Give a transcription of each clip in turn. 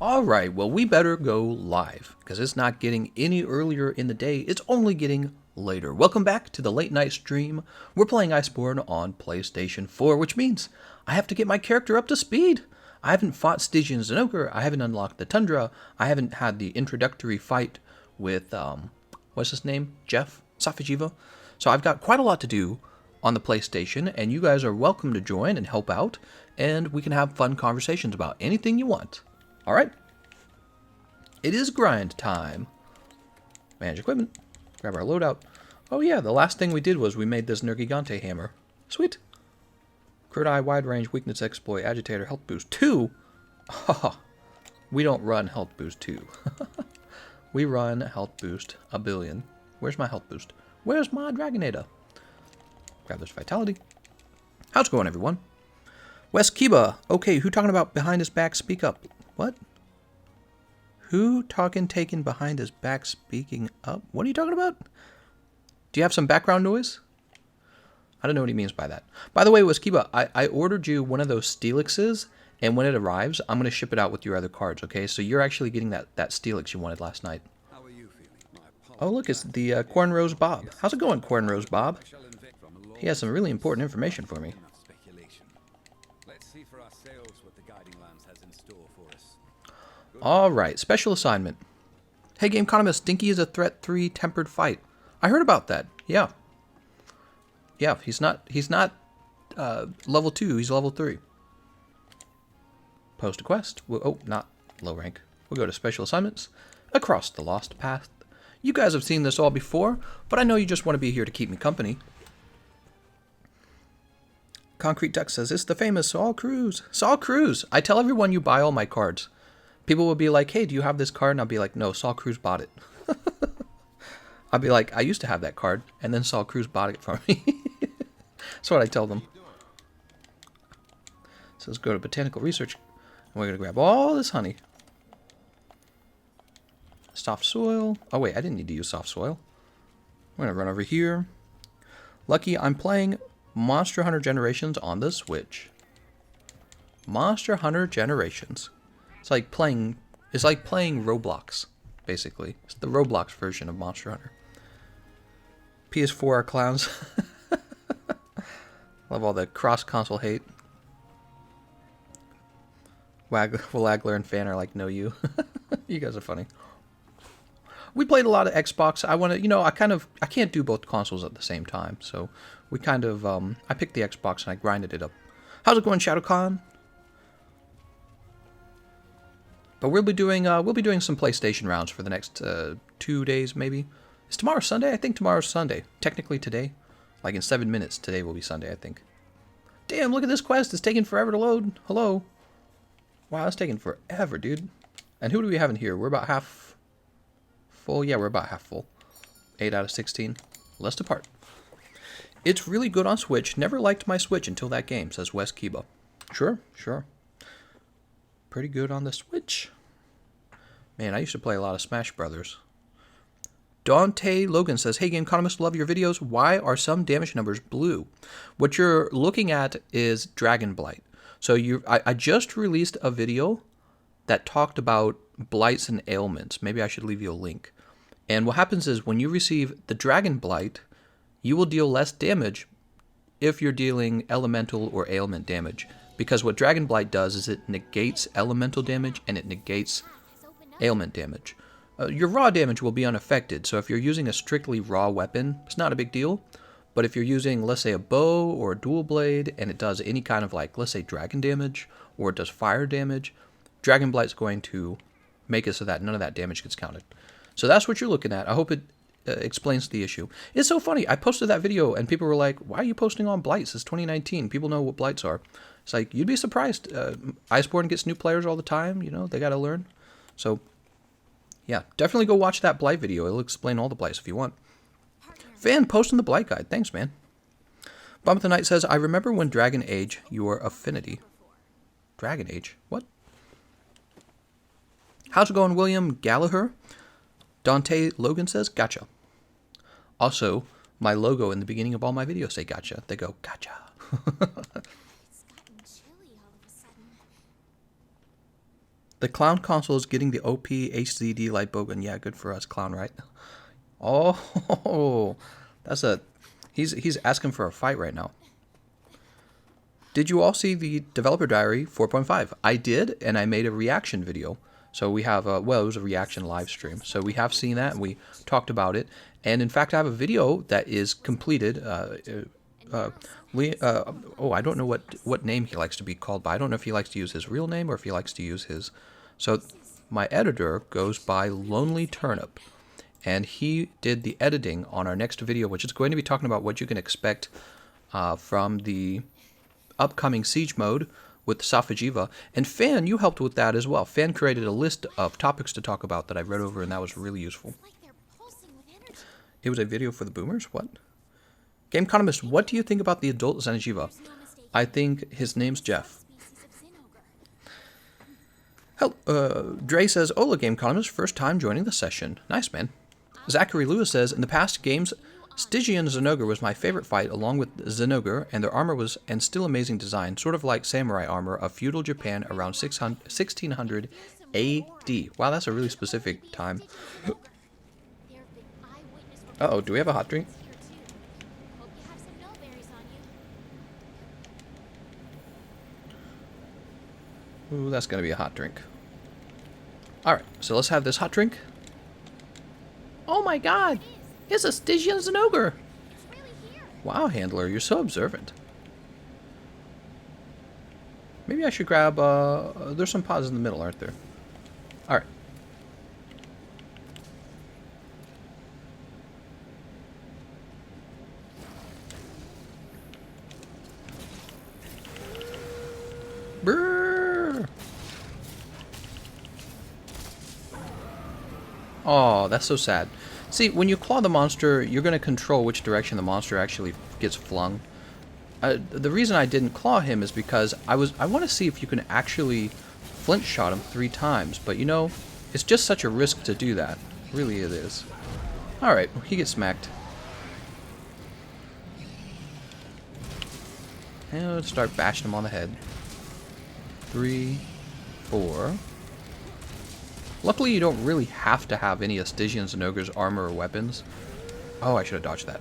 Alright, well we better go live, because it's not getting any earlier in the day, it's only getting later. Welcome back to the late night stream. We're playing Iceborne on PlayStation 4, which means I have to get my character up to speed. I haven't fought Stygian Zinogre, I haven't unlocked the Tundra, I haven't had the introductory fight with, what's his name? Jeff? Safajiva? So I've got quite a lot to do on the PlayStation, and you guys are welcome to join and help out, and we can have fun conversations about anything you want. Alright, it is grind time. Manage equipment, grab our loadout. Oh yeah, the last thing we did was we made this Nergigante hammer. Sweet. Crit Eye, Wide Range, Weakness Exploit, Agitator, Health Boost 2. Oh, we don't run Health Boost 2. We run Health Boost a billion. Where's my Health Boost? Where's my Dragonator? Grab this Vitality. How's it going, everyone? West Kiba. Okay, who talking about behind his back? Speak up. What? Who talking taken behind his back speaking up? What are you talking about? Do you have some background noise? I don't know what he means by that. By the way, West Kiba, I ordered you one of those Steelixes, and when it arrives, I'm going to ship it out with your other cards, okay? So you're actually getting that Steelix you wanted last night. How are you feeling? Oh, look, it's the Cornrose Bob. How's it going, Cornrose Bob? He has some really important information for me. Alright, special assignment. Hey, Gameconomist, Dinky is a threat 3 tempered fight. I heard about that. Yeah. Yeah, he's not level 2, he's level 3. Post a quest. Oh, not low rank. We'll go to special assignments. Across the Lost Path. You guys have seen this all before, but I know you just want to be here to keep me company. Concrete Duck says, it's the famous Saul Cruz. Saul Cruz! I tell everyone you buy all my cards. People will be like, hey, do you have this card? And I'll be like, no, Saul Cruz bought it. I'll be like, I used to have that card, and then Saul Cruz bought it for me. That's what I tell them. So let's go to Botanical Research, and we're going to grab all this honey. Soft soil. Oh, wait, I didn't need to use soft soil. I'm going to run over here. Lucky, I'm playing Monster Hunter Generations on the Switch. Monster Hunter Generations. It's like playing Roblox, basically. It's the Roblox version of Monster Hunter. PS4 are clowns. Love all the cross-console hate. Wagler and Fan are like, no you. You guys are funny. We played a lot of Xbox. I want to, I can't do both consoles at the same time. So we kind of, I picked the Xbox and I grinded it up. How's it going, ShadowCon? But we'll be doing some PlayStation rounds for the next 2 days, maybe. Is tomorrow Sunday? I think tomorrow's Sunday. Technically today. Like in 7 minutes, today will be Sunday, I think. Damn, look at this quest. It's taking forever to load. Hello. Wow, it's taking forever, dude. And who do we have in here? We're about half full. Yeah, we're about half full. 8 out of 16. Let's depart. It's really good on Switch. Never liked my Switch until that game, says Wes Kiba. Sure, sure. Pretty good on the Switch. Man, I used to play a lot of Smash Brothers. Dante Logan says, hey, Gameconomist, love your videos. Why are some damage numbers blue? What you're looking at is Dragon Blight. So I just released a video that talked about blights and ailments. Maybe I should leave you a link. And what happens is when you receive the Dragon Blight, you will deal less damage if you're dealing elemental or ailment damage. Because what Dragon Blight does is it negates elemental damage and it negates ailment damage. Your raw damage will be unaffected, so if you're using a strictly raw weapon, it's not a big deal. But if you're using, let's say, a bow or a dual blade, and it does any kind of, like, let's say, dragon damage, or it does fire damage, Dragon Blight's going to make it so that none of that damage gets counted. So that's what you're looking at. I hope it explains the issue. It's so funny. I posted that video, and people were like, why are you posting on blights? It's 2019. People know what blights are. It's like, you'd be surprised. Iceborne gets new players all the time. You know, they got to learn. So, yeah, definitely go watch that blight video. It'll explain all the blights if you want. Fan posting the blight guide. Thanks, man. Bomb of the Night says, I remember when Dragon Age, your affinity. Dragon Age? What? How's it going, William Gallagher? Dante Logan says, gotcha. Also, my logo in the beginning of all my videos say gotcha. They go, gotcha. The clown console is getting the OP HZD light bowgun. Yeah, good for us, clown, right? Oh, that's a... He's asking for a fight right now. Did you all see the Developer Diary 4.5? I did, and I made a reaction video. So we have, well, it was a reaction live stream. So we have seen that, and we talked about it. And in fact, I have a video that is completed. I don't know what name he likes to be called by. I don't know if he likes to use his real name or if he likes to use his... So my editor goes by Lonely Turnip. And he did the editing on our next video, which is going to be talking about what you can expect from the upcoming Siege mode with Safajiva. And Fan, you helped with that as well. Fan created a list of topics to talk about that I read over, and that was really useful. It was a video for the boomers? What? Gameconomist, what do you think about the adult Zinogre? I think his name's Jeff. Dre says, Hola, Gameconomist, first time joining the session. Nice, man. Zachary Lewis says, in the past games, Stygian Zinogre was my favorite fight, along with Zinogre, and their armor was and still amazing design, sort of like samurai armor of feudal Japan around 1600 AD. Wow, that's a really specific time. Uh-oh, do we have a hot drink? Ooh, that's going to be a hot drink. Alright, so let's have this hot drink. Oh my god! It's a Stygian Zinogre! Wow, Handler, you're so observant. Maybe I should grab, there's some pods in the middle, aren't there? Alright. Brrr! Oh, that's so sad. See, when you claw the monster, you're going to control which direction the monster actually gets flung. The reason I didn't claw him is because I want to see if you can actually flint shot him 3 times, but you know, it's just such a risk to do that. Really it is. Alright, he gets smacked. And let's start bashing him on the head. 3, 4... Luckily, you don't really have to have any of Stygian Zinogre's armor or weapons. Oh, I should have dodged that.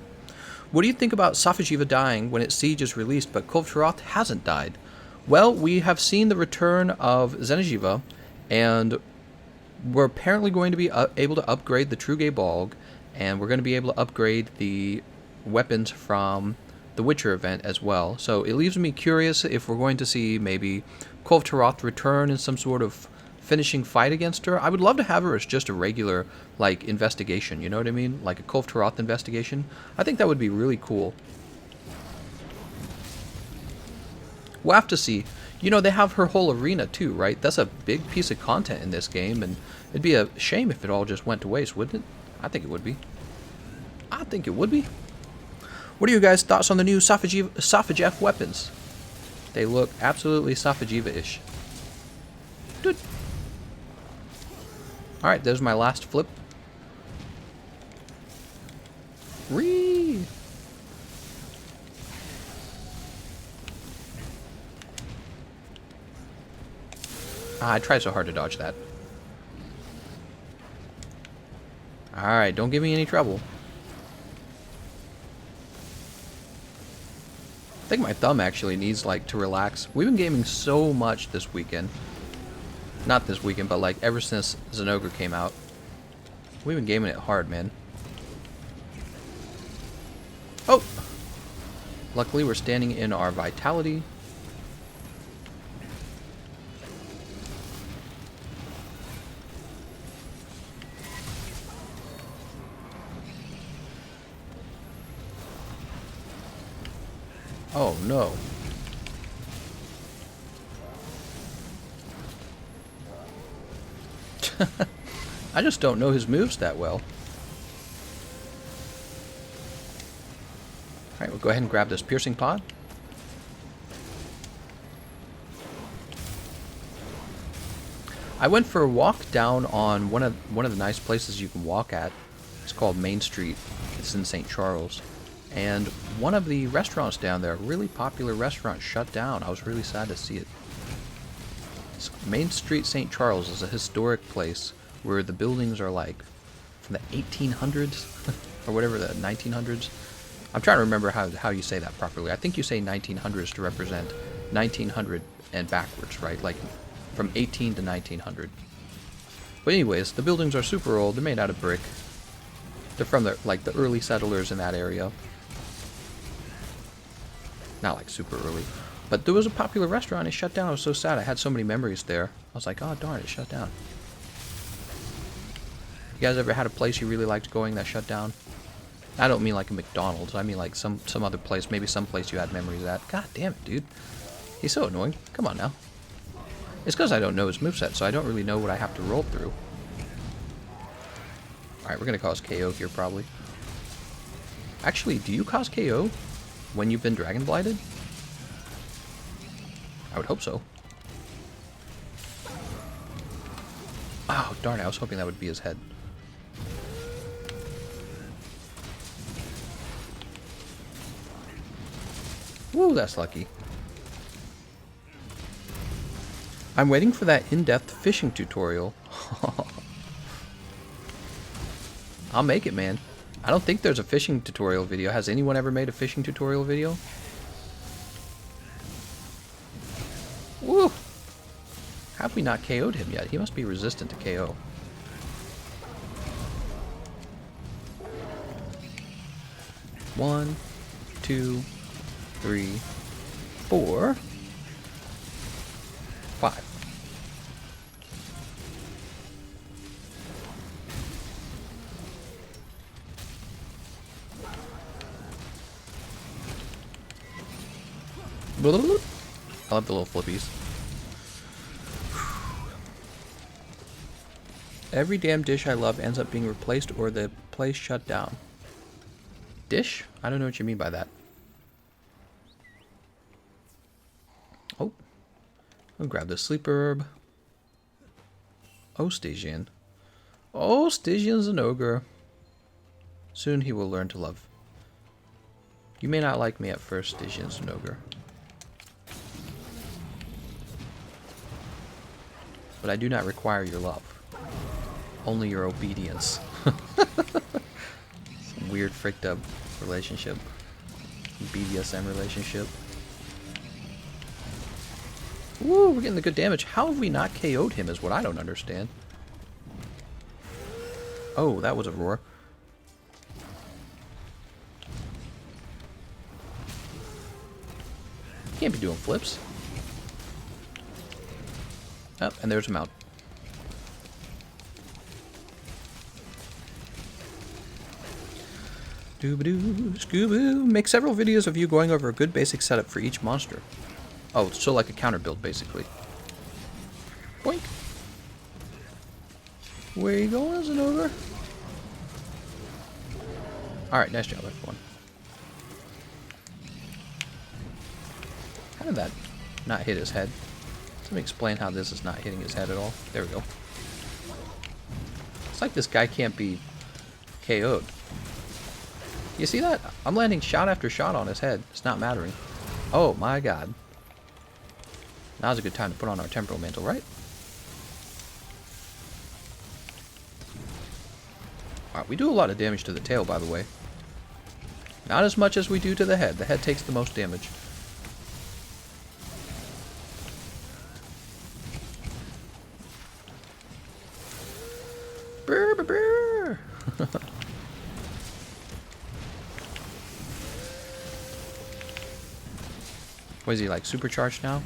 What do you think about Safajiva dying when its siege is released, but Kulvtaroth hasn't died? Well, we have seen the return of Zinogre, and we're apparently going to be able to upgrade the Truge Balg, and we're going to be able to upgrade the weapons from the Witcher event as well. So it leaves me curious if we're going to see maybe Kulvtaroth return in some sort of finishing fight against her. I would love to have her as just a regular, like, investigation, you know what I mean? Like a Kulvtaroth investigation. I think that would be really cool. We'll have to see. You know, they have her whole arena too, right? That's a big piece of content in this game, and it'd be a shame if it all just went to waste, wouldn't it? I think it would be. I think it would be. What are you guys' thoughts on the new Safajiva weapons? They look absolutely Safajiva-ish. Dude. Alright, there's my last flip. Whee! I tried so hard to dodge that. Alright, don't give me any trouble. I think my thumb actually needs, like, to relax. We've been gaming so much this weekend. Not this weekend, but like ever since Zinogre came out. We've been gaming it hard, man. Oh! Luckily, we're standing in our vitality. Oh, no. I just don't know his moves that well. Alright, we'll go ahead and grab this piercing pod. I went for a walk down on one of the nice places you can walk at. It's called Main Street. It's in St. Charles. And one of the restaurants down there, a really popular restaurant, shut down. I was really sad to see it. Main Street St. Charles is a historic place where the buildings are like from the 1800s or whatever, the 1900s. I'm trying to remember how you say that properly. I think you say 1900s to represent 1900 and backwards, right? Like from 18 to 1900. But anyways, the buildings are super old. They're made out of brick. They're from the early settlers in that area. Not like super early. But there was a popular restaurant. It shut down. I was so sad. I had so many memories there. I was like, oh darn, it shut down. You guys ever had a place you really liked going that shut down? I don't mean like a McDonald's. I mean like some other place. Maybe some place you had memories at. God damn it, dude. He's so annoying. Come on now. It's because I don't know his moveset, so I don't really know what I have to roll through. Alright, we're going to cause KO here, probably. Actually, do you cause KO when you've been Dragon Blighted? I would hope so. Oh, darn it. I was hoping that would be his head. Woo, that's lucky. I'm waiting for that in-depth fishing tutorial. I'll make it, man. I don't think there's a fishing tutorial video. Has anyone ever made a fishing tutorial video? Woo! Have we not KO'd him yet? He must be resistant to KO. One, 2, 3, 4, 5. I love the little flippies. Every damn dish I love ends up being replaced or the place shut down. Dish? I don't know what you mean by that. Oh. I'll grab the sleeper herb. Oh, Stygian. Oh, Stygian Zinogre. Soon he will learn to love. You may not like me at first, Stygian Zinogre. But I do not require your love. Only your obedience. Some weird fricked up relationship. BDSM relationship. Woo, we're getting the good damage. How have we not KO'd him is what I don't understand. Oh, that was a roar. Can't be doing flips. Oh, and there's a mount. Doobadoo, scooboo. Make several videos of you going over a good basic setup for each monster. Oh, so like a counter build, basically. Boink. Where you going, Zinogre? Alright, nice job, everyone. How did that not hit his head? Let me explain how this is not hitting his head at all. There we go. It's like this guy can't be KO'd. You see that? I'm landing shot after shot on his head. It's not mattering. Oh my god. Now's a good time to put on our temporal mantle, right? Alright, we do a lot of damage to the tail, by the way. Not as much as we do to the head. The head takes the most damage. Brr, brr, brr. What is he, like, supercharged now?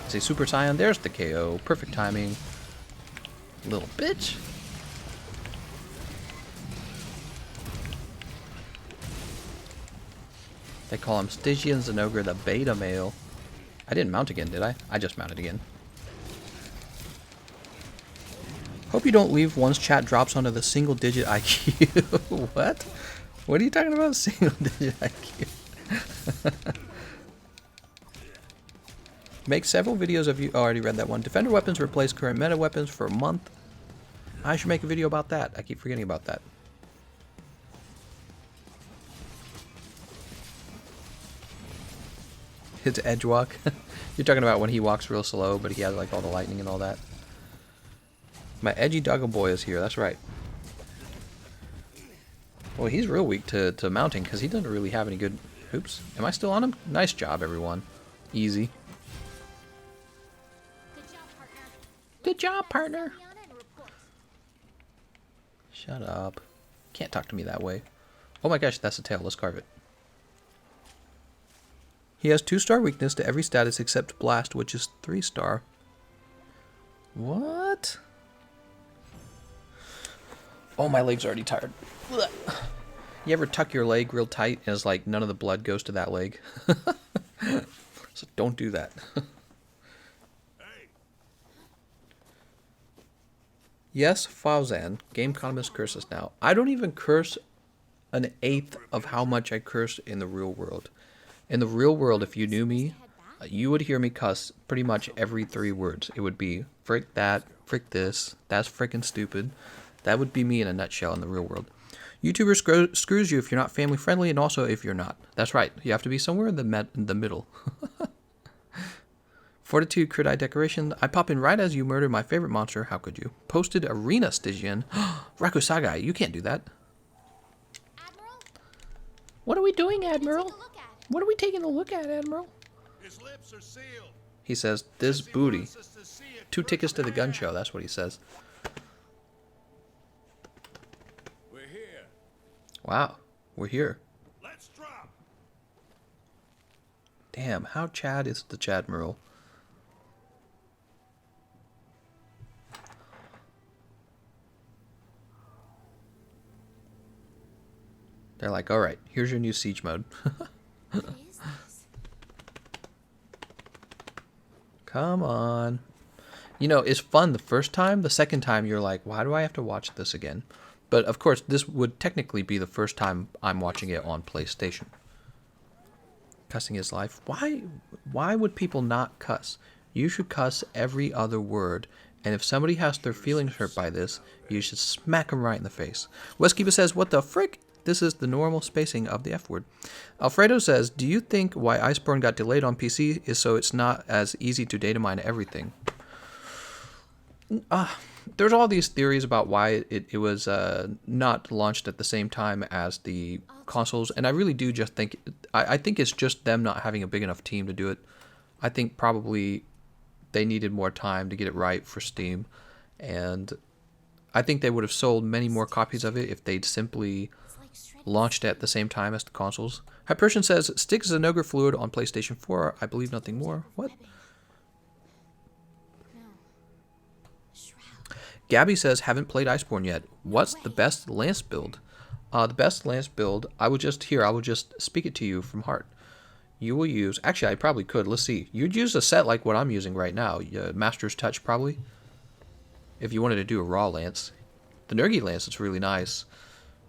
Is he Super Saiyan? There's the KO. Perfect timing. Little bitch. They call him Stygian Zinogre, the beta male. I didn't mount again, did I? I just mounted again. Hope you don't leave once chat drops onto the single-digit IQ. What? What are you talking about? Single-digit IQ. Make several videos of you. Oh, I already read that one. Defender weapons replace current meta weapons for a month. I should make a video about that. I keep forgetting about that. His edge walk. You're talking about when he walks real slow, but he has like all the lightning and all that. My edgy doggo boy is here. That's right. Well, he's real weak to mounting because he doesn't really have any good... Oops. Am I still on him? Nice job, everyone. Easy. Good job, partner. Shut up. Can't talk to me that way. Oh my gosh, that's a tail. Let's carve it. He has 2-star weakness to every status except Blast, which is 3-star. What? Oh, my leg's already tired. Ugh. You ever tuck your leg real tight and it's like none of the blood goes to that leg? So don't do that. Yes, Fauzan. Gameconomist curses now. I don't even curse an eighth of how much I curse in the real world. In the real world, if you knew me, you would hear me cuss pretty much every 3 words. It would be, frick that, frick this, that's frickin' stupid. That would be me in a nutshell in the real world. YouTuber screws you if you're not family friendly and also if you're not. That's right. You have to be somewhere in the middle. Fortitude crit eye decoration. I pop in right as you murder my favorite monster. How could you? Posted arena Stygian. Rakusagai, you can't do that. Admiral? What are we doing, Admiral? What are we taking a look at, Admiral? His lips are sealed. He says, this booty. 2 tickets to the gun show. That's what he says. We're here. Wow. We're here. Let's drop. Damn, how Chad is the Chadmiral? They're like, alright, here's your new siege mode. What is this? Come on. You know, it's fun the first time. The second time, you're like, why do I have to watch this again? But, of course, this would technically be the first time I'm watching it on PlayStation. Cussing his life. Why would people not cuss? You should cuss every other word. And if somebody has their feelings hurt by this, you should smack them right in the face. Westkeeper says, what the frick? This is the normal spacing of the F word. Alfredo says, do you think why Iceborne got delayed on PC is so it's not as easy to data mine everything? There's all these theories about why it was not launched at the same time as the consoles, and I really do just think, I think it's just them not having a big enough team to do it. I think probably they needed more time to get it right for Steam, and I think they would have sold many more copies of it if they'd simply launched at the same time as the consoles. Hypersion says, Stygian Zinogre fluid on PlayStation 4. I believe nothing more. What? Gabby says, haven't played Iceborne yet. What's the best lance build? The best lance build, I will just speak it to you from heart. You will use, actually I probably could, let's see. You'd use a set like what I'm using right now. Master's Touch probably. If you wanted to do a raw lance. The Nergi lance is really nice.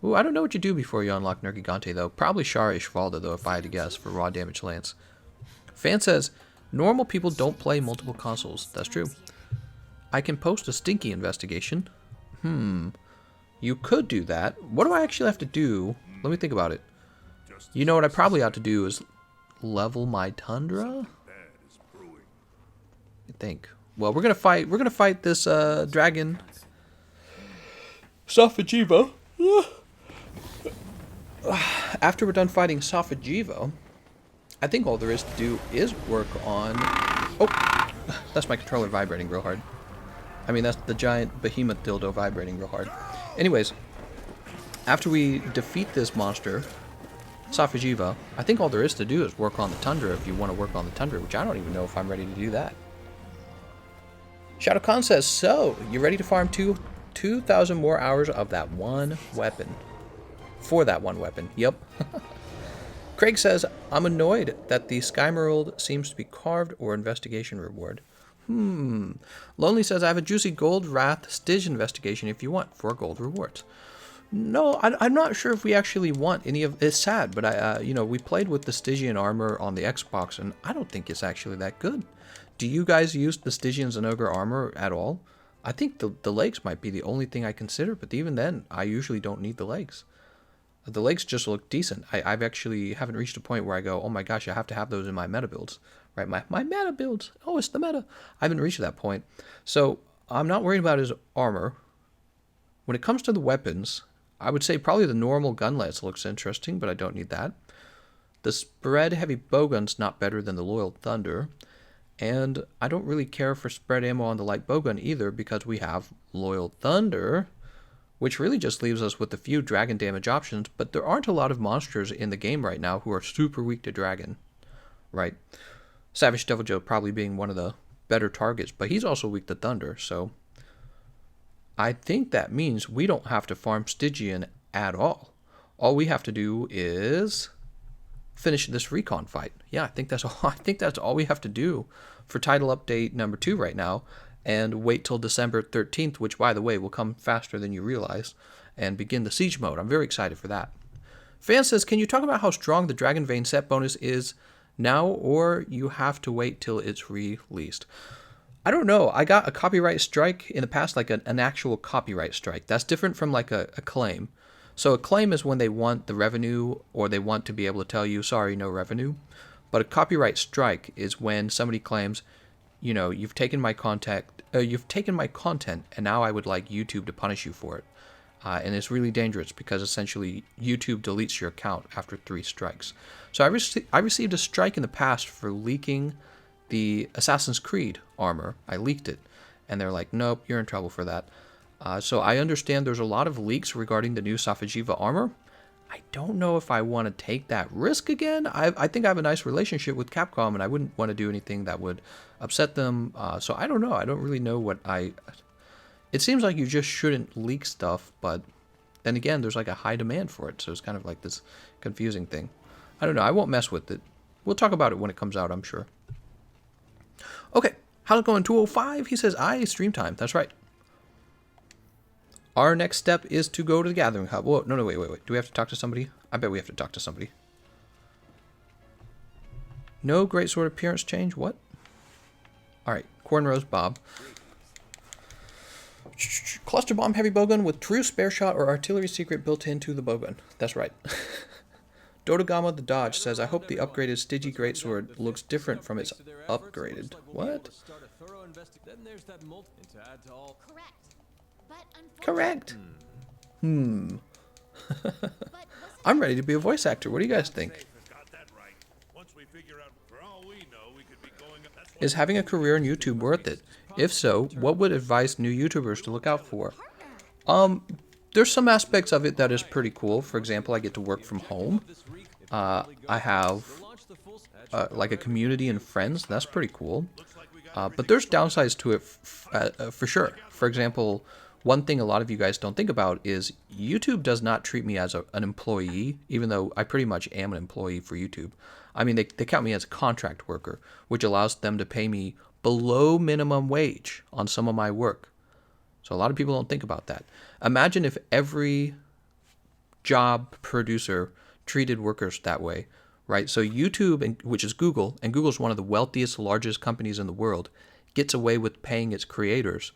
Ooh, I don't know what you do before you unlock Nergigante, though. Probably Shara Ishvalda, though, if I had to guess, for raw damage lance. Fan says, normal people don't play multiple consoles. That's true. I can post a stinky investigation. You could do that. What do I actually have to do? Let me think about it. You know what I probably ought to do is level my Tundra? I think. Well, we're gonna fight this dragon. Sophajiva. After we're done fighting Sophajiva, I think all there is to do is work on... Oh! That's my controller vibrating real hard. I mean, that's the giant behemoth dildo vibrating real hard. Anyways, after we defeat this monster, Sophajiva, I think all there is to do is work on the Tundra if you want to work on the Tundra, which I don't even know if I'm ready to do that. Shadow Khan says, so, you ready to farm 2,000 more hours of that one weapon? For that one weapon, yep. Craig says, I'm annoyed that the Skymerald seems to be carved or investigation reward. Lonely says, I have a juicy gold wrath Stygian investigation if you want, for gold rewards. No, I'm not sure if we actually want any of... It's sad, but you know, we played with the Stygian armor on the Xbox, and I don't think it's actually that good. Do you guys use the Stygian Zinogre armor at all? I think the legs might be the only thing I consider, but even then, I usually don't need the legs. The legs just look decent. I've actually haven't reached a point where I go, oh my gosh, I have to have those in my meta builds, right? My meta builds. Oh, it's the meta. I haven't reached that point. So I'm not worried about his armor. When it comes to the weapons, I would say probably the normal gun lance looks interesting, but I don't need that. The spread heavy bowgun's not better than the Loyal Thunder. And I don't really care for spread ammo on the light bowgun either because we have Loyal Thunder, which really just leaves us with a few dragon damage options, but there aren't a lot of monsters in the game right now who are super weak to dragon, right? Savage Devil Joe probably being one of the better targets, but he's also weak to thunder, so I think that means we don't have to farm Stygian at all. All we have to do is finish this recon fight. Yeah, I think that's all. I think that's all we have to do for title update number 2 right now, and wait till December 13th, which by the way will come faster than you realize, and begin the siege mode. I'm very excited for that. Fan says, can you talk about how strong the Dragon Vein set bonus is now, or you have to wait till it's released? I don't know. I got a copyright strike in the past, like an actual copyright strike. That's different from like a claim. So a claim is when they want the revenue, or they want to be able to tell you, sorry, no revenue. But a copyright strike is when somebody claims, you know, you've taken my content, and now I would like YouTube to punish you for it. And it's really dangerous because essentially YouTube deletes your account after 3 strikes. So I received a strike in the past for leaking the Assassin's Creed armor. I leaked it, and they're like, nope, you're in trouble for that. So I understand there's a lot of leaks regarding the new Safajiva armor. I don't know if I want to take that risk again. I think I have a nice relationship with Capcom, and I wouldn't want to do anything that would upset them. So I don't know. I don't really know what It seems like you just shouldn't leak stuff, but then again, there's like a high demand for it. So it's kind of like this confusing thing. I don't know. I won't mess with it. We'll talk about it when it comes out, I'm sure. Okay. How's it going? 205? He says, stream time. That's right. Our next step is to go to the Gathering Hub. Whoa, no, wait. Do we have to talk to somebody? I bet we have to talk to somebody. No greatsword appearance change? What? Alright, Cornrows Bob. Cluster bomb heavy bowgun with true spare shot or artillery secret built into the bowgun. That's right. Dodogama the Dodge says, I hope the upgraded Stygian greatsword looks different from its upgraded. What? Correct. I'm ready to be a voice actor. What do you guys think? Is having a career in YouTube worth it? If so, what would advise new YouTubers to look out for? There's some aspects of it that is pretty cool. For example, I get to work from home. I have like a community and friends. That's pretty cool. But there's downsides to it for sure. For example, one thing a lot of you guys don't think about is YouTube does not treat me as an employee, even though I pretty much am an employee for YouTube. I mean, they count me as a contract worker, which allows them to pay me below minimum wage on some of my work. So a lot of people don't think about that. Imagine if every job producer treated workers that way, right? So YouTube, which is Google, and Google's one of the wealthiest, largest companies in the world, gets away with paying its creators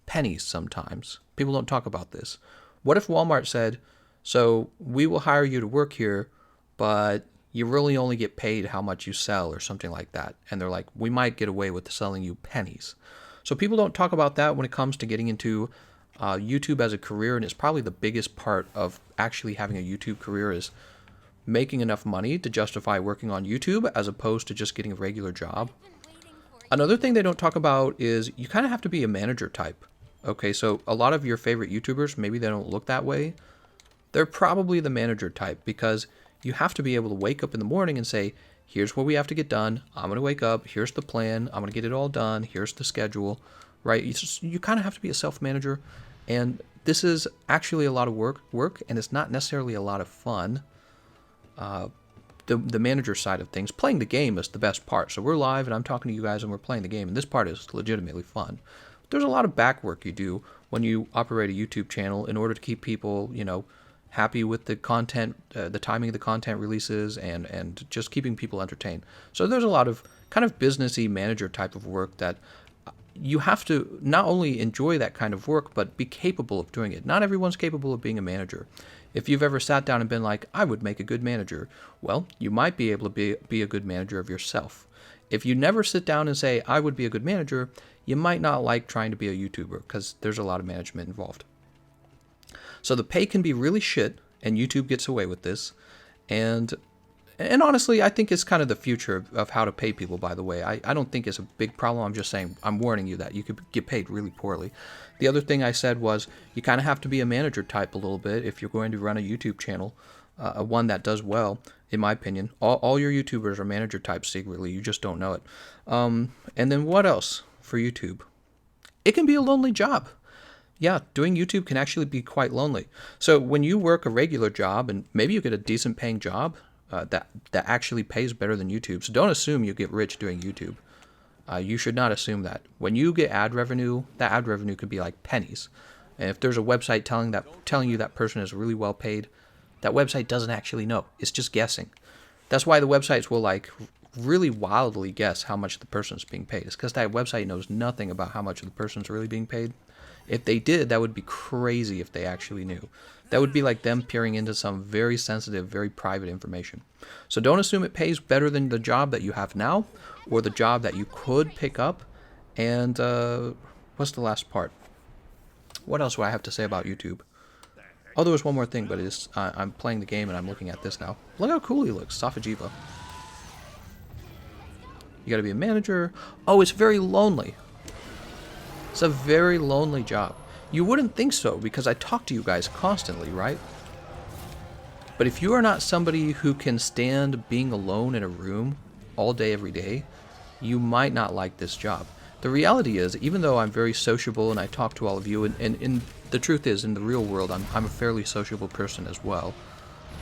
pennies sometimes. People don't talk about this. What if Walmart said, so we will hire you to work here, but you really only get paid how much you sell or something like that. And they're like, we might get away with selling you pennies. So people don't talk about that when it comes to getting into YouTube as a career. And it's probably the biggest part of actually having a YouTube career is making enough money to justify working on YouTube as opposed to just getting a regular job. Another thing they don't talk about is you kind of have to be a manager type. Okay, so a lot of your favorite YouTubers, maybe they don't look that way. They're probably the manager type because you have to be able to wake up in the morning and say, here's what we have to get done. I'm going to wake up. Here's the plan. I'm going to get it all done. Here's the schedule, right? You kind of have to be a self-manager. And this is actually a lot of work, and it's not necessarily a lot of fun. The manager side of things, playing the game is the best part. So we're live, and I'm talking to you guys, and we're playing the game, and this part is legitimately fun. There's a lot of back work you do when you operate a YouTube channel in order to keep people, happy with the content, the timing of the content releases, and just keeping people entertained. So there's a lot of kind of businessy manager type of work that you have to not only enjoy that kind of work, but be capable of doing it. Not everyone's capable of being a manager. If you've ever sat down and been like, I would make a good manager, well, you might be able to be a good manager of yourself. If you never sit down and say, I would be a good manager, you might not like trying to be a YouTuber because there's a lot of management involved. So the pay can be really shit, and YouTube gets away with this. And honestly, I think it's kind of the future of how to pay people, by the way. I don't think it's a big problem. I'm just saying, I'm warning you that you could get paid really poorly. The other thing I said was you kind of have to be a manager type a little bit if you're going to run a YouTube channel, one that does well, in my opinion. All your YouTubers are manager types secretly. You just don't know it. And then what else for YouTube? It can be a lonely job. Yeah, doing YouTube can actually be quite lonely. So when you work a regular job and maybe you get a decent paying job, that actually pays better than YouTube. So don't assume you get rich doing YouTube. You should not assume that. When you get ad revenue, that ad revenue could be like pennies. And if there's a website telling you that person is really well paid, that website doesn't actually know. It's just guessing. That's why the websites will like really wildly guess how much the person's being paid. It's because that website knows nothing about how much the person's really being paid. If they did, that would be crazy if they actually knew. That would be like them peering into some very sensitive, very private information. So don't assume it pays better than the job that you have now or the job that you could pick up. And what's the last part? What else do I have to say about YouTube? Oh, there was one more thing, but it's I'm playing the game and I'm looking at this now. Look how cool he looks, Safajiva. You gotta be a manager. Oh, it's very lonely. It's a very lonely job. You wouldn't think so because I talk to you guys constantly, right? But if you are not somebody who can stand being alone in a room all day, every day, you might not like this job. The reality is, even though I'm very sociable and I talk to all of you, and the truth is, in the real world, I'm a fairly sociable person as well.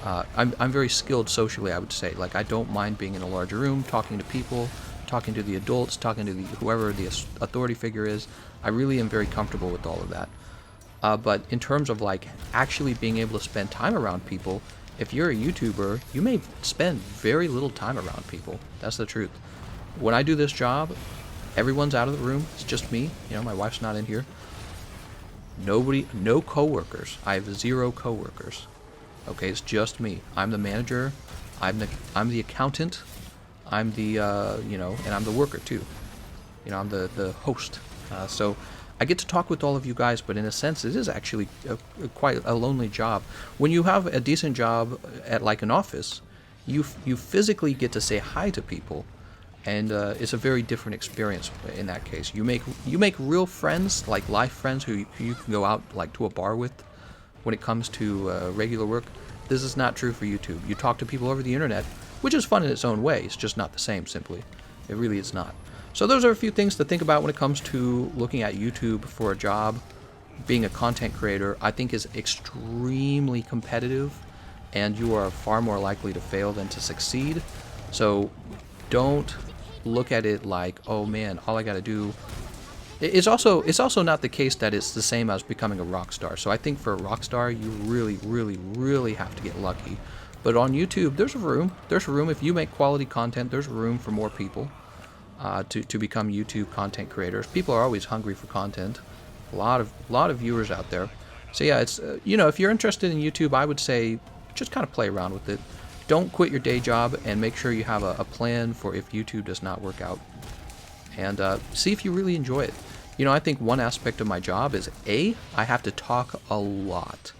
I'm very skilled socially, I would say. Like, I don't mind being in a larger room, talking to people, talking to the adults, talking to whoever the authority figure is. I really am very comfortable with all of that. But in terms of like actually being able to spend time around people, if you're a YouTuber, you may spend very little time around people. That's the truth. When I do this job, everyone's out of the room. It's just me. You know, my wife's not in here. No coworkers. I have 0 coworkers. Okay, it's just me. I'm the manager. I'm the accountant. I'm the and I'm the worker too. You know, I'm the host. So I get to talk with all of you guys, but in a sense, it is actually quite a lonely job. When you have a decent job at like an office, you physically get to say hi to people, and it's a very different experience in that case. You make real friends, like life friends who you can go out like to a bar with. When it comes to regular work, this is not true for YouTube. You talk to people over the internet, which is fun in its own way. It's just not the same, simply. It really is not. So those are a few things to think about when it comes to looking at YouTube for a job. Being a content creator, I think, is extremely competitive, and you are far more likely to fail than to succeed. So don't look at it like, oh man, all I gotta do. It's also not the case that it's the same as becoming a rock star. So I think for a rock star, you really have to get lucky. But on YouTube, there's a room. There's a room if you make quality content. There's room for more people to become YouTube content creators. People are always hungry for content. A lot of viewers out there. So yeah, it's if you're interested in YouTube, I would say just kind of play around with it. Don't quit your day job, and make sure you have a plan for if YouTube does not work out. And see if you really enjoy it. I think one aspect of my job is I have to talk a lot.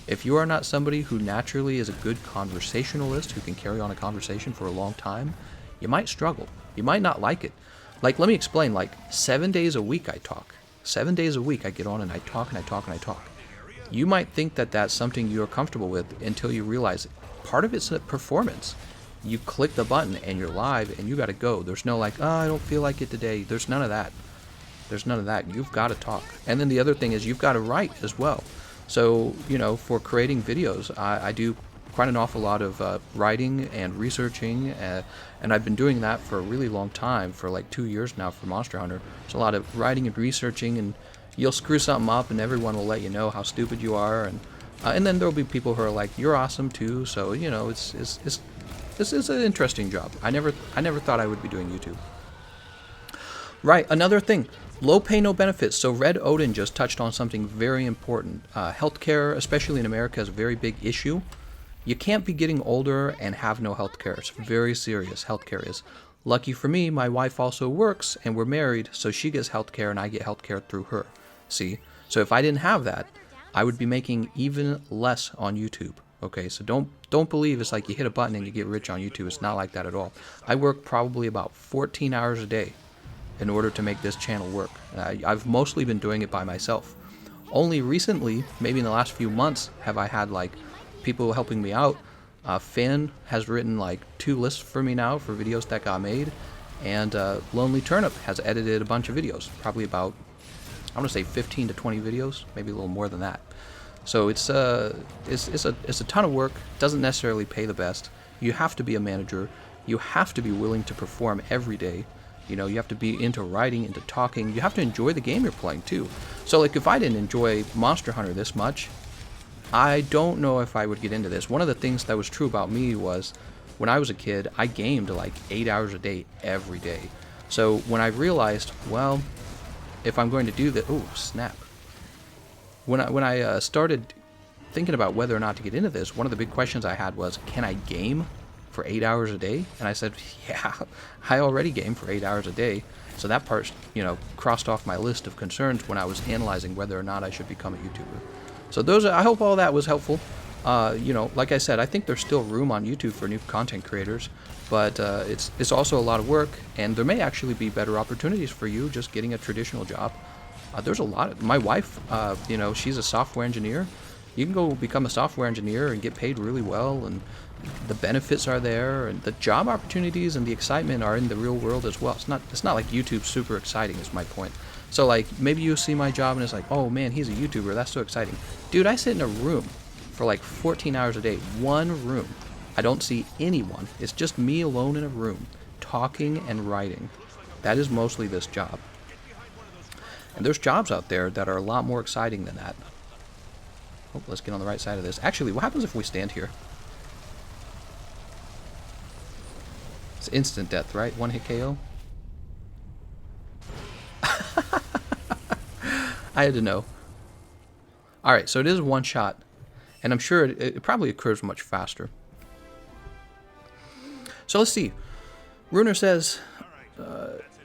If you are not somebody who naturally is a good conversationalist, who can carry on a conversation for a long time, you might struggle. You might not like it. Like, let me explain, like 7 days a week I talk. 7 days a week I get on and I talk and I talk and I talk. You might think that that's something you're comfortable with until you realize part of it's a performance. You click the button and you're live and you gotta go. There's no like, I don't feel like it today. There's none of that. There's none of that. You've got to talk. And then the other thing is you've got to write as well. So, for creating videos, I do quite an awful lot of writing and researching, and I've been doing that for a really long time, for like 2 years now for Monster Hunter. It's a lot of writing and researching, and you'll screw something up and everyone will let you know how stupid you are, and then there'll be people who are like, you're awesome too. So, this is an interesting job. I never thought I would be doing YouTube. Right, another thing. Low pay, no benefits. So Red Odin just touched on something very important. Healthcare, especially in America, is a very big issue. You can't be getting older and have no healthcare. It's very serious. Healthcare is. Lucky for me, my wife also works and we're married, so she gets healthcare and I get healthcare through her. See? So if I didn't have that, I would be making even less on YouTube. Okay, so don't believe it's like you hit a button and you get rich on YouTube. It's not like that at all. I work probably about 14 hours a day in order to make this channel work. I've mostly been doing it by myself. Only recently, maybe in the last few months, have I had like people helping me out. Finn has written like 2 lists for me now for videos that got made, and Lonely Turnip has edited a bunch of videos, probably about, I want to say 15 to 20 videos, maybe a little more than that. So it's a ton of work. Doesn't necessarily pay the best. You have to be a manager. You have to be willing to perform every day. You know, you have to be into writing, into talking. You have to enjoy the game you're playing too. So like if I didn't enjoy Monster Hunter this much, I don't know if I would get into this. One of the things that was true about me was when I was a kid, I gamed like 8 hours a day every day. So when I realized, well, if I'm going to do that, oh snap. When I started thinking about whether or not to get into this, one of the big questions I had was, can I game for 8 hours a day? And I said, yeah, I already game for 8 hours a day. So that part, you know, crossed off my list of concerns when I was analyzing whether or not I should become a YouTuber. So those, I hope all that was helpful. You know, like I said, I think there's still room on YouTube for new content creators, but it's also a lot of work, and there may actually be better opportunities for you just getting a traditional job. There's a lot of, my wife, you know, she's a software engineer. You can go become a software engineer and get paid really well, and the benefits are there, and the job opportunities and the excitement are in the real world as well. It's not like YouTube's super exciting is my point. So like maybe you see my job and it's like, oh man, he's a YouTuber, that's so exciting. Dude, I sit in a room for like 14 hours a day, one room. I don't see anyone. It's just me alone in a room, talking and writing. That is mostly this job. And there's jobs out there that are a lot more exciting than that. Oh, let's get on the right side of this. Actually, what happens if we stand here? It's instant death, right? One hit KO? I had to know. Alright, so it is one shot. And I'm sure it probably occurs much faster. So let's see. Runer says,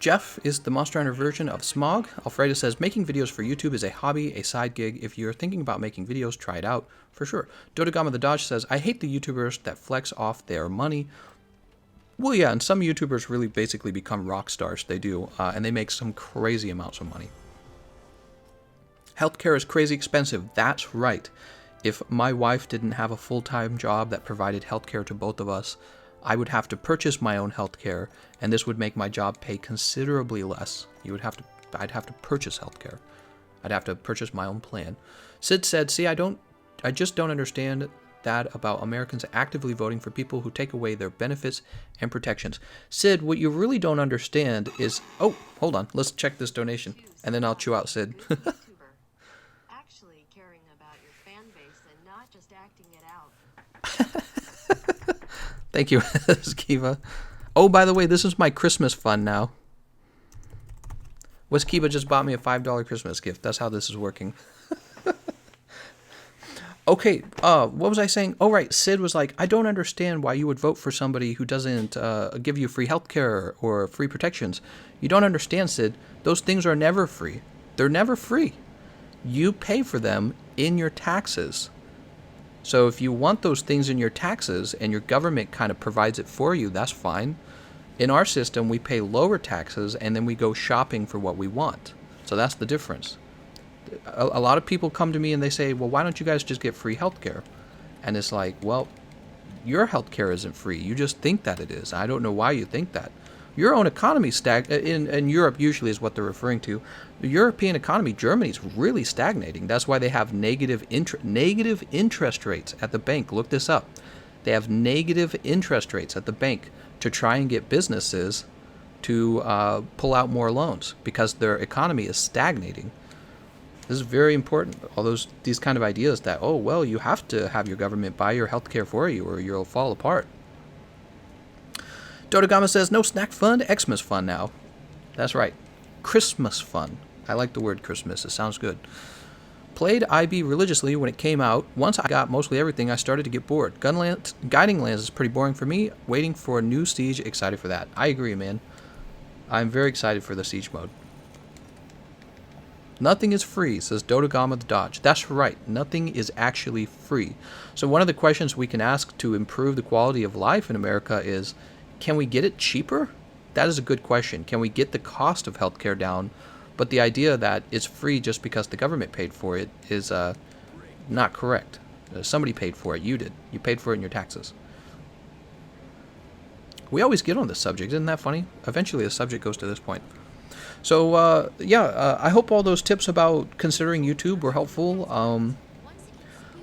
Jeff is the Monster Hunter version of Smog. Alfredo says, making videos for YouTube is a hobby, a side gig. If you're thinking about making videos, try it out, for sure. Dodogama the Dodge says, I hate the YouTubers that flex off their money. Well, yeah, and some YouTubers really basically become rock stars. They do, and they make some crazy amounts of money. Healthcare is crazy expensive. That's right. If my wife didn't have a full-time job that provided healthcare to both of us, I would have to purchase my own healthcare, and this would make my job pay considerably less. I'd have to purchase healthcare. I'd have to purchase my own plan. Sid said, see, I just don't understand that about Americans actively voting for people who take away their benefits and protections. Sid, what you really don't understand is, oh, hold on, let's check this donation, and then I'll chew out Sid. Actually caring about your fan base and not just acting it out. Thank you, Skiva. Oh, by the way, this is my Christmas fund now. Skiva just bought me a $5 Christmas gift. That's how this is working. Okay, what was I saying? Oh, right, Sid was like, I don't understand why you would vote for somebody who doesn't give you free healthcare or free protections. You don't understand, Sid. Those things are never free. They're never free. You pay for them in your taxes. So if you want those things in your taxes and your government kind of provides it for you, that's fine. In our system, we pay lower taxes and then we go shopping for what we want. So that's the difference. A lot of people come to me and they say, well, why don't you guys just get free healthcare? And it's like, well, your healthcare isn't free. You just think that it is. I don't know why you think that. Your own economy in Europe usually is what they're referring to. The European economy, Germany's really stagnating. That's why they have negative interest rates at the bank. Look this up. They have negative interest rates at the bank to try and get businesses to pull out more loans because their economy is stagnating. This is very important. All these kind of ideas that, oh, well, you have to have your government buy your healthcare for you or you'll fall apart. Dodogama says, no snack fund, Xmas fund now. That's right. Christmas fund. I like the word Christmas. It sounds good. Played IB religiously when it came out. Once I got mostly everything, I started to get bored. Guiding Lands is pretty boring for me. Waiting for a new Siege, excited for that. I agree, man. I'm very excited for the Siege mode. Nothing is free, says Dodogama the Dodge. That's right, nothing is actually free. So one of the questions we can ask to improve the quality of life in America is, can we get it cheaper? That is a good question. Can we get the cost of healthcare down? But the idea that it's free just because the government paid for it is not correct. Somebody paid for it. You did. You paid for it in your taxes. We always get on this subject. Isn't that funny? Eventually the subject goes to this point. So, I hope all those tips about considering YouTube were helpful.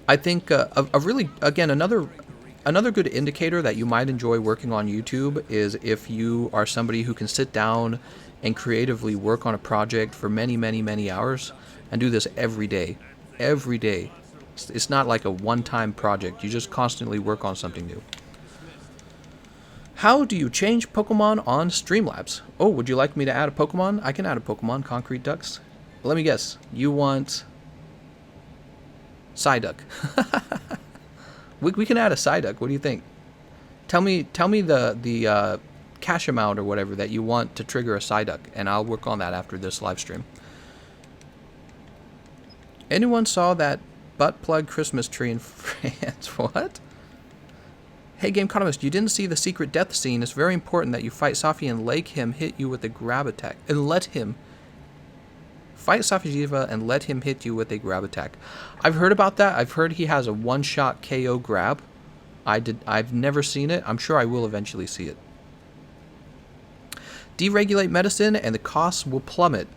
I think a really, again, another good indicator that you might enjoy working on YouTube is if you are somebody who can sit down and creatively work on a project for many, many, many hours and do this every day. Every day. It's not like a one-time project. You just constantly work on something new. How do you change Pokemon on Streamlabs? Oh, would you like me to add a Pokemon? I can add a Pokemon, Concrete Ducks. Let me guess. You want Psyduck. we can add a Psyduck. What do you think? Tell me the cash amount or whatever that you want to trigger a Psyduck, and I'll work on that after this live stream. Anyone saw that butt plug Christmas tree in France? What? Hey, Gameconomist, you didn't see the secret death scene. It's very important that you fight Safi and let him hit you with a grab attack. And let him fight Safijiva and let him hit you with a grab attack. I've heard about that. I've heard he has a one-shot KO grab. I've never seen it. I'm sure I will eventually see it. Deregulate medicine and the costs will plummet.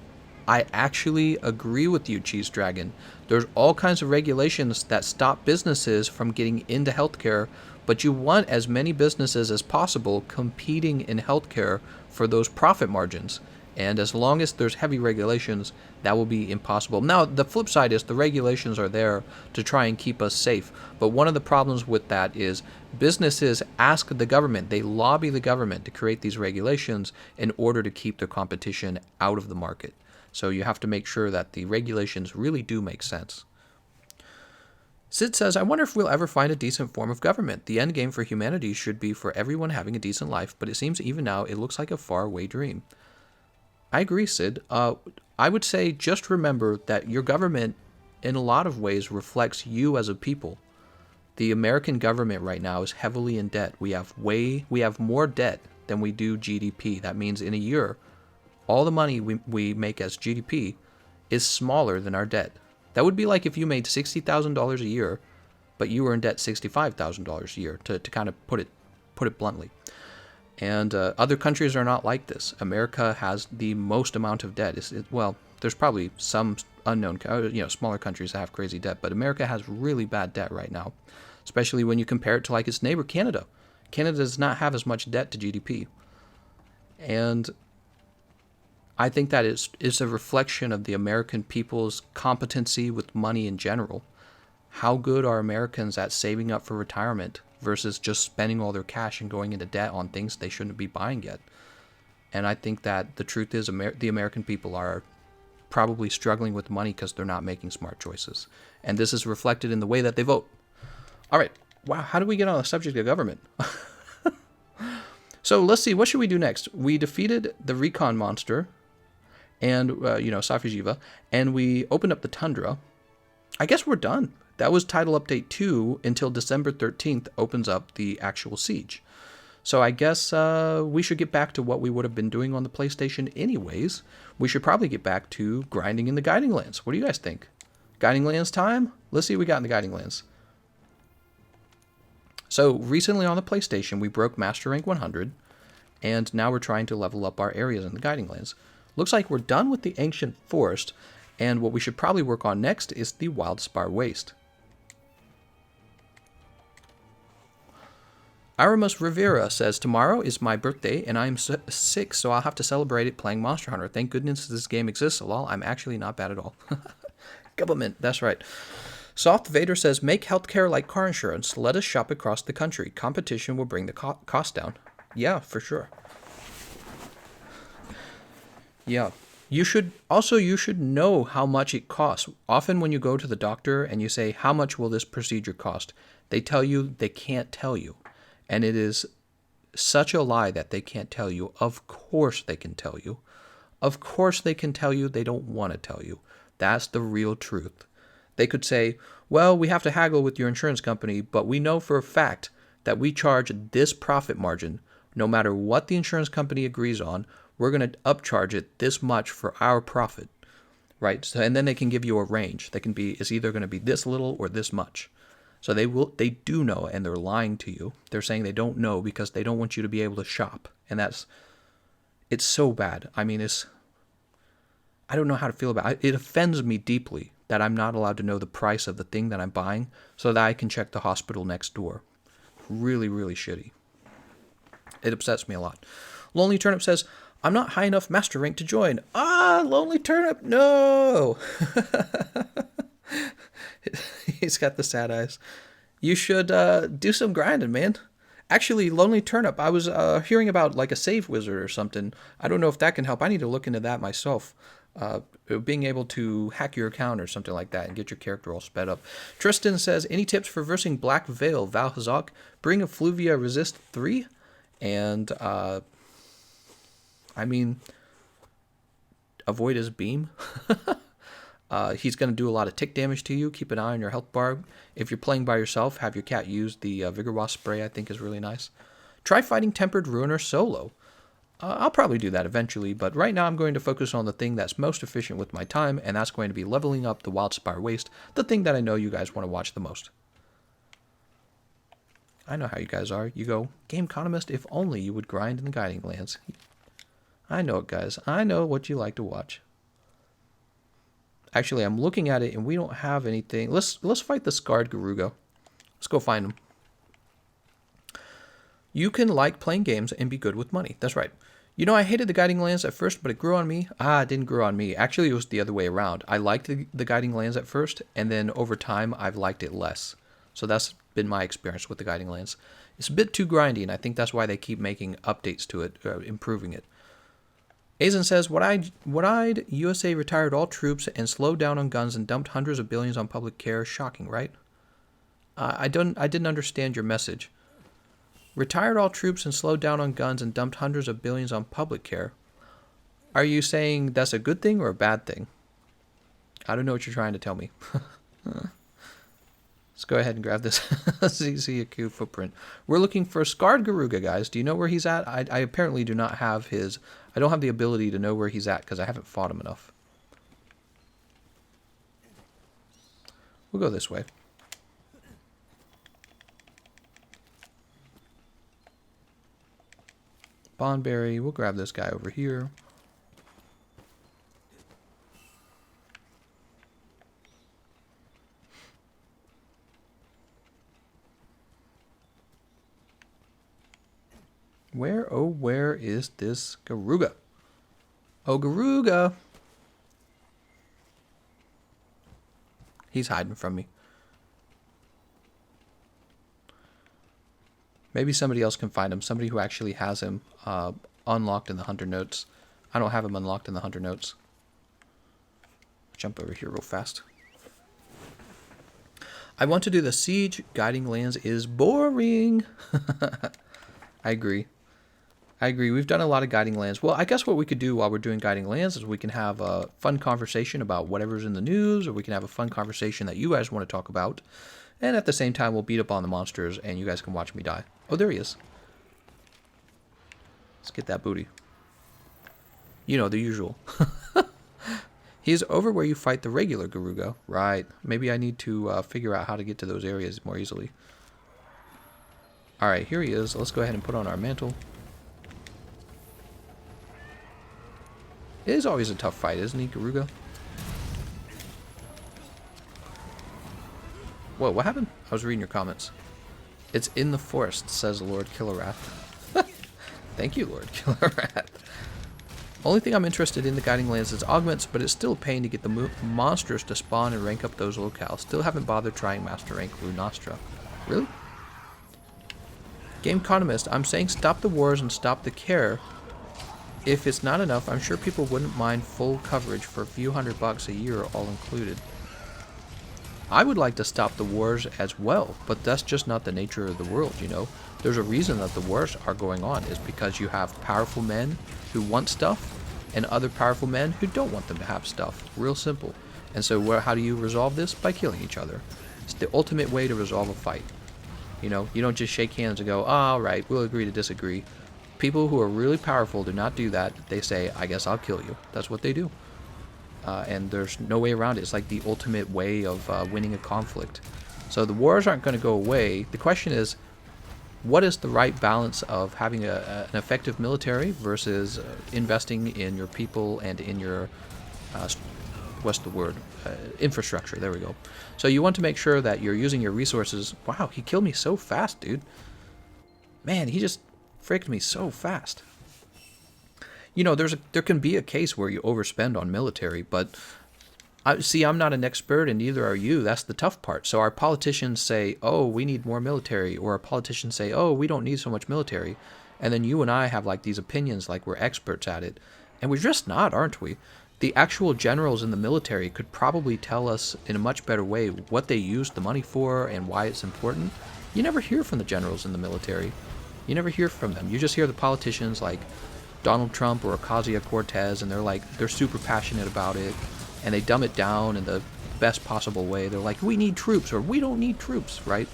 I actually agree with you, Cheese Dragon. There's all kinds of regulations that stop businesses from getting into healthcare, but you want as many businesses as possible competing in healthcare for those profit margins. And as long as there's heavy regulations, that will be impossible. Now, the flip side is the regulations are there to try and keep us safe. But one of the problems with that is businesses ask the government, they lobby the government to create these regulations in order to keep their competition out of the market. So you have to make sure that the regulations really do make sense. Sid says, I wonder if we'll ever find a decent form of government. The end game for humanity should be for everyone having a decent life, but it seems even now it looks like a faraway dream. I agree, Sid. I would say just remember that your government, in a lot of ways, reflects you as a people. The American government right now is heavily in debt. We have more debt than we do GDP. That means in a year, all the money we make as GDP is smaller than our debt. That would be like if you made $60,000 a year, but you were in debt $65,000 a year, to kind of put it bluntly. And other countries are not like this. America has the most amount of debt. Well, there's probably some unknown, smaller countries that have crazy debt, but America has really bad debt right now, especially when you compare it to like its neighbor, Canada. Canada does not have as much debt to GDP. And I think that is a reflection of the American people's competency with money in general. How good are Americans at saving up for retirement versus just spending all their cash and going into debt on things they shouldn't be buying yet? And I think that the truth is the American people are probably struggling with money because they're not making smart choices. And this is reflected in the way that they vote. All right. Wow, how do we get on the subject of government? So let's see, what should we do next? We defeated the Recon monster and, Safijiva, and we opened up the Tundra. I guess we're done. That was Title Update 2 until December 13th opens up the actual siege. So I guess we should get back to what we would have been doing on the PlayStation anyways. We should probably get back to grinding in the Guiding Lands. What do you guys think? Guiding Lands time? Let's see what we got in the Guiding Lands. So recently on the PlayStation, we broke Master Rank 100, and now we're trying to level up our areas in the Guiding Lands. Looks like we're done with the Ancient Forest, and what we should probably work on next is the Wildspire Waste. Aramus Rivera says, tomorrow is my birthday, and I'm sick, so I'll have to celebrate it playing Monster Hunter. Thank goodness this game exists. Lol, I'm actually not bad at all. Government, that's right. Soft Vader says, make healthcare like car insurance. Let us shop across the country. Competition will bring the cost down. Yeah, for sure. Yeah. You should know how much it costs. Often when you go to the doctor and you say, how much will this procedure cost? They tell you they can't tell you. And it is such a lie that they can't tell you. Of course they can tell you. Of course they can tell you. They don't want to tell you. That's the real truth. They could say, well, we have to haggle with your insurance company, but we know for a fact that we charge this profit margin. No matter what the insurance company agrees on, we're going to upcharge it this much for our profit, right? So, and then they can give you a range. It's either going to be this little or this much. So they do know, and they're lying to you. They're saying they don't know because they don't want you to be able to shop. And it's so bad. I mean, I don't know how to feel about it. It offends me deeply that I'm not allowed to know the price of the thing that I'm buying so that I can check the hospital next door. Really, really shitty. It upsets me a lot. Lonely Turnip says, I'm not high enough master rank to join. Ah, Lonely Turnip, no! He's got the sad eyes. You should do some grinding, man. Actually, Lonely Turnip, I was hearing about like a save wizard or something. I don't know if that can help. I need to look into that myself. Being able to hack your account or something like that and get your character all sped up. Tristan says, any tips for versing Black Veil, Valhazak, bring Effluvia Resist 3? And, avoid his beam. He's going to do a lot of tick damage to you. Keep an eye on your health bar. If you're playing by yourself, have your cat use the Vigor Wasp spray, I think is really nice. Try fighting Tempered Ruiner solo. I'll probably do that eventually, but right now I'm going to focus on the thing that's most efficient with my time, and that's going to be leveling up the Wildspire Waste, the thing that I know you guys want to watch the most. I know how you guys are. You go, Gameconomist, if only you would grind in the Guiding Lands. I know it, guys. I know what you like to watch. Actually, I'm looking at it, and we don't have anything. Let's fight the Scarred Garuga. Let's go find him. You can like playing games and be good with money. That's right. You know, I hated the Guiding Lands at first, but it grew on me. It didn't grow on me. Actually, it was the other way around. I liked the Guiding Lands at first, and then over time, I've liked it less. So that's been my experience with the Guiding Lands. It's a bit too grindy, and I think that's why they keep making updates to it, improving it. Azen says, Wide USA retired all troops and slowed down on guns and dumped hundreds of billions on public care. Shocking, right? I didn't understand your message. Retired all troops and slowed down on guns and dumped hundreds of billions on public care. Are you saying that's a good thing or a bad thing? I don't know what you're trying to tell me. Let's go ahead and grab this ZZAQ footprint. We're looking for Scarred Garuga, guys. Do you know where he's at? I apparently do not have his... I don't have the ability to know where he's at because I haven't fought him enough. We'll go this way. Bondberry. We'll grab this guy over here. Where is this Garuga? Oh, Garuga! He's hiding from me. Maybe somebody else can find him. Somebody who actually has him unlocked in the Hunter Notes. I don't have him unlocked in the Hunter Notes. Jump over here real fast. I want to do the Siege. Guiding Lands is boring. I agree. We've done a lot of Guiding Lands. Well, I guess what we could do while we're doing Guiding Lands is we can have a fun conversation about whatever's in the news, or we can have a fun conversation that you guys want to talk about. And at the same time, we'll beat up on the monsters, and you guys can watch me die. Oh, there he is. Let's get that booty. You know, the usual. He's over where you fight the regular Garuga. Right. Maybe I need to figure out how to get to those areas more easily. Alright, here he is. Let's go ahead and put on our mantle. It is always a tough fight, isn't he, Garuga? Whoa, what happened? I was reading your comments. It's in the forest, says Lord Killerrath. Thank you, Lord Killerrath. Only thing I'm interested in the Guiding Lands is augments, but it's still a pain to get the monsters to spawn and rank up those locales. Still haven't bothered trying Master Rank Lunastra. Really? Gameconomist, I'm saying stop the wars and stop the care. if it's not enough, I'm sure people wouldn't mind full coverage for a few $100 a year, all included. I would like to stop the wars as well, but that's just not the nature of the world, you know. There's a reason that the wars are going on, is because you have powerful men who want stuff and other powerful men who don't want them to have stuff. Real simple. And so how do you resolve this? By killing each other. It's the ultimate way to resolve a fight. You know, you don't just shake hands and go, oh, all right, we'll agree to disagree. People who are really powerful do not do that. They say, I guess I'll kill you. That's what they do. And there's no way around it. It's like the ultimate way of winning a conflict. So the wars aren't going to go away. The question is, what is the right balance of having an effective military versus investing in your people and in your, what's the word? Infrastructure. There we go. So you want to make sure that you're using your resources. Wow, he killed me so fast, dude. Man, he just fricked me so fast. You know, there can be a case where you overspend on military, but I'm not an expert, and neither are you. That's the tough part. So our politicians say, oh, we need more military, or our politicians say, oh, we don't need so much military. And then you and I have like these opinions like we're experts at it. And we're just not, aren't we? The actual generals in the military could probably tell us in a much better way what they used the money for and why it's important. You never hear from the generals in the military. You never hear from them. You just hear the politicians like Donald Trump or Ocasio-Cortez, and they're super passionate about it, and they dumb it down in the best possible way. They're like, we need troops, or we don't need troops, right?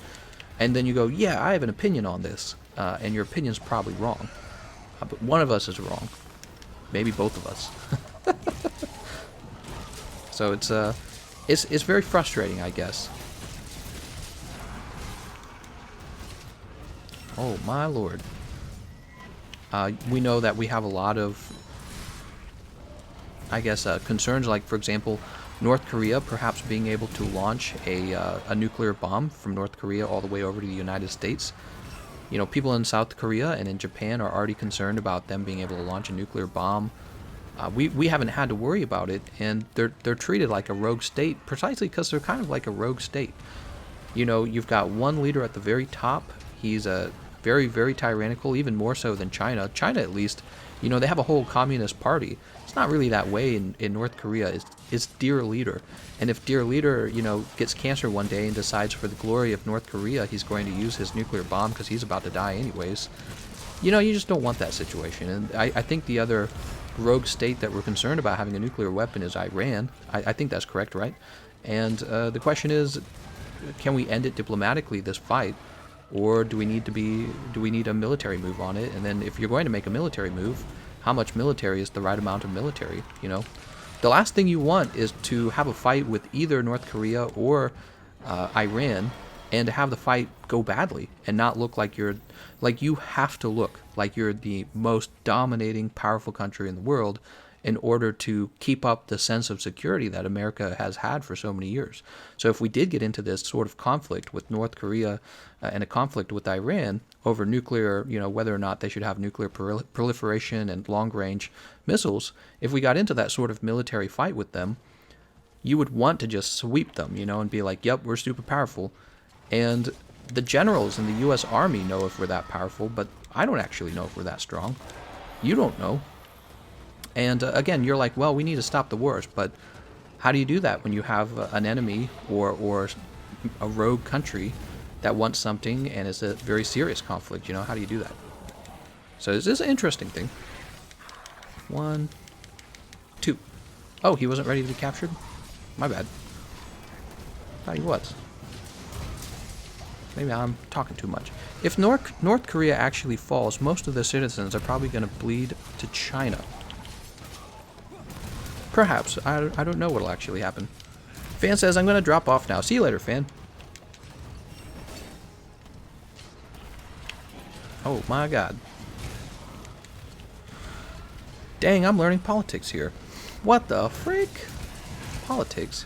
And then you go, yeah, I have an opinion on this, and your opinion's probably wrong. But one of us is wrong. Maybe both of us. So it's very frustrating, I guess. Oh my lord. We know that we have a lot of, I guess, concerns, like, for example, North Korea perhaps being able to launch a nuclear bomb from North Korea all the way over to the United States. You know, people in South Korea and in Japan are already concerned about them being able to launch a nuclear bomb. We haven't had to worry about it, and they're treated like a rogue state precisely because they're kind of like a rogue state. You know, you've got one leader at the very top. He's a very, very tyrannical, even more so than China. China, at least, you know, they have a whole communist party. It's not really that way in North Korea. It's dear leader. And if dear leader, you know, gets cancer one day and decides for the glory of North Korea he's going to use his nuclear bomb because he's about to die anyways, you know, you just don't want that situation. And I think the other rogue state that we're concerned about having a nuclear weapon is Iran. I think that's correct, right? And the question is, can we end it diplomatically, this fight? Or do we need a military move on it? And then if you're going to make a military move, how much military is the right amount of military, you know? The last thing you want is to have a fight with either North Korea or Iran, and to have the fight go badly and not look like you have to look like you're the most dominating, powerful country in the world in order to keep up the sense of security that America has had for so many years. So if we did get into this sort of conflict with North Korea and a conflict with Iran over nuclear, you know, whether or not they should have nuclear proliferation and long-range missiles, if we got into that sort of military fight with them, you would want to just sweep them, you know, and be like, yep, we're super powerful. And the generals in the U.S. Army know if we're that powerful, but I don't actually know if we're that strong. You don't know. And again, you're like, well, we need to stop the wars, but how do you do that when you have an enemy or a rogue country that wants something and it's a very serious conflict? You know, how do you do that? So this is an interesting thing. 1, 2. Oh, he wasn't ready to be captured? My bad. Thought he was. Maybe I'm talking too much. If North Korea actually falls, most of the citizens are probably going to bleed to China. Perhaps. I don't know what'll actually happen. Fan says, I'm going to drop off now. See you later, Fan. Oh my god. Dang, I'm learning politics here. What the frick? Politics.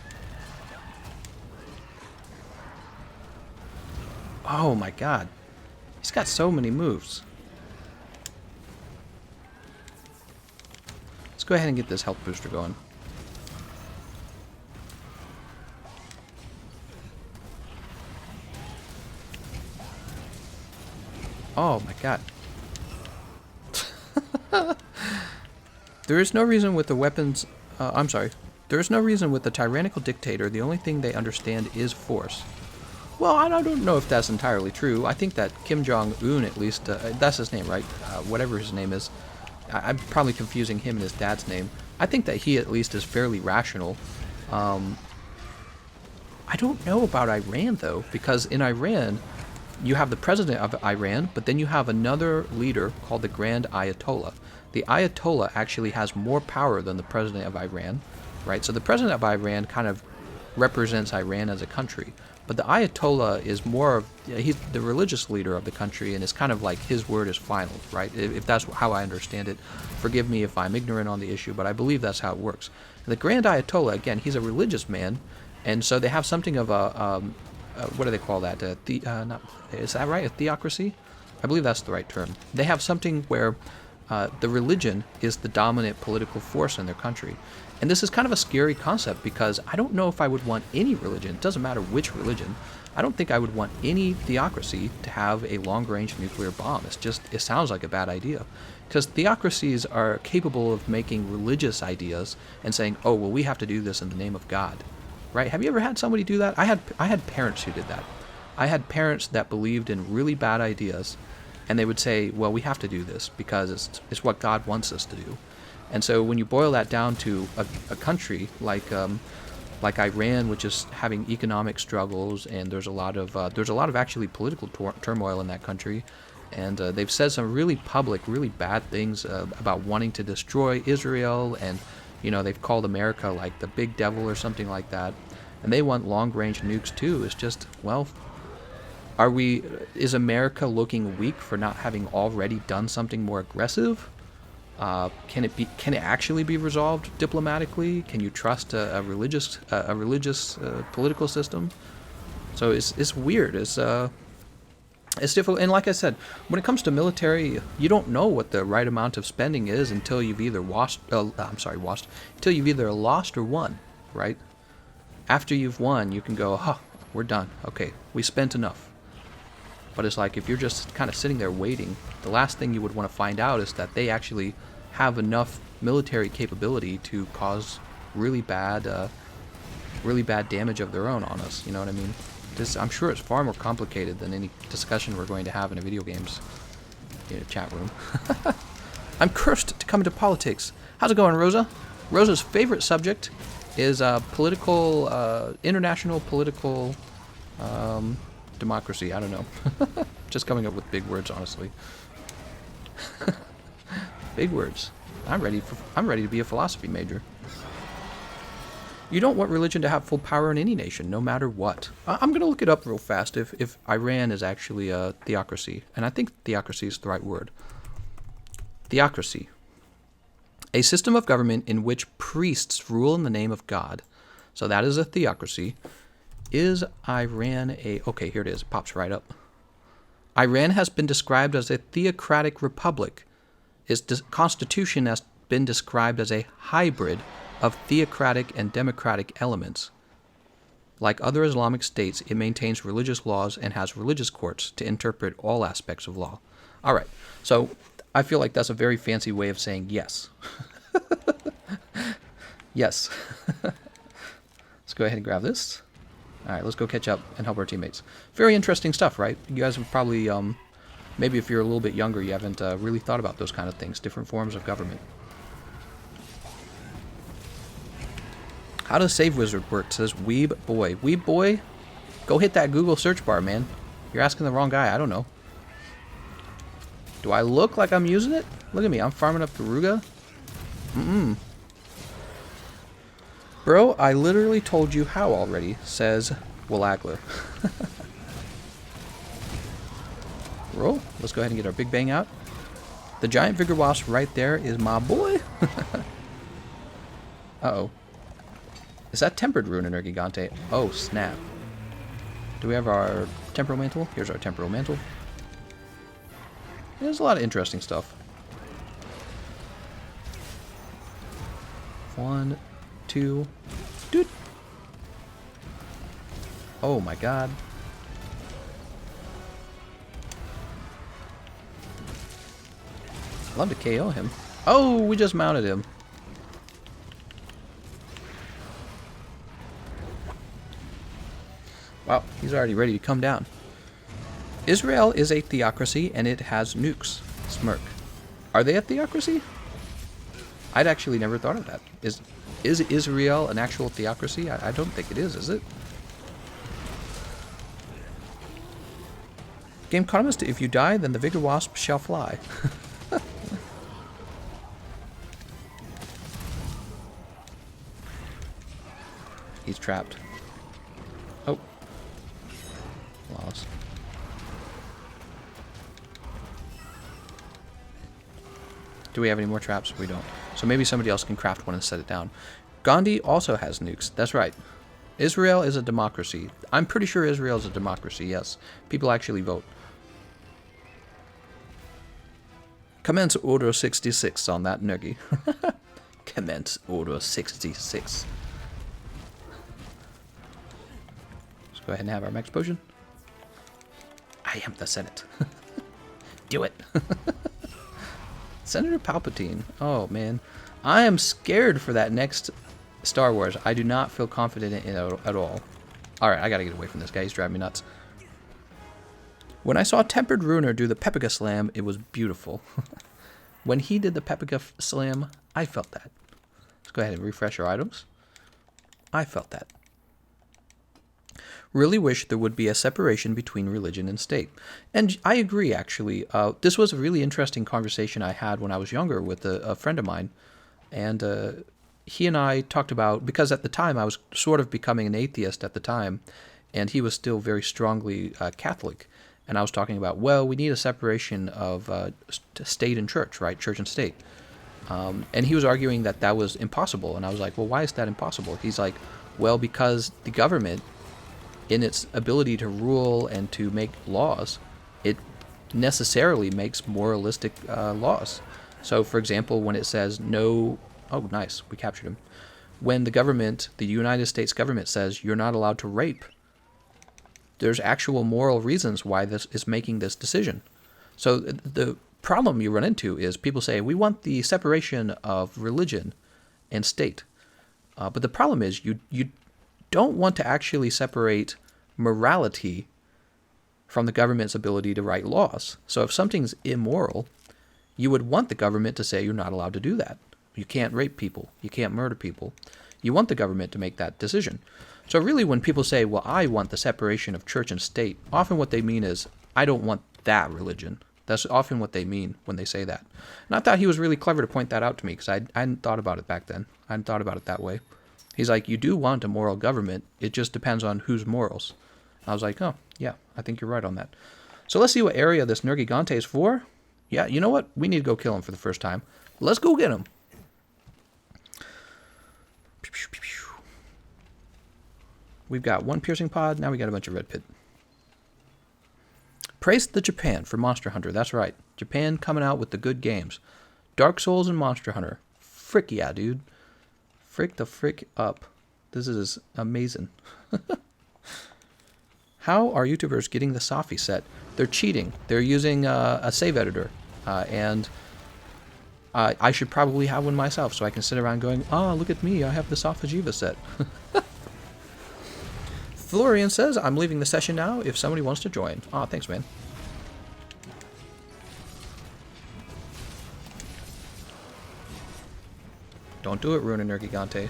Oh my god. He's got so many moves. Let's go ahead and get this health booster going. Oh my god. There is no reason with the weapons. I'm sorry. There is no reason with the tyrannical dictator. The only thing they understand is force. Well, I don't know if that's entirely true. I think that Kim Jong-un, at least, that's his name, right? Whatever his name is. I'm probably confusing him and his dad's name. I think that he, at least, is fairly rational. I don't know about Iran, though, because in Iran, you have the president of Iran, but then you have another leader called the Grand Ayatollah. The Ayatollah actually has more power than the president of Iran, right? So the president of Iran kind of represents Iran as a country, but the Ayatollah is more of, he's the religious leader of the country, and it's kind of like his word is final, right? If that's how I understand it. Forgive me if I'm ignorant on the issue, but I believe that's how it works. And the Grand Ayatollah, again, he's a religious man, and so they have something of a, what do they call that? Is that right? A theocracy? I believe that's the right term. They have something where the religion is the dominant political force in their country. And this is kind of a scary concept because I don't know if I would want any religion, it doesn't matter which religion, I don't think I would want any theocracy to have a long-range nuclear bomb. It sounds like a bad idea. Because theocracies are capable of making religious ideas and saying, oh, well, we have to do this in the name of God. Right? Have you ever had somebody do that? I had parents who did that. I had parents that believed in really bad ideas, and they would say, well, we have to do this because it's what God wants us to do. And so when you boil that down to a country like Iran, which is having economic struggles, and there's a lot of actually political turmoil in that country, and they've said some really public, really bad things about wanting to destroy Israel, and they've called America like the big devil or something like that, and they want long-range nukes too. It's just, well, is America looking weak for not having already done something more aggressive? Can it actually be resolved diplomatically? Can you trust a religious political system? So it's weird. It's difficult. And like I said, when it comes to military, you don't know what the right amount of spending is until you've either until you've either lost or won, right? After you've won, you can go, we're done. Okay, we spent enough. But it's like if you're just kind of sitting there waiting, the last thing you would want to find out is that they actually have enough military capability to cause really bad damage of their own on us. You know what I mean? I'm sure it's far more complicated than any discussion we're going to have in a video games chat room. I'm cursed to come into politics. How's it going, Rosa? Rosa's favorite subject is international political democracy. I don't know. Just coming up with big words, honestly. Big words. I'm ready to be a philosophy major. You don't want religion to have full power in any nation, no matter what. I'm going to look it up real fast if Iran is actually a theocracy. And I think theocracy is the right word. Theocracy. A system of government in which priests rule in the name of God. So that is a theocracy. Is Iran a... Okay, here it is. It pops right up. Iran has been described as a theocratic republic. Its constitution has been described as a hybrid of theocratic and democratic elements. Like other Islamic states, it maintains religious laws and has religious courts to interpret all aspects of law. All right, so I feel like that's a very fancy way of saying yes. Yes. Let's go ahead and grab this. All right, let's go catch up and help our teammates. Very interesting stuff, right? You guys have probably, maybe if you're a little bit younger, you haven't really thought about those kind of things, different forms of government. How does Save Wizard work? It says Weeb Boy. Weeb Boy? Go hit that Google search bar, man. You're asking the wrong guy. I don't know. Do I look like I'm using it? Look at me. I'm farming up Garuga. Bro, I literally told you how already, says Willagler. Roll. Let's go ahead and get our Big Bang out. The giant Vigor Wasp right there is my boy. Uh-oh. Is that Tempered Rune in our Gigante? Oh, snap. Do we have our Temporal Mantle? Here's our Temporal Mantle. There's a lot of interesting stuff. 1, 2, dude. Oh my god. Love to KO him. Oh, we just mounted him. Wow, he's already ready to come down. Israel is a theocracy and it has nukes. Smirk. Are they a theocracy? I'd actually never thought of that. Is Israel an actual theocracy? I don't think it is it? Gameconomist, if you die, then the Vigor Wasp shall fly. He's trapped. Oh. Lost. Do we have any more traps? We don't. So maybe somebody else can craft one and set it down. Gandhi also has nukes. That's right. Israel is a democracy. I'm pretty sure Israel is a democracy, yes. People actually vote. Commence Order 66 on that nuggy. Commence Order 66. Let's go ahead and have our max potion. I am the Senate. Do it. Senator Palpatine. Oh, man. I am scared for that next Star Wars. I do not feel confident in it at all. Alright, I gotta get away from this guy. He's driving me nuts. When I saw Tempered Ruiner do the Pepika Slam, it was beautiful. When he did the Pepika Slam, I felt that. Let's go ahead and refresh our items. I felt that. Really wish there would be a separation between religion and state. And I agree, actually. This was a really interesting conversation I had when I was younger with a friend of mine. And he and I talked about, because at the time I was sort of becoming an atheist at the time, and he was still very strongly Catholic. And I was talking about, well, we need a separation of state and church, right? Church and state. And he was arguing that that was impossible. And I was like, well, why is that impossible? He's like, well, because the government, in its ability to rule and to make laws, it necessarily makes moralistic laws. So, for example, when it says no... Oh, nice. We captured him. When the government, the United States government, says you're not allowed to rape, there's actual moral reasons why this is making this decision. So the problem you run into is people say, we want the separation of religion and state. But the problem is you don't want to actually separate morality from the government's ability to write laws. So if something's immoral, you would want the government to say you're not allowed to do that. You can't rape people. You can't murder people. You want the government to make that decision. So really when people say, well, I want the separation of church and state, often what they mean is, I don't want that religion. That's often what they mean when they say that. And I thought he was really clever to point that out to me, because I hadn't thought about it back then. I hadn't thought about it that way. He's like, you do want a moral government. It just depends on whose morals. I was like, oh, yeah, I think you're right on that. So let's see what area this Nergigante is for. Yeah, you know what? We need to go kill him for the first time. Let's go get him. We've got one piercing pod. Now we got a bunch of red pit. Praise the Japan for Monster Hunter. That's right. Japan coming out with the good games. Dark Souls and Monster Hunter. Frick yeah, dude. Frick the frick up. This is amazing. How are YouTubers getting the Safi set? They're cheating. They're using a save editor. And I should probably have one myself so I can sit around going, oh, look at me. I have the Safajiva set. Florian says, I'm leaving the session now if somebody wants to join. Aw, thanks, man. Don't do it, Runa Nergigante.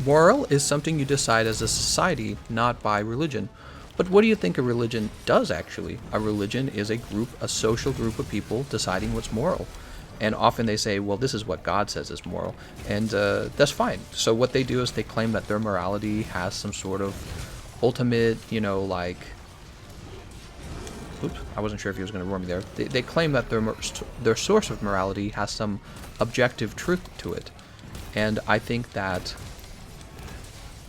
Moral is something you decide as a society, not by religion. But what do you think a religion does, actually? A religion is a group, a social group of people deciding what's moral. And often they say, well, this is what God says is moral. And that's fine. So what they do is they claim that their morality has some sort of ultimate, you know, like... Oops, I wasn't sure if he was going to roar me there. They claim that their source of morality has some objective truth to it. And I think that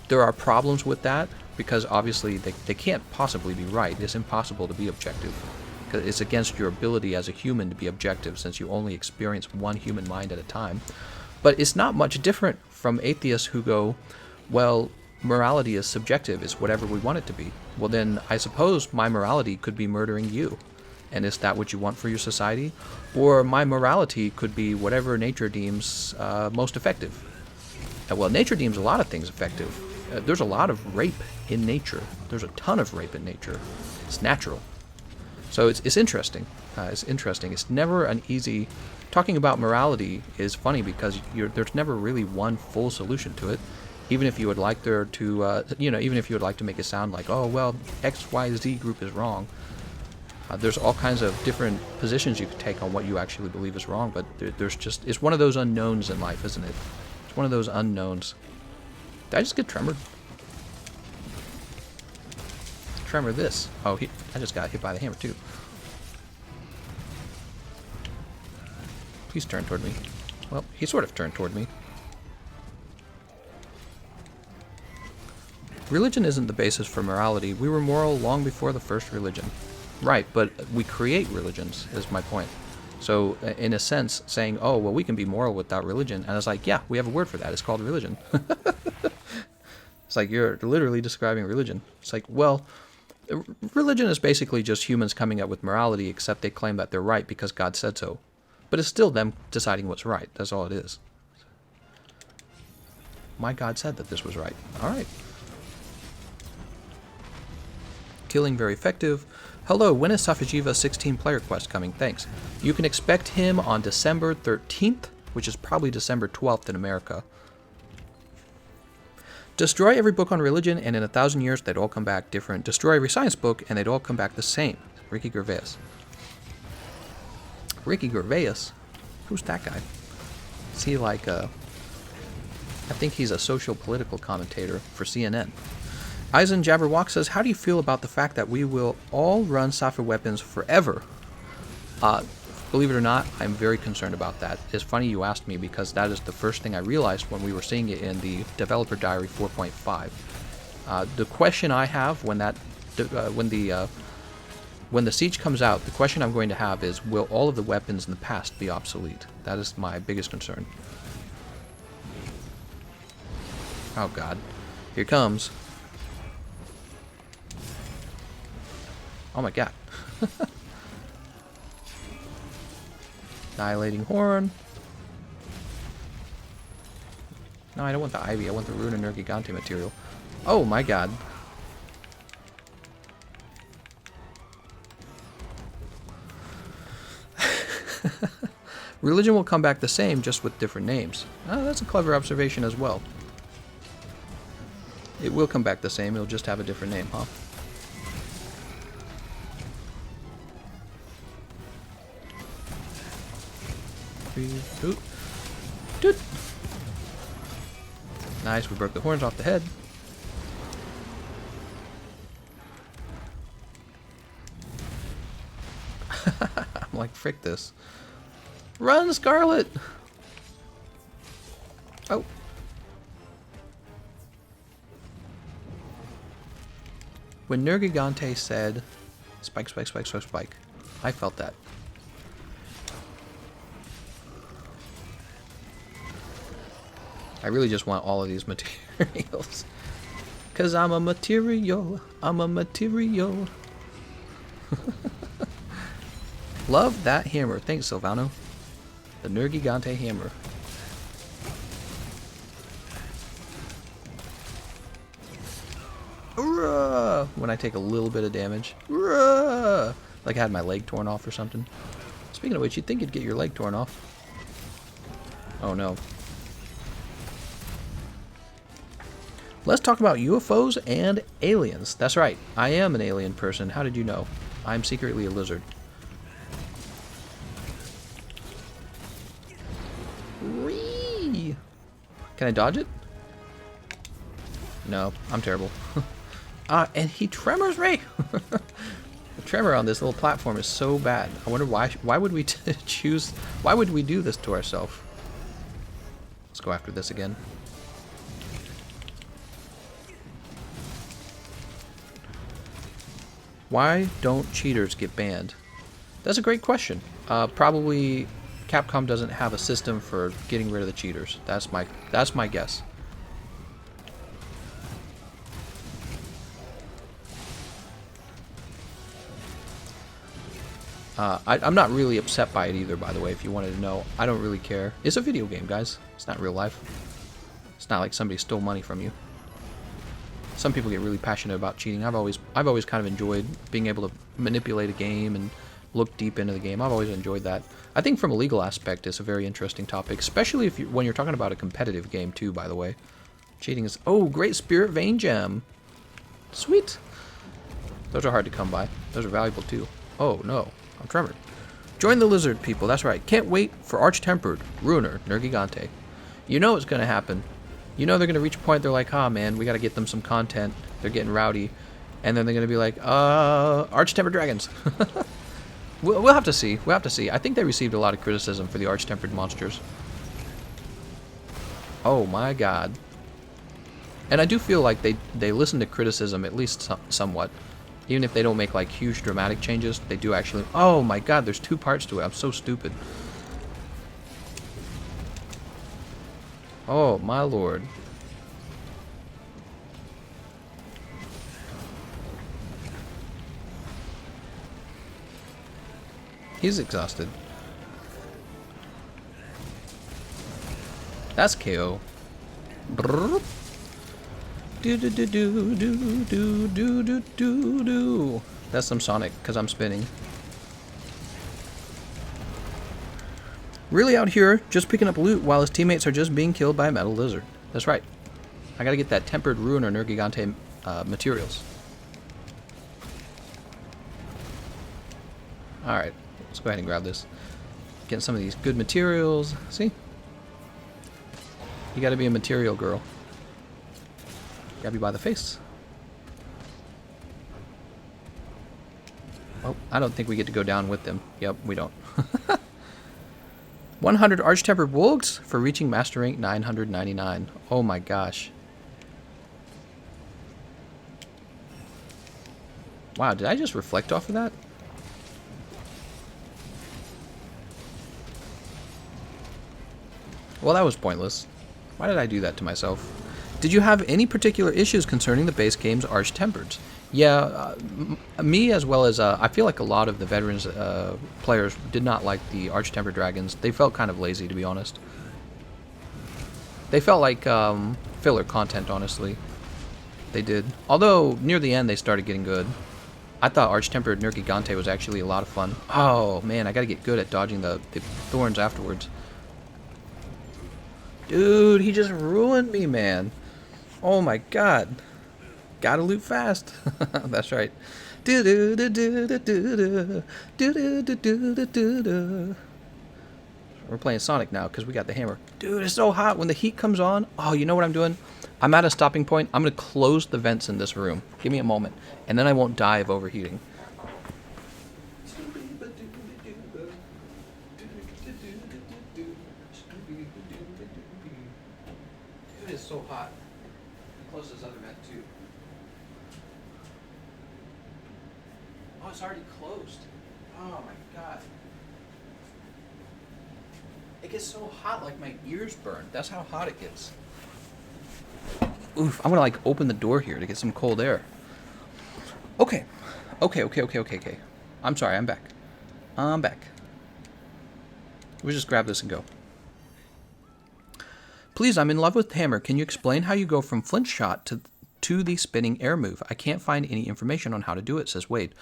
there are problems with that, because obviously they can't possibly be right. It's impossible to be objective. It's against your ability as a human to be objective, since you only experience one human mind at a time. But it's not much different from atheists who go, well, morality is subjective, it's whatever we want it to be. Well then, I suppose my morality could be murdering you. and is that what you want for your society? Or my morality could be whatever nature deems most effective. Well, nature deems a lot of things effective. There's a lot of rape in nature. There's a ton of rape in nature. It's natural. So it's interesting. It's interesting. It's never an easy... Talking about morality is funny because there's never really one full solution to it. Even if you would like there to, even if you would like to make it sound like, oh, well, X, Y, Z group is wrong. There's all kinds of different positions you could take on what you actually believe is wrong, but there's just... It's one of those unknowns in life, isn't it? It's one of those unknowns. Did I just get tremored? Tremor this. Oh, I just got hit by the hammer, too. Please turn toward me. Well, he sort of turned toward me. Religion isn't the basis for morality. We were moral long before the first religion. Right, but we create religions, is my point. So, in a sense, saying, oh, well, we can be moral without religion. And it's like, yeah, we have a word for that. It's called religion. It's like, you're literally describing religion. It's like, well, religion is basically just humans coming up with morality, except they claim that they're right because God said so. But it's still them deciding what's right. That's all it is. My God said that this was right. All right. Killing very effective. Hello, when is Safajiva 16 player quest coming? Thanks. You can expect him on December 13th, which is probably December 12th in America. Destroy every book on religion, and in 1,000 years, they'd all come back different. Destroy every science book, and they'd all come back the same. Ricky Gervais. Ricky Gervais? Who's that guy? Is he like I think he's a social-political commentator for CNN. Eisen Jabberwock says, how do you feel about the fact that we will all run Safa weapons forever? Believe it or not, I'm very concerned about that. It's funny you asked me because that is the first thing I realized when we were seeing it in the Developer Diary 4.5. The question I have when the Siege comes out, the question I'm going to have is, will all of the weapons in the past be obsolete? That is my biggest concern. Oh god. Here it comes. Oh my god. Annihilating Horn. No, I don't want the Ivy. I want the Rune and Nergigante material. Oh my god. Religion will come back the same, just with different names. Oh, that's a clever observation as well. It will come back the same, it'll just have a different name, huh? Doot. Nice, we broke the horns off the head. I'm like, frick this. Run, Scarlet! Oh. When Nergigante said, spike, spike, spike, spike, spike, I felt that. I really just want all of these materials. Cause I'm a material. I'm a material. Love that hammer. Thanks, Silvano. The Nergigante hammer. Hurrah! When I take a little bit of damage. Hurrah! Like I had my leg torn off or something. Speaking of which, you'd think you'd get your leg torn off. Oh no. Let's talk about UFOs and aliens. That's right. I am an alien person. How did you know? I'm secretly a lizard. Whee! Can I dodge it? No, I'm terrible. And he tremors me! The tremor on this little platform is so bad. I wonder why would we choose... Why would we do this to ourselves? Let's go after this again. Why don't cheaters get banned? That's a great question. Probably Capcom doesn't have a system for getting rid of the cheaters. That's my guess. I'm not really upset by it either, by the way, if you wanted to know. I don't really care. It's a video game, guys. It's not real life. It's not like somebody stole money from you. Some people get really passionate about cheating. I've always kind of enjoyed being able to manipulate a game and look deep into the game. I've always enjoyed that. I think from a legal aspect, it's a very interesting topic, especially when you're talking about a competitive game too, by the way. Cheating is... Oh, great Spirit Vein Gem. Sweet. Those are hard to come by. Those are valuable too. Oh, no. I'm tremored. Join the lizard people. That's right. Can't wait for Arch-Tempered, Ruiner, Nergigante. You know it's going to happen. You know they're going to reach a point they're like, ah, man, we got to get them some content. They're getting rowdy. And then they're going to be like, Arch-Tempered Dragons. We'll have to see. We'll have to see. I think they received a lot of criticism for the Arch-Tempered monsters. Oh, my God. And I do feel like they listen to criticism at least somewhat. Even if they don't make, like, huge dramatic changes, they do actually... Oh, my God, there's 2 parts to it. I'm so stupid. Oh, my lord. He's exhausted. That's KO. Brrr. Do do do do do do do do do do. That's some Sonic, because I'm spinning. Really out here, just picking up loot while his teammates are just being killed by a metal lizard. That's right. I gotta get that Tempered Ruiner Nergigante materials. Alright, let's go ahead and grab this. Getting some of these good materials. See? You gotta be a material girl. Grab you by the face. Oh, I don't think we get to go down with them. Yep, we don't. 100 Arch-Tempered Wolves for reaching Master Rank 999. Oh my gosh. Wow, did I just reflect off of that? Well, that was pointless. Why did I do that to myself? Did you have any particular issues concerning the base game's Arch-Tempered? Yeah, me as well as I feel like a lot of the veterans players did not like the Arch-Tempered Dragons. They felt kind of lazy, to be honest. They felt like filler content, honestly. They did. Although, near the end, they started getting good. I thought Arch-Tempered Nergigante was actually a lot of fun. Oh, man, I gotta get good at dodging the thorns afterwards. Dude, he just ruined me, man. Oh my god. Gotta loot fast. That's right. We're playing Sonic now because we got the hammer. Dude, it's so hot when the heat comes on. Oh, you know what I'm doing? I'm at a stopping point. I'm going to close the vents in this room. Give me a moment. And then I won't die of overheating. It is so hot. Close this other vent too. Oh, it's already closed. Oh my god. It gets so hot like my ears burn. That's how hot it gets. Oof, I'm gonna like open the door here to get some cold air. Okay. Okay. I'm sorry, I'm back. I'm back. We'll just grab this and go. Please, I'm in love with the hammer. Can you explain how you go from flint shot to the spinning air move? I can't find any information on how to do it, says Wade.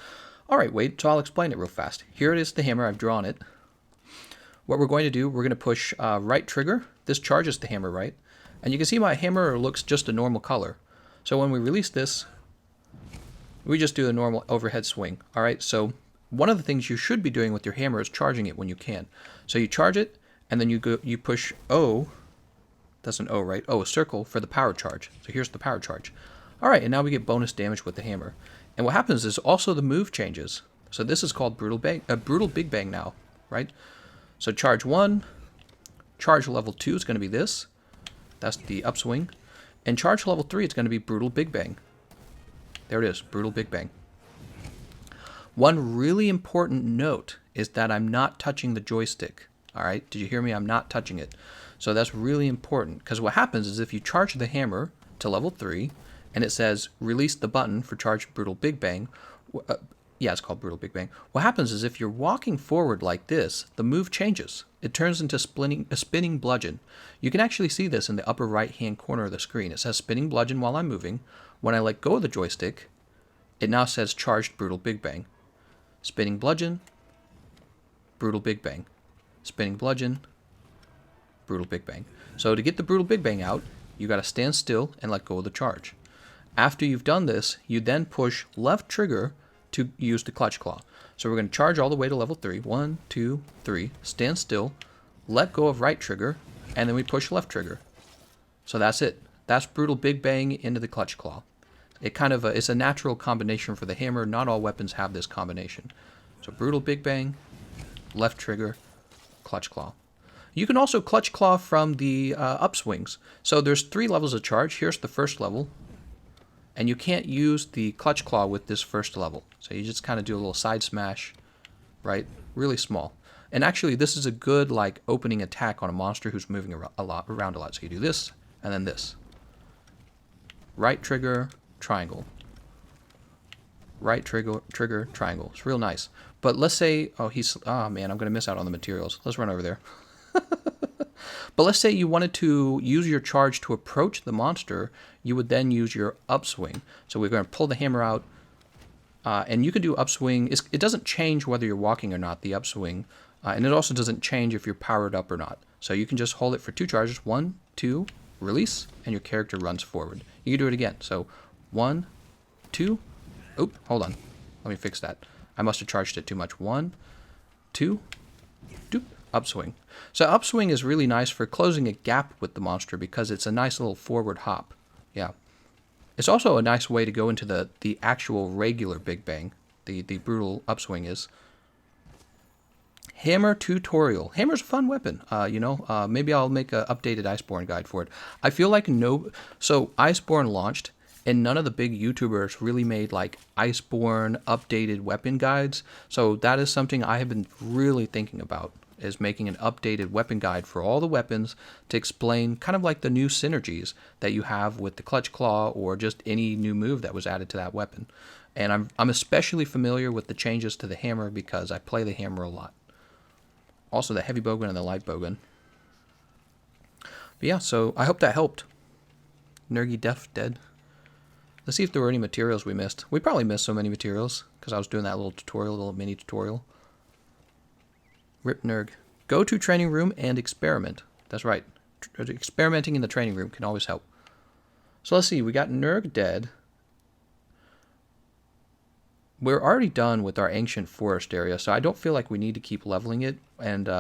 Alright, Wade, so I'll explain it real fast. Here it is, the hammer. I've drawn it. What we're going to do, we're going to push right trigger. This charges the hammer, right? And you can see my hammer looks just a normal color. So when we release this, we just do a normal overhead swing. Alright, so one of the things you should be doing with your hammer is charging it when you can. So you charge it, and then you push O. That's an O, right? Oh, a circle for the power charge. So here's the power charge. Alright, and now we get bonus damage with the hammer. And what happens is also the move changes. So this is called Brutal Big Bang now, right? So charge 1, charge level 2 is going to be this. That's the upswing. And charge level 3 is going to be Brutal Big Bang. There it is, Brutal Big Bang. One really important note is that I'm not touching the joystick. Alright, did you hear me? I'm not touching it. So that's really important, because what happens is if you charge the hammer to level 3, and it says release the button for charge Brutal Big Bang, Yeah, it's called Brutal Big Bang. What happens is if you're walking forward like this, the move changes. It turns into a spinning bludgeon. You can actually see this in the upper right-hand corner of the screen. It says spinning bludgeon while I'm moving. When I let go of the joystick, it now says charged Brutal Big Bang. Spinning bludgeon, Brutal Big Bang. Spinning bludgeon, Brutal Big Bang. So to get the Brutal Big Bang out, you got to stand still and let go of the charge. After you've done this, you then push left trigger to use the clutch claw. So we're going to charge all the way to level 3. 1, 2, 3. Stand still, let go of right trigger, and then we push left trigger. So that's it. That's Brutal Big Bang into the clutch claw. It's a natural combination for the hammer. Not all weapons have this combination. So Brutal Big Bang, left trigger, clutch claw. You can also clutch claw from the upswings. So there's 3 levels of charge. Here's the first level. And you can't use the clutch claw with this first level. So you just kind of do a little side smash, right? Really small. And actually, this is a good like opening attack on a monster who's moving around a lot. So you do this, and then this. Right trigger, triangle. Right trigger, triangle. It's real nice. But let's say, oh man, I'm going to miss out on the materials. Let's run over there. But let's say you wanted to use your charge to approach the monster, you would then use your upswing. So we're going to pull the hammer out, and you can do upswing. It doesn't change whether you're walking or not, the upswing, and it also doesn't change if you're powered up or not. So you can just hold it for 2 charges, 1, 2, release, and your character runs forward. You can do it again. So 1, 2, oop, hold on. Let me fix that. I must have charged it too much. 1, 2, doop, upswing. So upswing is really nice for closing a gap with the monster because it's a nice little forward hop. Yeah. It's also a nice way to go into the actual regular Big Bang. The brutal upswing is. Hammer tutorial. Hammer's a fun weapon. Maybe I'll make an updated Iceborne guide for it. I feel like so Iceborne launched and none of the big YouTubers really made like Iceborne updated weapon guides. So that is something I have been really thinking about, is making an updated weapon guide for all the weapons to explain kind of like the new synergies that you have with the clutch claw or just any new move that was added to that weapon. And I'm especially familiar with the changes to the hammer because I play the hammer a lot. Also the heavy bowgun and the light bowgun. But yeah, so I hope that helped. Nergy Def dead. Let's see if there were any materials we missed. We probably missed so many materials because I was doing that little mini tutorial. Rip Nerg. Go to training room and experiment. That's right. Experimenting in the training room can always help. So let's see. We got Nerg dead. We're already done with our ancient forest area, so I don't feel like we need to keep leveling it. And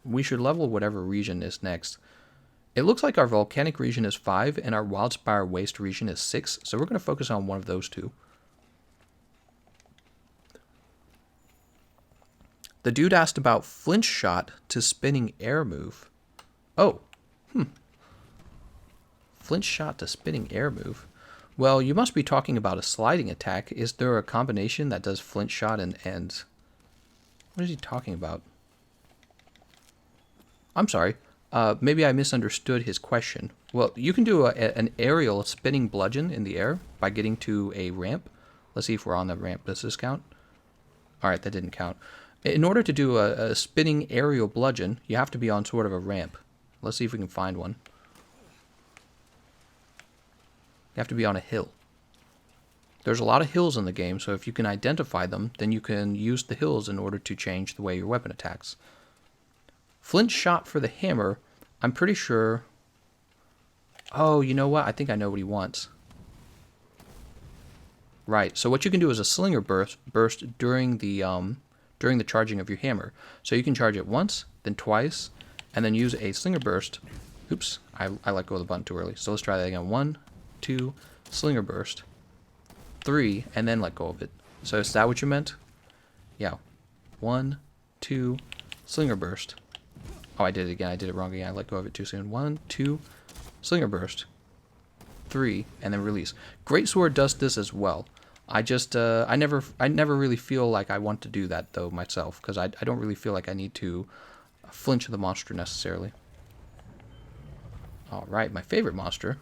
we should level whatever region is next. It looks like our volcanic region is 5 and our Wildspire Waste region is 6. So we're going to focus on one of those 2. The dude asked about flinch shot to spinning air move. Oh, Flinch shot to spinning air move. Well, you must be talking about a sliding attack. Is there a combination that does flinch shot and... What is he talking about? I'm sorry. Maybe I misunderstood his question. Well, you can do an aerial spinning bludgeon in the air by getting to a ramp. Let's see if we're on the ramp. Does this count? Alright, that didn't count. In order to do a spinning aerial bludgeon, you have to be on sort of a ramp. Let's see if we can find one. You have to be on a hill. There's a lot of hills in the game, so if you can identify them, then you can use the hills in order to change the way your weapon attacks. Flinch shot for the hammer, I'm pretty sure... Oh, you know what? I think I know what he wants. Right, so what you can do is a slinger burst during the charging of your hammer. So you can charge it once, then twice, and then use a slinger burst. Oops, I let go of the button too early. So let's try that again. 1, 2, slinger burst. 3, and then let go of it. So is that what you meant? Yeah. 1, 2, slinger burst. Oh, I did it again. I did it wrong again. I let go of it too soon. 1, 2, slinger burst. 3, and then release. Greatsword does this as well. I never really feel like I want to do that though myself, because I don't really feel like I need to flinch the monster necessarily. All right, my favorite monster.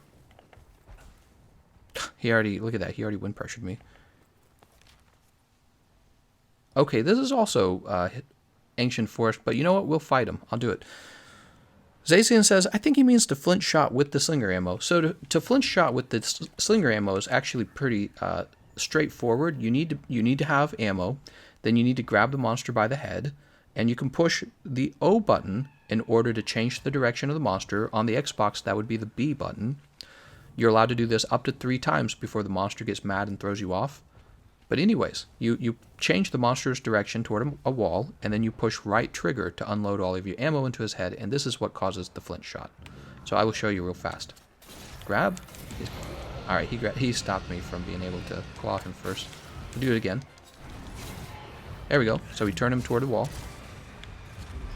Look at that. He already wind pressured me. Okay, this is also ancient forest, but you know what? We'll fight him. I'll do it. Zacian says, I think he means to flint shot with the slinger ammo. So to flint shot with the slinger ammo is actually pretty straightforward. You need to have ammo, then you need to grab the monster by the head, and you can push the O button in order to change the direction of the monster. On the Xbox, that would be the B button. You're allowed to do this up to 3 times before the monster gets mad and throws you off. But anyways, you change the monster's direction toward a wall, and then you push right trigger to unload all of your ammo into his head, and this is what causes the flint shot. So I will show you real fast. Grab. Alright, he stopped me from being able to claw him first. We'll do it again. There we go. So we turn him toward the wall,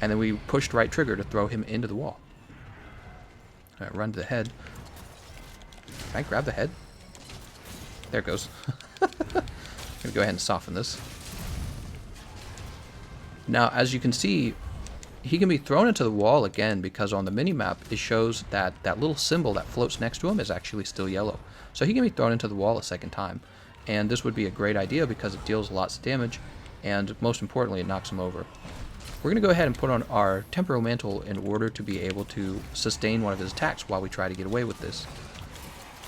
and then we pushed right trigger to throw him into the wall. Alright, run to the head. Can I grab the head? There it goes. I'm going to go ahead and soften this. Now, as you can see, he can be thrown into the wall again because on the minimap it shows that that little symbol that floats next to him is actually still yellow. So he can be thrown into the wall a second time. And this would be a great idea because it deals lots of damage, and most importantly, it knocks him over. We're going to go ahead and put on our temporal mantle in order to be able to sustain one of his attacks while we try to get away with this.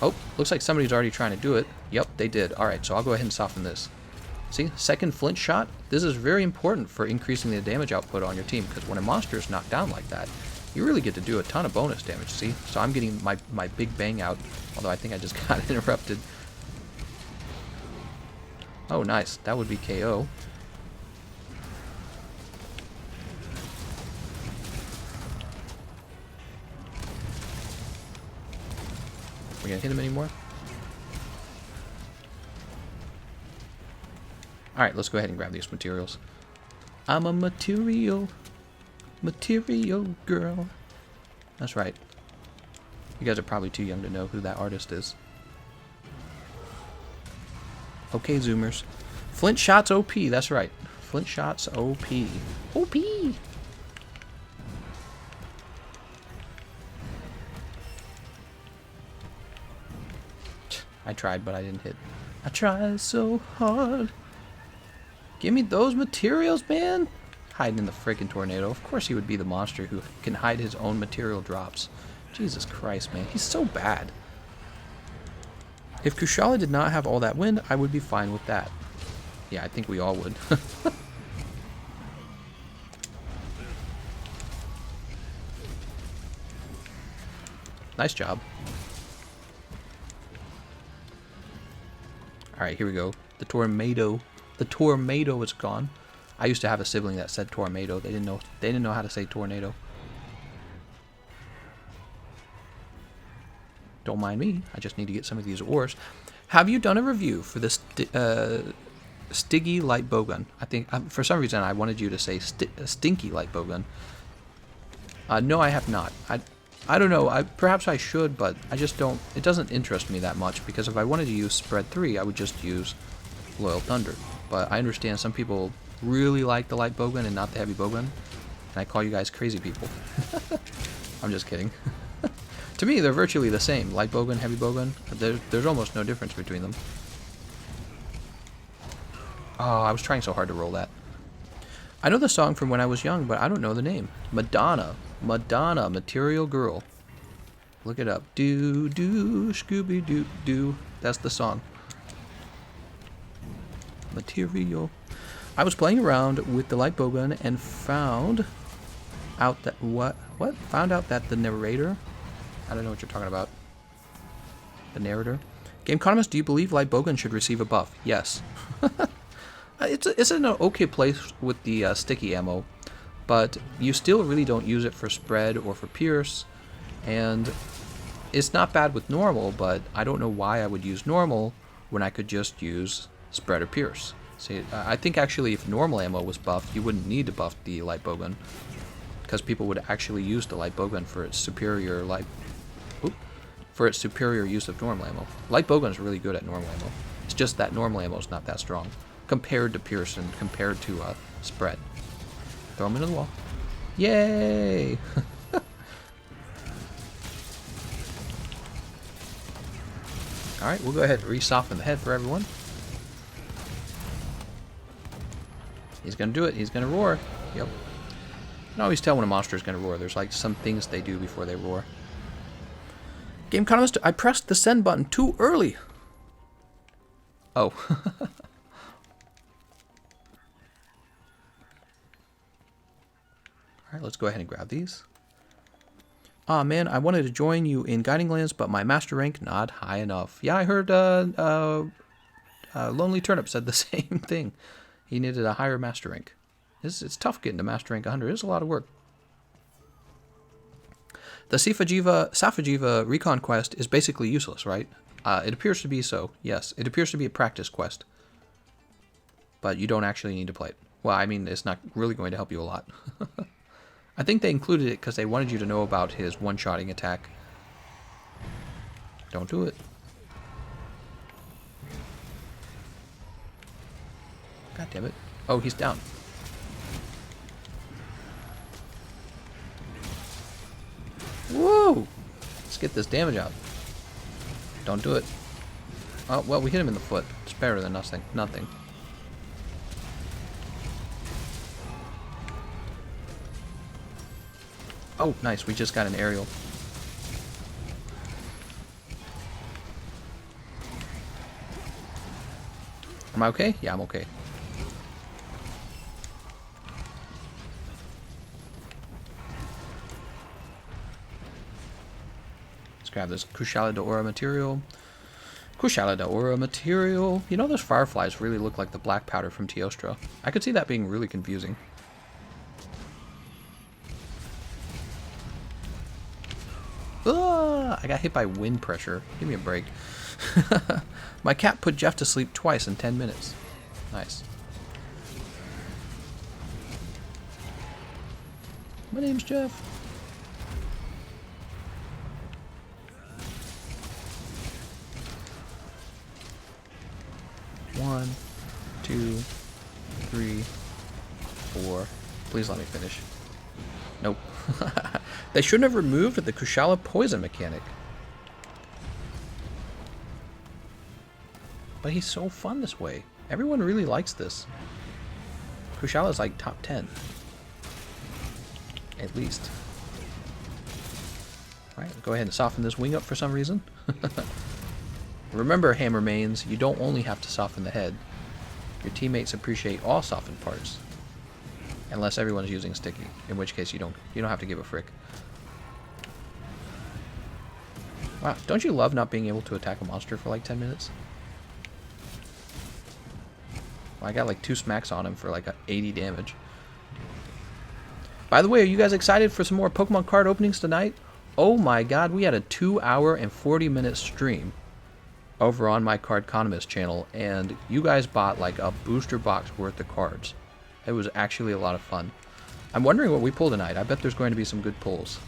Oh, looks like somebody's already trying to do it. Yep, they did. Alright, so I'll go ahead and soften this. See, second flint shot. This is very important for increasing the damage output on your team, because when a monster is knocked down like that, you really get to do a ton of bonus damage, see? So I'm getting my big bang out, although I think I just got interrupted. Oh, nice. That would be KO. We gonna hit him anymore? Alright, let's go ahead and grab these materials. I'm a material girl. That's right. You guys are probably too young to know who that artist is. Okay, Zoomers. Flint shots OP, that's right. Flint shots OP. OP! I tried, but I didn't hit. I tried so hard. Give me those materials, man. Hiding in the freaking tornado. Of course he would be the monster who can hide his own material drops. Jesus Christ, man. He's so bad. If Kushala did not have all that wind, I would be fine with that. Yeah, I think we all would. Nice job. Alright, here we go. The tornado. The tornado is gone. I used to have a sibling that said tornado. They didn't know how to say tornado. Don't mind me. I just need to get some of these ores. Have you done a review for this Stiggy light bowgun? I think for some reason I wanted you to say stinky light bowgun. No, I have not. I don't know. Perhaps I should, but I just don't. It doesn't interest me that much because if I wanted to use spread 3, I would just use Loyal Thunder. But I understand some people really like the light bowgun and not the heavy bowgun, and I call you guys crazy people. I'm just kidding. To me, they're virtually the same. Light bowgun, heavy bowgun. There's almost no difference between them. Oh, I was trying so hard to roll that. I know the song from when I was young, but I don't know the name. Madonna, Material Girl. Look it up. Do, do, Scooby Doo, do. That's the song. Material. I was playing around with the light bowgun and found out that Found out that the narrator. I don't know what you're talking about. The narrator. Gameconomist, do you believe light bowgun should receive a buff? Yes. It's in an okay place with the sticky ammo, but you still really don't use it for spread or for pierce, and it's not bad with normal, but I don't know why I would use normal when I could just use spread or pierce. See, I think actually if normal ammo was buffed, you wouldn't need to buff the light bowgun, because people would actually use the light bowgun for its superior use of normal ammo. Light bowgun is really good at normal ammo. It's just that normal ammo is not that strong compared to pierce and compared to spread. Throw him into the wall. Yay! Alright, we'll go ahead and re-soften the head for everyone. He's gonna do it. He's gonna roar. Yep. You can always tell when a monster is gonna roar. There's like some things they do before they roar. Gameconomist, I pressed the send button too early. Oh. Alright, let's go ahead and grab these. Ah, man, I wanted to join you in Guiding Lands, but my master rank not high enough. Yeah, I heard Lonely Turnip said the same thing. He needed a higher master rank. It's tough getting to master rank 100. It's a lot of work. The Safajiva recon quest is basically useless, right? It appears to be so, yes. It appears to be a practice quest. But you don't actually need to play it. Well, I mean, it's not really going to help you a lot. I think they included it because they wanted you to know about his one-shotting attack. Don't do it. God damn it. Oh, he's down. Whoa! Let's get this damage out. Don't do it. Oh, well, we hit him in the foot. It's better than nothing. Nothing. Oh, nice. We just got an aerial. Am I okay? Yeah, I'm okay. Let's grab this Kushala de Aura material. Kushala de Aura material. You know, those fireflies really look like the black powder from Teostra. I could see that being really confusing. I got hit by wind pressure. Give me a break. My cat put Jeff to sleep twice in 10 minutes. Nice. My name's Jeff. One, two, three, four. Please let me finish. Nope. They shouldn't have removed the Kushala poison mechanic. But he's so fun this way. Everyone really likes this. Kushala's like top 10. At least. Alright, go ahead and soften this wing up for some reason. Remember, Hammer Mains, you don't only have to soften the head. Your teammates appreciate all softened parts. Unless everyone's using sticky, in which case you don't have to give a frick. Wow, don't you love not being able to attack a monster for like 10 minutes? Well, I got like 2 smacks on him for like 80 damage. By the way, are you guys excited for some more Pokemon card openings tonight? Oh my god, we had a 2-hour and 40-minute stream over on my Cardconomist channel, and you guys bought like a booster box worth of cards. It was actually a lot of fun. I'm wondering what we pull tonight. I bet there's going to be some good pulls.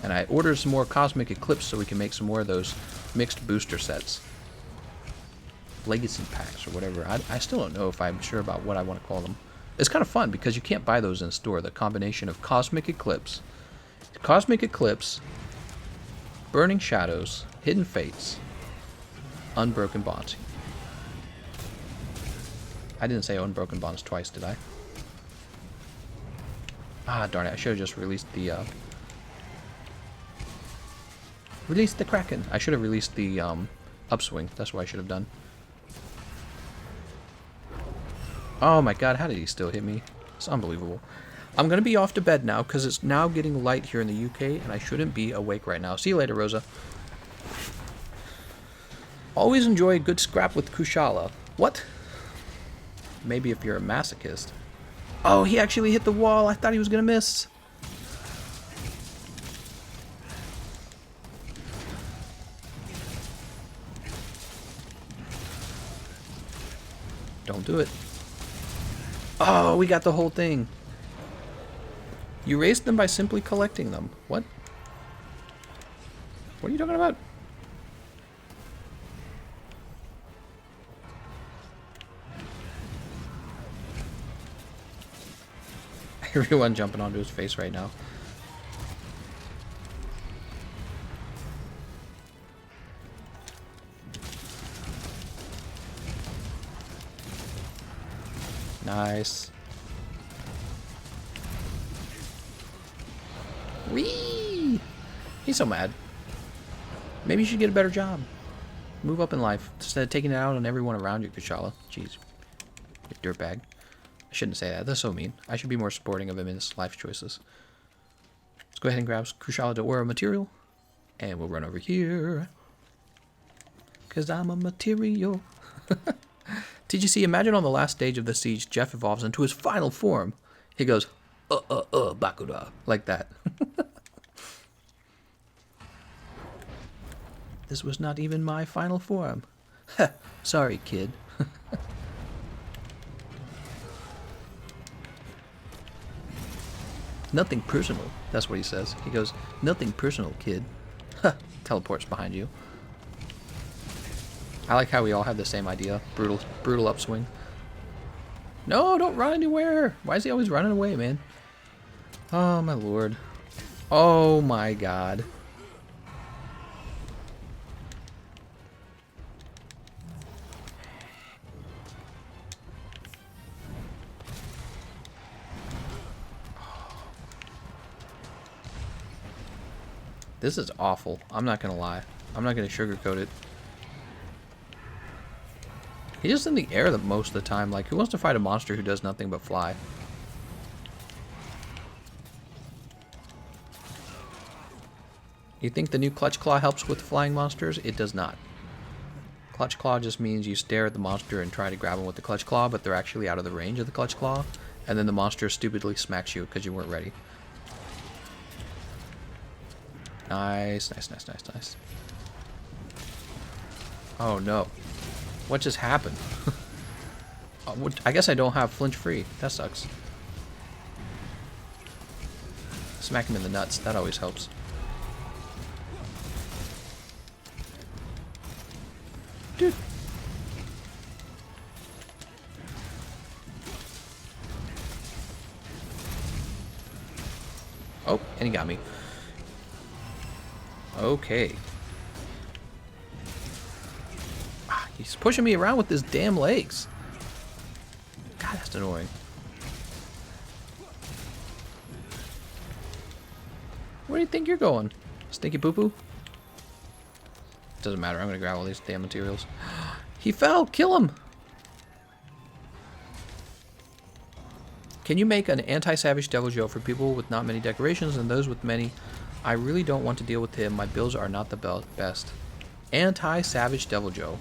And I ordered some more Cosmic Eclipse so we can make some more of those mixed booster sets. Legacy packs or whatever. I still don't know if I'm sure about what I want to call them. It's kind of fun because you can't buy those in store. The combination of Cosmic Eclipse, Burning Shadows, Hidden Fates, Unbroken Bonds. I didn't say Unbroken Bonds twice, did I? Ah, darn it. I should have just released the Kraken. I should have released the Upswing. That's what I should have done. Oh my god, how did he still hit me? It's unbelievable. I'm going to be off to bed now because it's now getting light here in the UK and I shouldn't be awake right now. See you later, Rosa. Always enjoy a good scrap with Kushala. What? Maybe if you're a masochist. Oh, he actually hit the wall. I thought he was going to miss. Don't do it. Oh, we got the whole thing. You raised them by simply collecting them. What? What are you talking about? Everyone jumping onto his face right now. Nice. Whee! He's so mad. Maybe you should get a better job. Move up in life instead of taking it out on everyone around you, Kushala. Jeez. You dirtbag. I shouldn't say that. That's so mean. I should be more supporting of him in his life choices. Let's go ahead and grab Kushala to Aura material. And we'll run over here. Because I'm a material. TGC, imagine on the last stage of the siege, Jeff evolves into his final form. He goes, Bakura. Like that. This was not even my final form. Sorry, kid. Nothing personal. That's what he says. He goes, nothing personal, kid. Teleports behind you. I like how we all have the same idea. Brutal upswing. No, don't run anywhere. Why is he always running away, man? Oh, my lord. Oh, my god. This is awful. I'm not gonna lie. I'm not gonna sugarcoat it. He's just in the air most of the time. Like, who wants to fight a monster who does nothing but fly? You think the new Clutch Claw helps with flying monsters? It does not. Clutch Claw just means you stare at the monster and try to grab them with the Clutch Claw, but they're actually out of the range of the Clutch Claw, and then the monster stupidly smacks you because you weren't ready. Nice, nice, nice, nice, nice. Oh no. What just happened? I guess I don't have flinch free. That sucks. Smack him in the nuts. That always helps. Dude. Oh, and he got me. Okay. Ah, he's pushing me around with his damn legs. God, that's annoying. Where do you think you're going? Stinky poo-poo? Doesn't matter. I'm gonna grab all these damn materials. He fell! Kill him! Can you make an anti-savage Devil Joe for people with not many decorations and those with many? I really don't want to deal with him. My builds are not the best. Anti-Savage Devil Joe.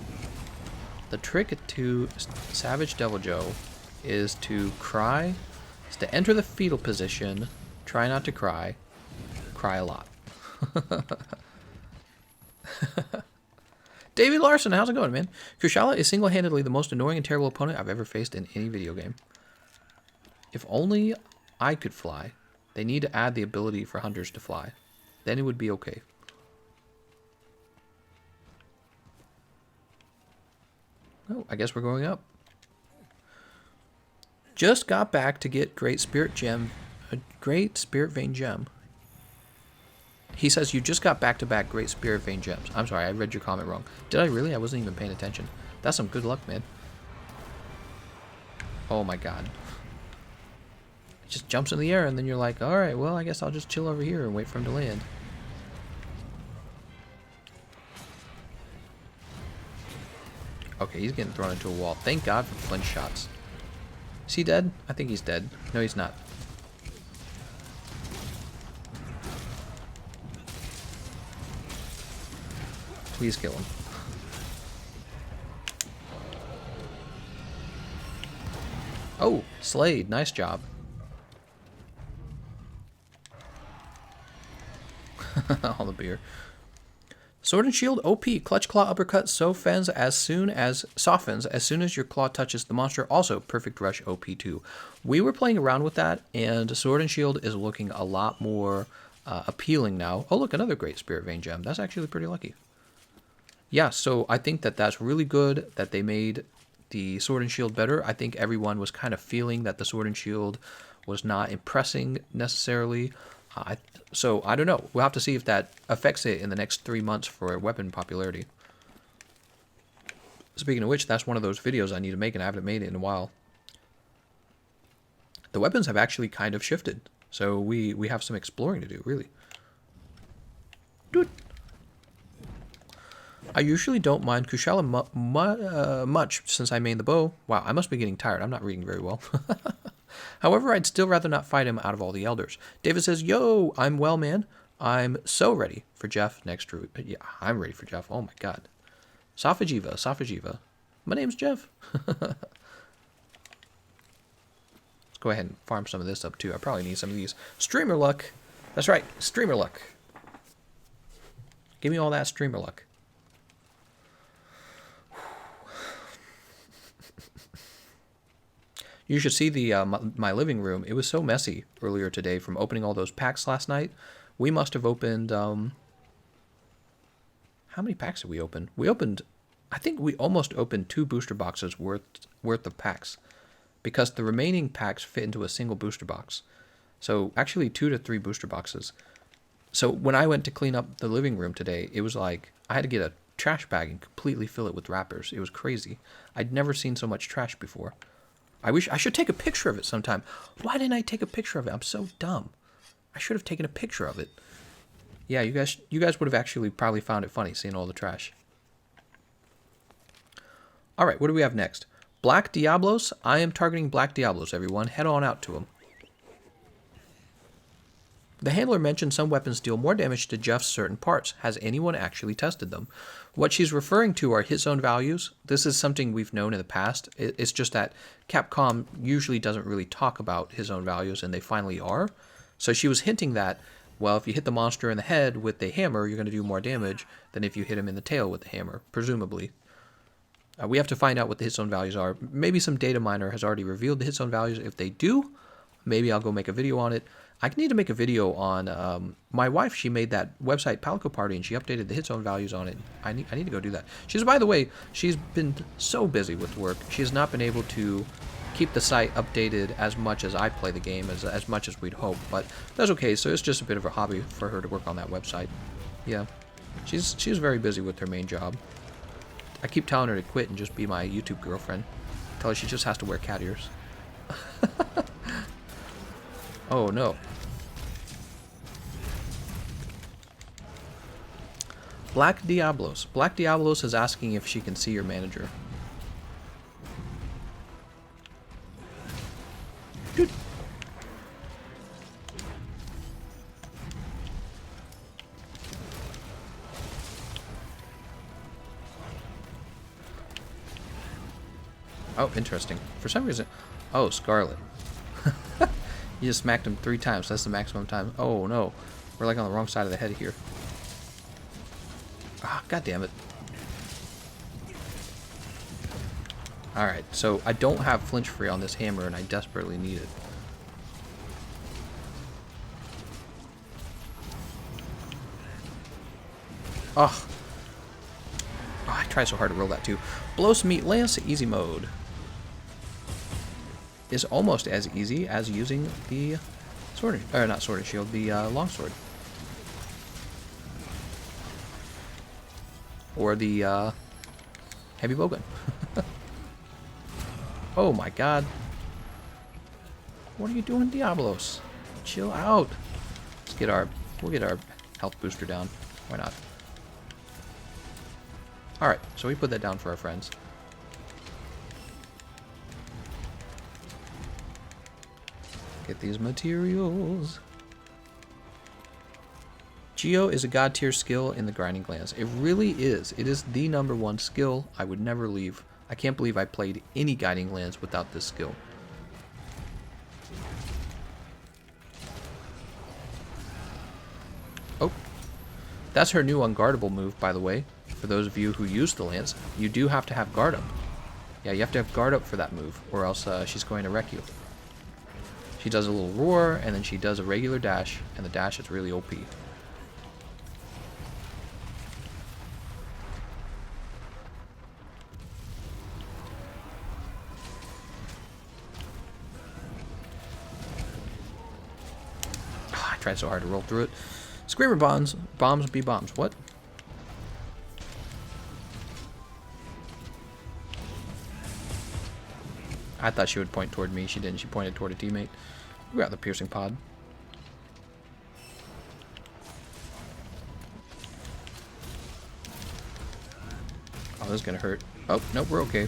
The trick to Savage Devil Joe is to cry, is to enter the fetal position, try not to cry, cry a lot. David Larson, how's it going, man? Kushala is single-handedly the most annoying and terrible opponent I've ever faced in any video game. If only I could fly. They need to add the ability for hunters to fly. Then it would be okay. Oh, I guess we're going up. Just got back to get Great Spirit Gem. A Great Spirit Vein Gem. He says you just got back-to-back Great Spirit Vein Gems. I'm sorry, I read your comment wrong. Did I really? I wasn't even paying attention. That's some good luck, man. Oh my god. It just jumps in the air and then you're like, alright, well, I guess I'll just chill over here and wait for him to land. Okay, he's getting thrown into a wall. Thank God for flinch shots. Is he dead? I think he's dead. No, he's not. Please kill him. Oh, Slade. Nice job. All the beer. Sword and Shield OP. Clutch Claw Uppercut softens as soon as your claw touches the monster. Also, Perfect Rush OP too. We were playing around with that, and Sword and Shield is looking a lot more appealing now. Oh, look, another Great Spirit Vein Gem. That's actually pretty lucky. Yeah, so I think that that's really good that they made the Sword and Shield better. I think everyone was kind of feeling that the Sword and Shield was not impressing necessarily. So I don't know. We'll have to see if that affects it in the next 3 months for weapon popularity. Speaking of which, that's one of those videos I need to make and I haven't made it in a while. the weapons have actually kind of shifted. So we have some exploring to do, really. Dude. I usually don't mind Kushala much since I main the bow. Wow, I must be getting tired. I'm not reading very well. However, I'd still rather not fight him out of all the elders. David says, yo, I'm well, man. I'm so ready for Jeff next route. Yeah, I'm ready for Jeff. Oh my god. Safajiva, Safajiva. My name's Jeff. Let's go ahead and farm some of this up too. I probably need some of these. Streamer luck. That's right, streamer luck. Give me all that streamer luck. You should see the my living room. It was so messy earlier today from opening all those packs last night. We must have opened... how many packs did we open? We opened... I think we almost opened 2 booster boxes worth of packs. Because the remaining packs fit into a single booster box. So actually 2 to 3 booster boxes. So when I went to clean up the living room today, it was like I had to get a trash bag and completely fill it with wrappers. It was crazy. I'd never seen so much trash before. I wish I should take a picture of it sometime. Why didn't I take a picture of it? I'm so dumb. I should have taken a picture of it. Yeah, you guys would have actually probably found it funny seeing all the trash. All right, what do we have next? Black Diablos. I am targeting Black Diablos, everyone. Head on out to them. The handler mentioned some weapons deal more damage to Jeff's certain parts. Has anyone actually tested them? What she's referring to are hit zone values. This is something we've known in the past. It's just that Capcom usually doesn't really talk about hit zone values, and they finally are. So she was hinting that, well, if you hit the monster in the head with a hammer, you're going to do more damage than if you hit him in the tail with the hammer, presumably. We have to find out what the hit zone values are. Maybe some data miner has already revealed the hit zone values. If they do, maybe I'll go make a video on it. I need to make a video on my wife. She made that website Palico Party, and she updated the hit zone values on it. I need to go do that. By the way, she's been so busy with work. She has not been able to keep the site updated as much as I play the game, as much as we'd hope. But that's okay. So it's just a bit of a hobby for her to work on that website. Yeah, she's very busy with her main job. I keep telling her to quit and just be my YouTube girlfriend. Tell her she just has to wear cat ears. Oh no. Black Diablos. Black Diablos is asking if she can see your manager. Dude. Oh, interesting. For some reason... Oh, Scarlet. You just smacked him 3 times. That's the maximum time. Oh, no. We're like on the wrong side of the head here. Ah, God damn it. Alright, so I don't have flinch free on this hammer, and I desperately need it. Oh. I tried so hard to roll that too. Blows Meat Lance, easy mode. Is almost as easy as using the sword, or not sword and shield, the longsword, or the heavy bowgun. Oh my god! What are you doing, Diablos? Chill out. We'll get our health booster down. Why not? All right, so we put that down for our friends. Get these materials. Geo is a god tier skill in the grinding glands. It really is. It is the #1 skill. I would never leave. I can't believe I played any guiding lands without this skill. Oh. That's her new unguardable move, by the way. For those of you who use the lance, you do have to have guard up. Yeah, you have to have guard up for that move, or else she's going to wreck you. She does a little roar, and then she does a regular dash, and the dash is really OP. Oh, I tried so hard to roll through it. Screamer bombs be bombs. What? I thought she would point toward me. She didn't. She pointed toward a teammate. We got the piercing pod. Oh, this is gonna hurt. Oh, nope, we're okay.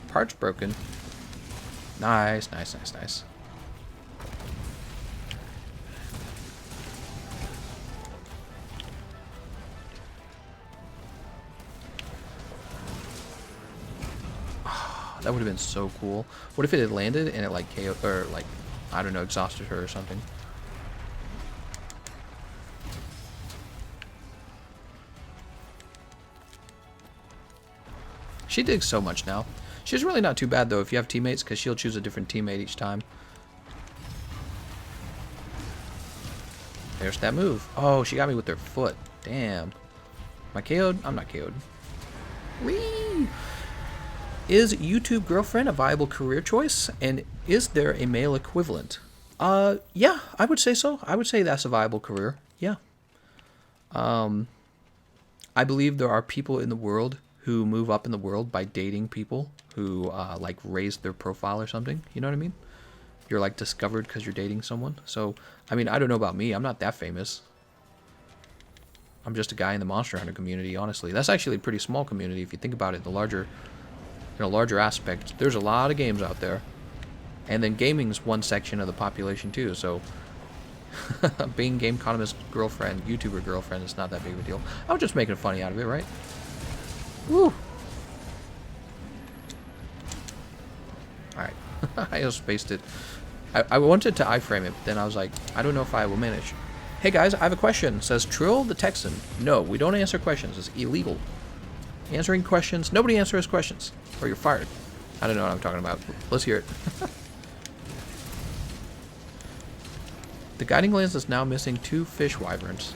Part's broken. Nice, nice, nice, nice. That would have been so cool. What if it had landed and it like KO or like, I don't know, exhausted her or something? She digs so much now. She's really not too bad though if you have teammates, because she'll choose a different teammate each time. There's that move. Oh, she got me with her foot. Damn. Am I KO'd? I'm not KO'd. Whee! Is YouTube girlfriend a viable career choice? And is there a male equivalent? Yeah, I would say so. I would say that's a viable career. Yeah. I believe there are people in the world who move up in the world by dating people who, like, raise their profile or something. You know what I mean? You're, like, discovered because you're dating someone. So, I mean, I don't know about me. I'm not that famous. I'm just a guy in the Monster Hunter community, honestly. That's actually a pretty small community if you think about it. The larger, in a larger aspect, there's a lot of games out there. And then gaming's one section of the population, too. So, being Gameconomist girlfriend, YouTuber girlfriend, is not that big of a deal. I was just making funny out of it, right? Woo! Alright. I just spaced it. I wanted to iframe it, but then I was like, I don't know if I will manage. Hey guys, I have a question. It says Trill the Texan. No, we don't answer questions. It's illegal. Answering questions. Nobody answers questions. Or you're fired. I don't know what I'm talking about. Let's hear it. The guiding lens is now missing 2 fish wyverns.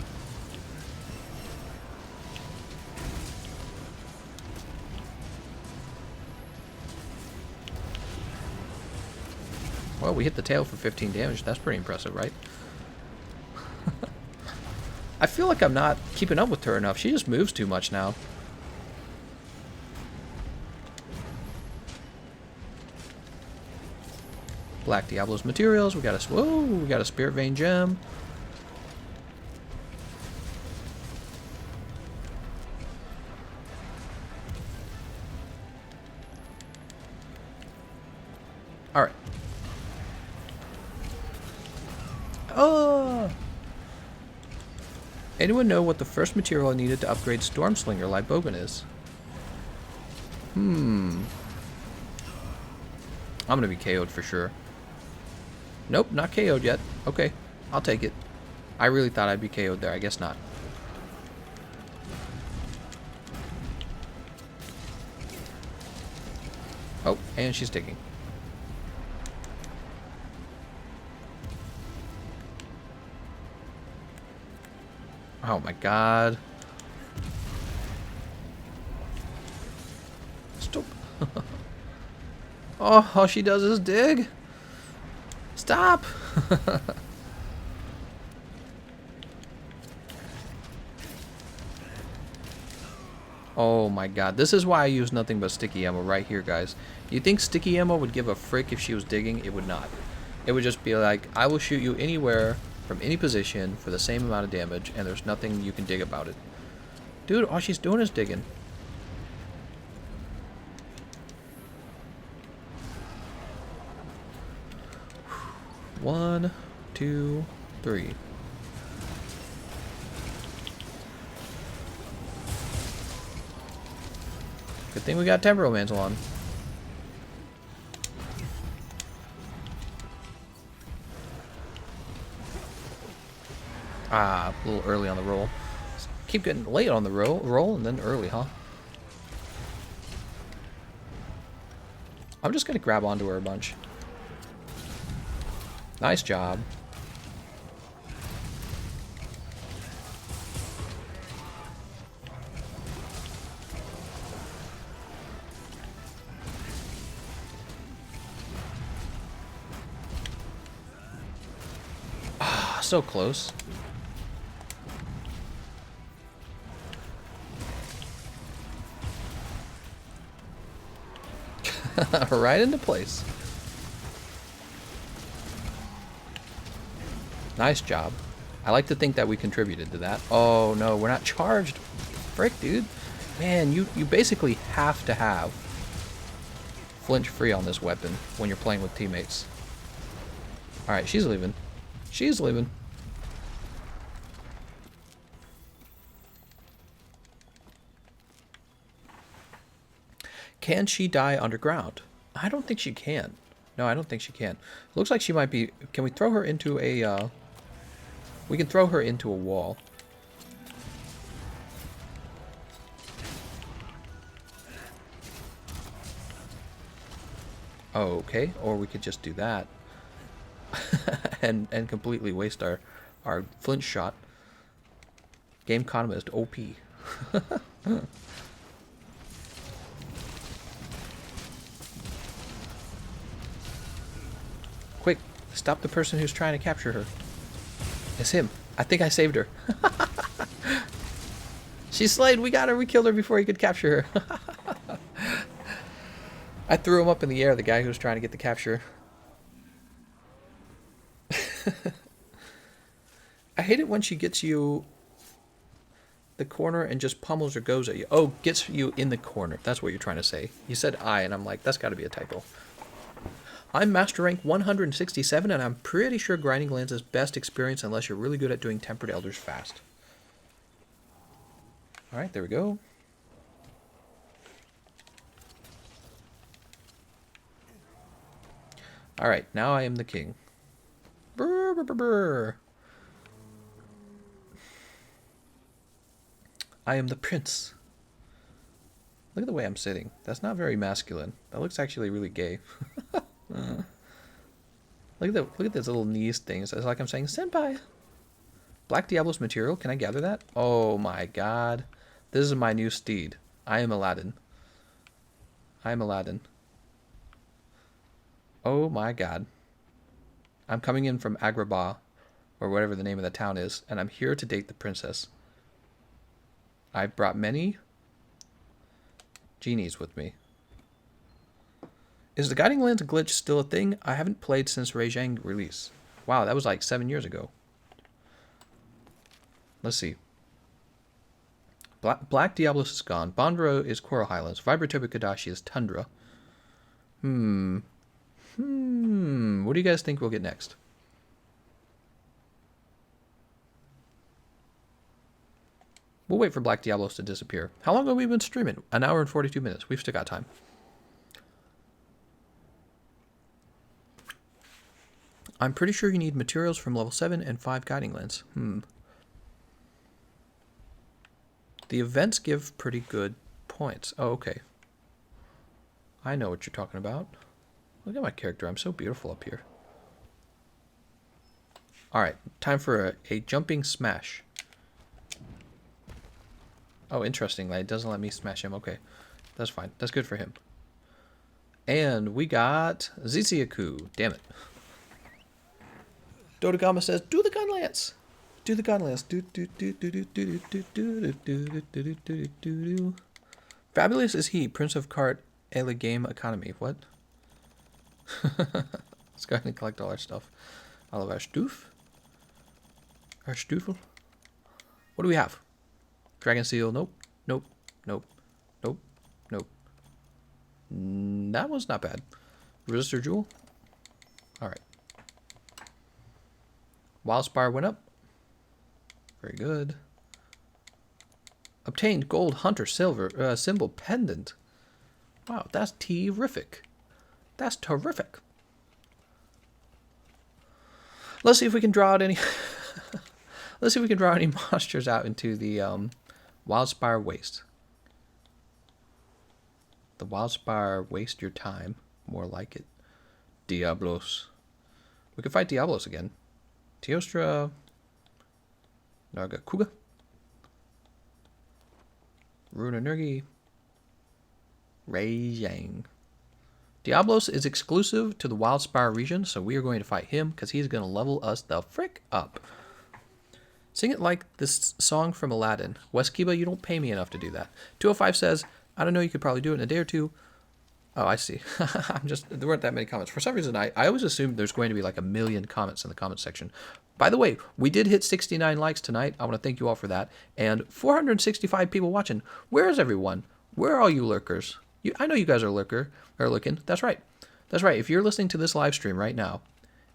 Well, we hit the tail for 15 damage. That's pretty impressive, right? I feel like I'm not keeping up with her enough. She just moves too much now. Black Diablo's materials. We got a whoa. We got a Spirit Vein gem. All right. Oh! Anyone know what the first material I needed to upgrade Stormslinger Libogan is? I'm gonna be KO'd for sure. Nope, not KO'd yet. Okay, I'll take it. I really thought I'd be KO'd there. I guess not. Oh, and she's digging. Oh my god. Stop. Oh, all she does is dig. Stop. Oh my god. This is why I use nothing but sticky ammo right here, guys. You think sticky ammo would give a frick if she was digging? It would not. It would just be like, I will shoot you anywhere from any position for the same amount of damage, and there's nothing you can dig about it. Dude, all she's doing is digging. One, two, three. Good thing we got Temporal Mantle on. Ah, a little early on the roll. Keep getting late on the roll and then early, huh? I'm just gonna grab onto her a bunch. Nice job. Ah, so close. Right into place. Nice job. I like to think that we contributed to that. Oh no, we're not charged. Frick, dude. Man, you basically have to have flinch free on this weapon when you're playing with teammates. Alright, she's leaving. She's leaving. Can she die underground? I don't think she can. No, I don't think she can. Looks like she might be... Can we throw her into a... We can throw her into a wall. Okay, or we could just do that. and completely waste our flinch shot. Gameconomist OP. Quick, stop the person who's trying to capture her. It's him. I think I saved her. She's slayed. We got her. We killed her before he could capture her. I threw him up in the air, the guy who was trying to get the capture. I hate it when she gets you the corner and just pummels or goes at you. Oh, gets you in the corner. That's what you're trying to say. You said I, and I'm like, that's got to be a typo. I'm master rank 167, and I'm pretty sure grinding lands is best experience unless you're really good at doing tempered elders fast. Alright, there we go. Alright, now I am the king. Brr, brr, brr, brr. I am the prince. Look at the way I'm sitting. That's not very masculine. That looks actually really gay. Look at those little knees things. It's like I'm saying, Senpai. Black Diablo's material. Can I gather that? Oh my god. This is my new steed. I am Aladdin. I am Aladdin. Oh my god. I'm coming in from Agrabah, or whatever the name of the town is, and I'm here to date the princess. I've brought many genies with me. Is the Guiding Lands glitch still a thing? I haven't played since Rajang release. Wow, that was like 7 years ago. Let's see. Black Diablos is gone. Bondro is Coral Highlands. Vibratobi Kadashi is Tundra. What do you guys think we'll get next? We'll wait for Black Diablos to disappear. How long have we been streaming? 1 hour and 42 minutes. We've still got time. I'm pretty sure you need materials from level 7 and 5 guiding lands. The events give pretty good points. Oh, okay. I know what you're talking about. Look at my character. I'm so beautiful up here. Alright, time for a jumping smash. Oh, interestingly, it doesn't let me smash him. Okay, that's fine. That's good for him. And we got Ziziaku. Damn it. Dodogama says, do the gun lance. Do the gun lance. Fabulous is he, Prince of Cart, a game economy. What? Let's go ahead and collect all our stuff. All of our stoof. Our stoofel. What do we have? Dragon Seal. Nope. Nope. Nope. Nope. Nope. That was not bad. Resistor Jewel. Alright. Wildspire went up. Very good. Obtained gold hunter silver symbol pendant. Wow, that's terrific. That's terrific. Let's see if we can draw out any. Let's see if we can draw any monsters out into the Wildspire Waste. The Wildspire Waste your time. More like it. Diablos. We could fight Diablos again. Teostra. Nargacuga. Runa Nurgi. Rajang. Diablos is exclusive to the Wildspire region, so we are going to fight him because he's going to level us the frick up. Sing it like this song from Aladdin. West Kiba, you don't pay me enough to do that. 205 says, I don't know, you could probably do it in a day or two. Oh, I see. There weren't that many comments. For some reason, I always assumed there's going to be like a million comments in the comment section. By the way, we did hit 69 likes tonight. I want to thank you all for that. And 465 people watching. Where is everyone? Where are all you lurkers? I know you guys are looking. That's right. That's right. If you're listening to this live stream right now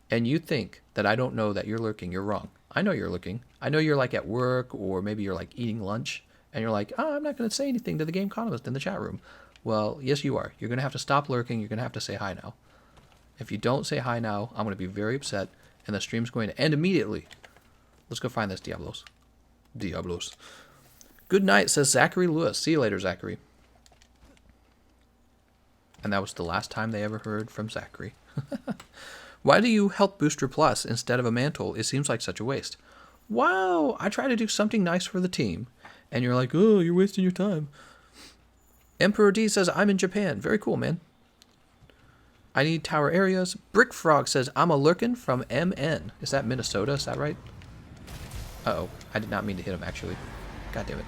and you think that I don't know that you're lurking, you're wrong. I know you're looking. I know you're like at work, or maybe you're like eating lunch and you're like, oh, I'm not going to say anything to the Gameconomist in the chat room. Well, yes, you are. You're going to have to stop lurking. You're going to have to say hi now. If you don't say hi now, I'm going to be very upset, and the stream's going to end immediately. Let's go find this Diablos. Diablos. Good night, says Zachary Lewis. See you later, Zachary. And that was the last time they ever heard from Zachary. Why do you Health Booster Plus instead of a mantle? It seems like such a waste. Wow, I try to do something nice for the team. And you're like, oh, you're wasting your time. Emperor D says, I'm in Japan. Very cool, man. I need tower areas. Brick Frog says, I'm a lurkin from MN. Is that Minnesota? Is that right? Uh-oh. I did not mean to hit him, actually. God damn it.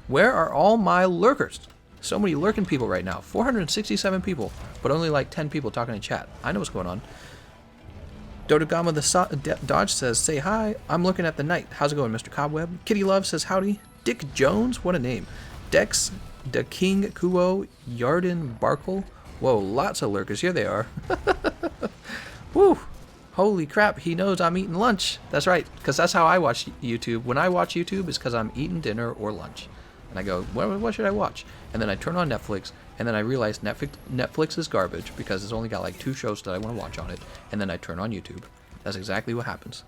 Where are all my lurkers? So many lurking people right now. 467 people, but only like 10 people talking in chat. I know what's going on. Dodogama the Dodge says, say hi. I'm looking at the night. How's it going, Mr. Cobweb? Kitty Love says, howdy. Dick Jones, what a name. Dex, the King Kuo, Yarden Barkle. Whoa, lots of lurkers. Here they are. Woo! Holy crap, he knows I'm eating lunch. That's right, because that's how I watch YouTube. When I watch YouTube, it's because I'm eating dinner or lunch. And I go, what should I watch? And then I turn on Netflix, and then I realize Netflix is garbage because it's only got like 2 shows that I want to watch on it. And then I turn on YouTube. That's exactly what happens.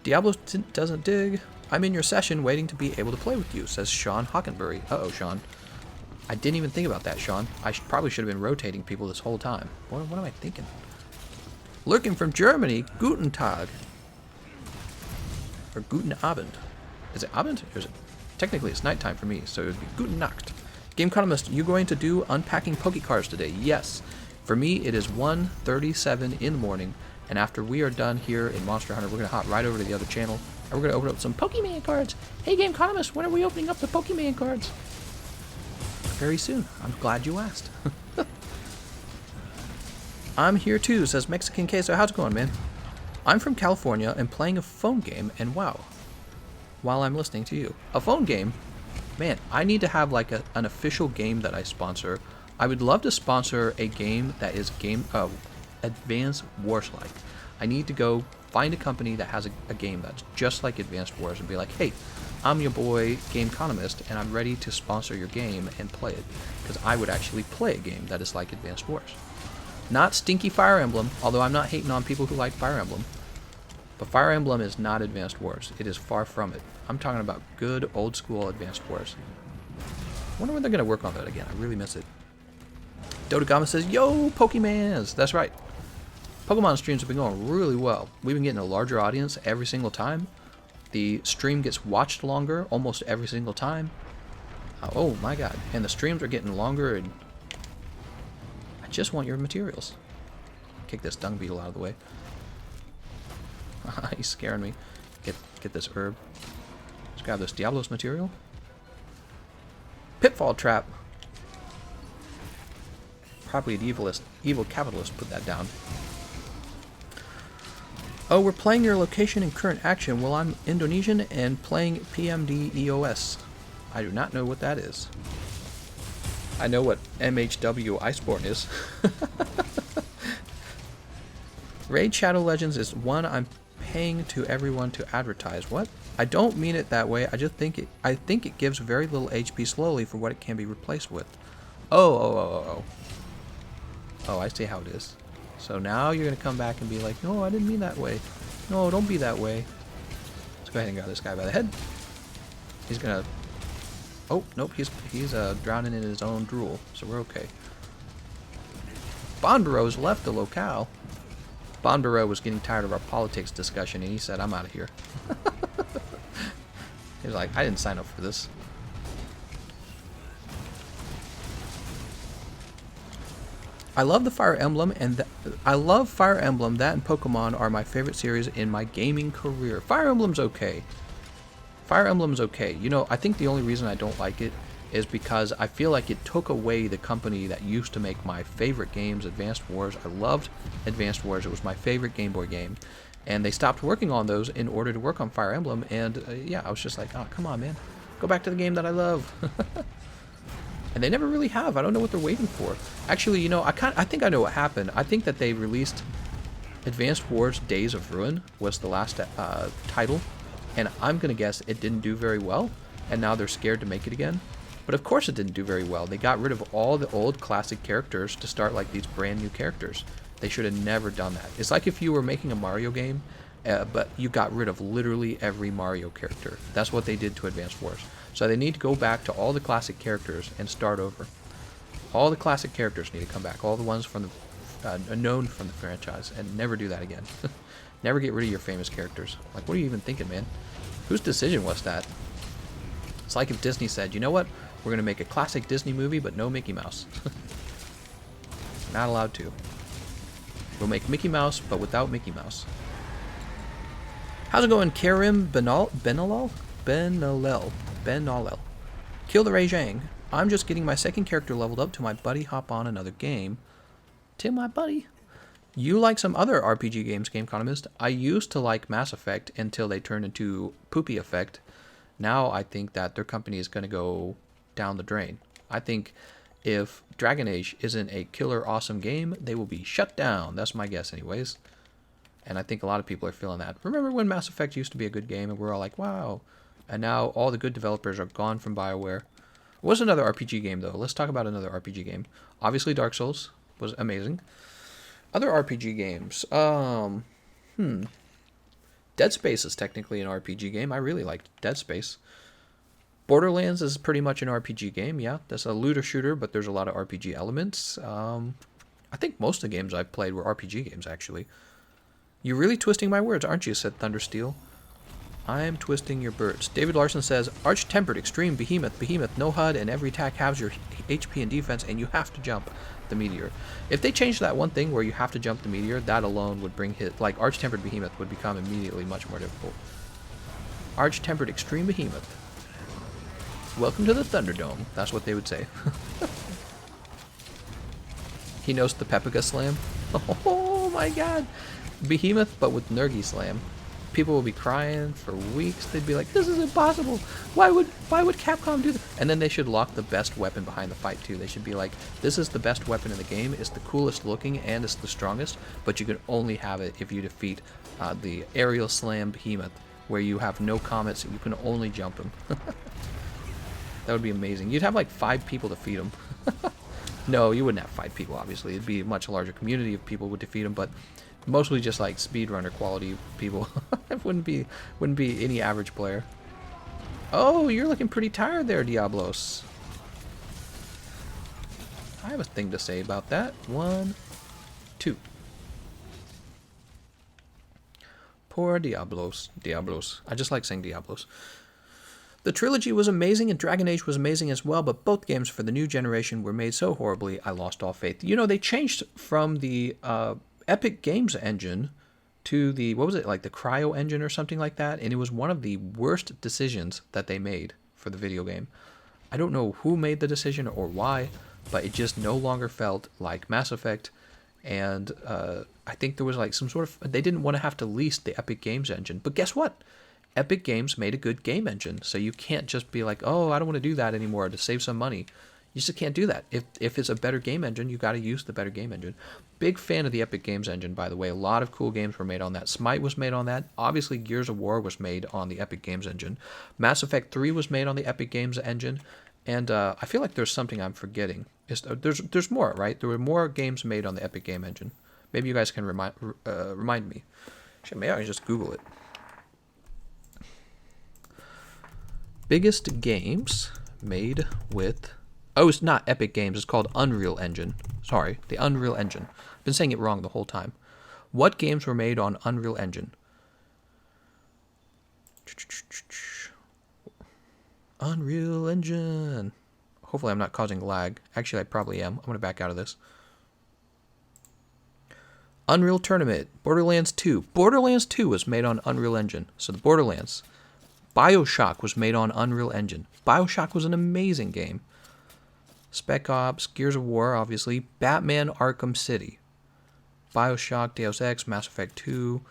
Diablo doesn't dig. I'm in your session waiting to be able to play with you, says Sean Hockenberry. Uh-oh, Sean. I didn't even think about that, Sean. I probably should have been rotating people this whole time. What am I thinking? Lurking from Germany, Guten Tag. Or Guten Abend. Is it Abend? Or is it? Technically, it's nighttime for me, so it would be Guten Nacht. Gameconomist, you going to do unpacking Pokecards today? Yes. For me, it is 1:37 in the morning, and after we are done here in Monster Hunter, we're going to hop right over to the other channel, and we're going to open up some Pokemon cards. Hey, Gameconomist, when are we opening up the Pokemon cards? Very soon. I'm glad you asked. I'm here too, says Mexican Queso. How's it going, man? I'm from California and playing a phone game, and wow. While I'm listening to you. A phone game? Man, I need to have like an official game that I sponsor. I would love to sponsor a game that is Advanced Wars like. I need to go find a company that has a game that's just like Advanced Wars and be like, hey, I'm your boy Gameconomist and I'm ready to sponsor your game and play it. Because I would actually play a game that is like Advanced Wars. Not stinky Fire Emblem, although I'm not hating on people who like Fire Emblem. But Fire Emblem is not Advanced Wars. It is far from it. I'm talking about good, old school Advanced Wars. I wonder when they're going to work on that again. I really miss it. Dodogama says, yo, Pokemans! That's right. Pokemon streams have been going really well. We've been getting a larger audience every single time. The stream gets watched longer almost every single time. Oh my god. And the streams are getting longer, and I just want your materials. Kick this dung beetle out of the way. He's scaring me. Get this herb. Let's grab this Diablos material. Pitfall trap. Probably an evil capitalist put that down. Oh, we're playing your location in current action. Well, I'm Indonesian and playing PMD EOS. I do not know what that is. I know what MHW Iceborne is. Raid Shadow Legends is one I'm paying to everyone to advertise. What? I don't mean it that way. I think it gives very little HP slowly for what it can be replaced with. Oh, I see how it is. So now you're gonna come back and be like, no, I didn't mean that way. No, don't be that way. Let's go ahead and grab this guy by the head. He's gonna. Oh nope, he's drowning in his own drool, so we're okay. Bondro's left the locale. Bondaro was getting tired of our politics discussion, and he said, I'm out of here. He was like, I didn't sign up for this. I love the Fire Emblem, and I love Fire Emblem. That and Pokemon are my favorite series in my gaming career. Fire Emblem's okay. Fire Emblem's okay. You know, I think the only reason I don't like it is because I feel like it took away the company that used to make my favorite games, Advanced Wars. I loved Advanced Wars. It was my favorite Game Boy game. And they stopped working on those in order to work on Fire Emblem. And yeah, I was just like, oh, come on, man. Go back to the game that I love. And they never really have. I don't know what they're waiting for. Actually, you know, I think I know what happened. I think that they released Advanced Wars Days of Ruin was the last title. And I'm going to guess it didn't do very well. And now they're scared to make it again. But of course it didn't do very well. They got rid of all the old classic characters to start like these brand new characters. They should have never done that. It's like if you were making a Mario game, but you got rid of literally every Mario character. That's what they did to Advanced Wars. So they need to go back to all the classic characters and start over. All the classic characters need to come back. All the ones from the known from the franchise, and never do that again. Never get rid of your famous characters. Like, what are you even thinking, man? Whose decision was that? It's like if Disney said, you know what? We're going to make a classic Disney movie, but no Mickey Mouse. Not allowed to. We'll make Mickey Mouse, but without Mickey Mouse. How's it going, Karim Benalel? Kill the Ray Zhang. I'm just getting my second character leveled up to my buddy hop on another game. To my buddy. You like some other RPG games, Gameconomist? I used to like Mass Effect until they turned into Poopy Effect. Now I think that their company is going to go down the drain. I think if Dragon Age isn't a killer awesome game, they will be shut down. That's my guess anyways. And I think a lot of people are feeling that. Remember when Mass Effect used to be a good game and we're all like, wow. And now all the good developers are gone from BioWare. What's another RPG game though? Let's talk about another RPG game. Obviously Dark Souls was amazing. Other RPG games. Dead Space is technically an RPG game. I really liked Dead Space. Borderlands is pretty much an RPG game, yeah. That's a looter shooter, but there's a lot of RPG elements. I think most of the games I've played were RPG games, actually. You're really twisting my words, aren't you, said Thundersteel. I'm twisting your birds. David Larson says, Arch-Tempered, Extreme, Behemoth, no HUD, and every attack has your HP and defense, and you have to jump the meteor. If they changed that one thing where you have to jump the meteor, that alone would bring hit. Like, Arch-Tempered Behemoth would become immediately much more difficult. Arch-Tempered, Extreme Behemoth. Welcome to the Thunderdome. That's what they would say. He knows the Pepega Slam. Oh my god. Behemoth, but with Nergy Slam. People will be crying for weeks. They'd be like, this is impossible. Why would Capcom do this? And then they should lock the best weapon behind the fight too. They should be like, this is the best weapon in the game. It's the coolest looking and it's the strongest, but you can only have it if you defeat the Aerial Slam Behemoth, where you have no comets. You can only jump him. That would be amazing. You'd have like 5 people to defeat him. No, you wouldn't have 5 people, obviously. It'd be a much larger community of people would defeat him, but mostly just like speedrunner quality people. It wouldn't be any average player. Oh, you're looking pretty tired there, Diablos. I have a thing to say about that. 1, 2. Poor Diablos. Diablos. I just like saying Diablos. The trilogy was amazing and Dragon Age was amazing as well, but both games for the new generation were made so horribly I lost all faith. You know, they changed from the Epic Games engine to the, what was it, like the Cryo engine or something like that, and it was one of the worst decisions that they made for the video game. I don't know who made the decision or why, but it just no longer felt like Mass Effect, and I think there was like some sort of, they didn't want to have to lease the Epic Games engine, but guess what? Epic Games made a good game engine, so you can't just be like, oh, I don't want to do that anymore to save some money. You just can't do that. If it's a better game engine, you got to use the better game engine. Big fan of the Epic Games engine, by the way. A lot of cool games were made on that. Smite was made on that. Obviously, Gears of War was made on the Epic Games engine. Mass Effect 3 was made on the Epic Games engine. And I feel like there's something I'm forgetting. There's more, right? There were more games made on the Epic Game engine. Maybe you guys can remind me. Actually, maybe I can just Google it. Biggest games made with... Oh, it's not Epic Games. It's called Unreal Engine. Sorry, the Unreal Engine. I've been saying it wrong the whole time. What games were made on Unreal Engine? Unreal Engine. Hopefully I'm not causing lag. Actually, I probably am. I'm going to back out of this. Unreal Tournament. Borderlands 2. Borderlands 2 was made on Unreal Engine. So the Borderlands. BioShock was made on Unreal Engine. BioShock was an amazing game. Spec Ops, Gears of War, obviously. Batman Arkham City. BioShock, Deus Ex, Mass Effect 2,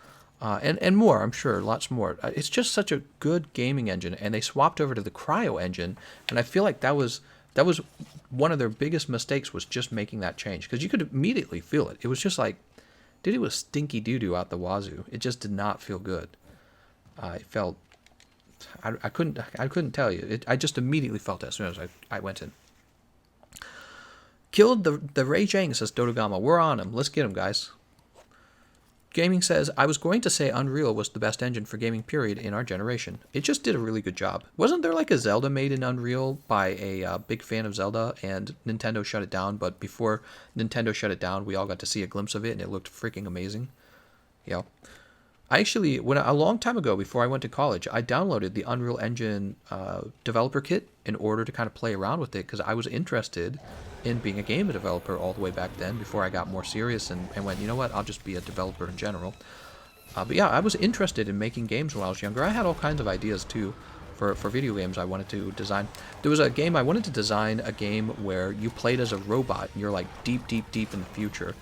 and more, I'm sure, lots more. It's just such a good gaming engine, and they swapped over to the Cryo engine, and I feel like that was one of their biggest mistakes, was just making that change, because you could immediately feel it. It was just like, dude, it was stinky doo-doo out the wazoo. It just did not feel good. It felt, I couldn't tell you. I just immediately felt it as soon as I went in. Killed the Ray Jang, says Dodogama. We're on him. Let's get him, guys. Gaming says, I was going to say Unreal was the best engine for gaming, period, in our generation. It just did a really good job. Wasn't there like a Zelda made in Unreal by a big fan of Zelda, and Nintendo shut it down? But before Nintendo shut it down, we all got to see a glimpse of it, and it looked freaking amazing. Yeah. I actually, a long time ago, before I went to college, I downloaded the Unreal Engine developer kit in order to kind of play around with it, because I was interested in being a game developer all the way back then, before I got more serious and went, you know what, I'll just be a developer in general. But yeah, I was interested in making games when I was younger. I had all kinds of ideas too for video games I wanted to design. There was a game, I wanted to design a game where you played as a robot and you're like deep, deep, deep in the future.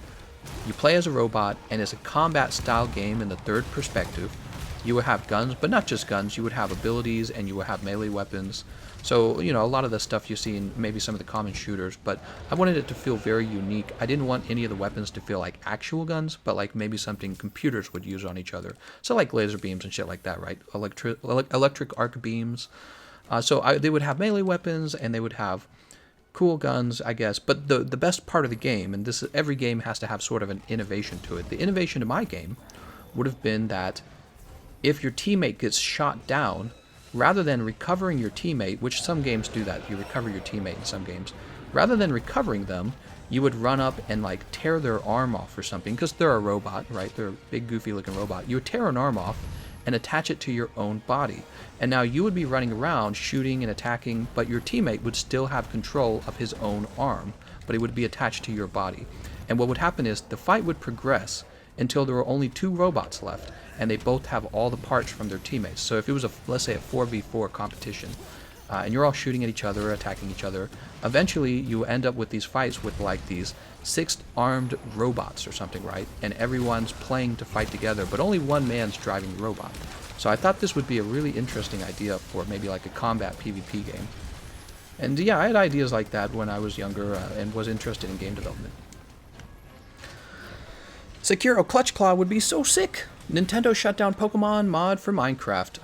You play as a robot, and it's a combat-style game in the third perspective. You would have guns, but not just guns. You would have abilities, and you would have melee weapons. So, you know, a lot of the stuff you see in maybe some of the common shooters, but I wanted it to feel very unique. I didn't want any of the weapons to feel like actual guns, but like maybe something computers would use on each other. So like laser beams and shit like that, right? Electric arc beams. They would have melee weapons, and they would have cool guns, I guess, but the best part of the game, and every game has to have sort of an innovation to it. The innovation in my game would have been that if your teammate gets shot down, rather than recovering your teammate, which some games do that, you recover your teammate in some games, rather than recovering them, you would run up and like tear their arm off or something, because they're a robot, right? They're a big goofy looking robot. You would tear an arm off and attach it to your own body. And now you would be running around shooting and attacking, but your teammate would still have control of his own arm, but it would be attached to your body. And what would happen is the fight would progress until there were only 2 robots left, and they both have all the parts from their teammates. So if it was let's say a 4v4 competition, and you're all shooting at each other, attacking each other, eventually you end up with these fights with like these 6 armed robots or something, right? And everyone's playing to fight together, but only one man's driving the robot. So I thought this would be a really interesting idea for maybe like a combat PvP game. And yeah, I had ideas like that when I was younger and was interested in game development. Sekiro Clutch Claw would be so sick. Nintendo shut down Pokemon mod for Minecraft.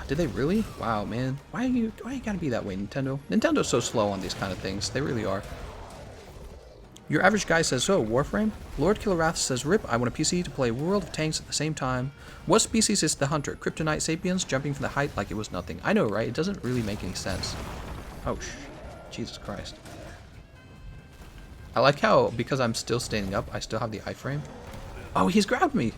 Did they really? Wow, man. Why you gotta be that way, Nintendo? Nintendo's so slow on these kind of things. They really are. Your average guy says, so, Warframe? Lord Killerwrath says, rip, I want a PC to play World of Tanks at the same time. What species is the hunter? Kryptonite sapiens jumping from the height like it was nothing. I know, right? It doesn't really make any sense. Oh, Jesus Christ. I like how, because I'm still standing up, I still have the iframe. Oh, he's grabbed me!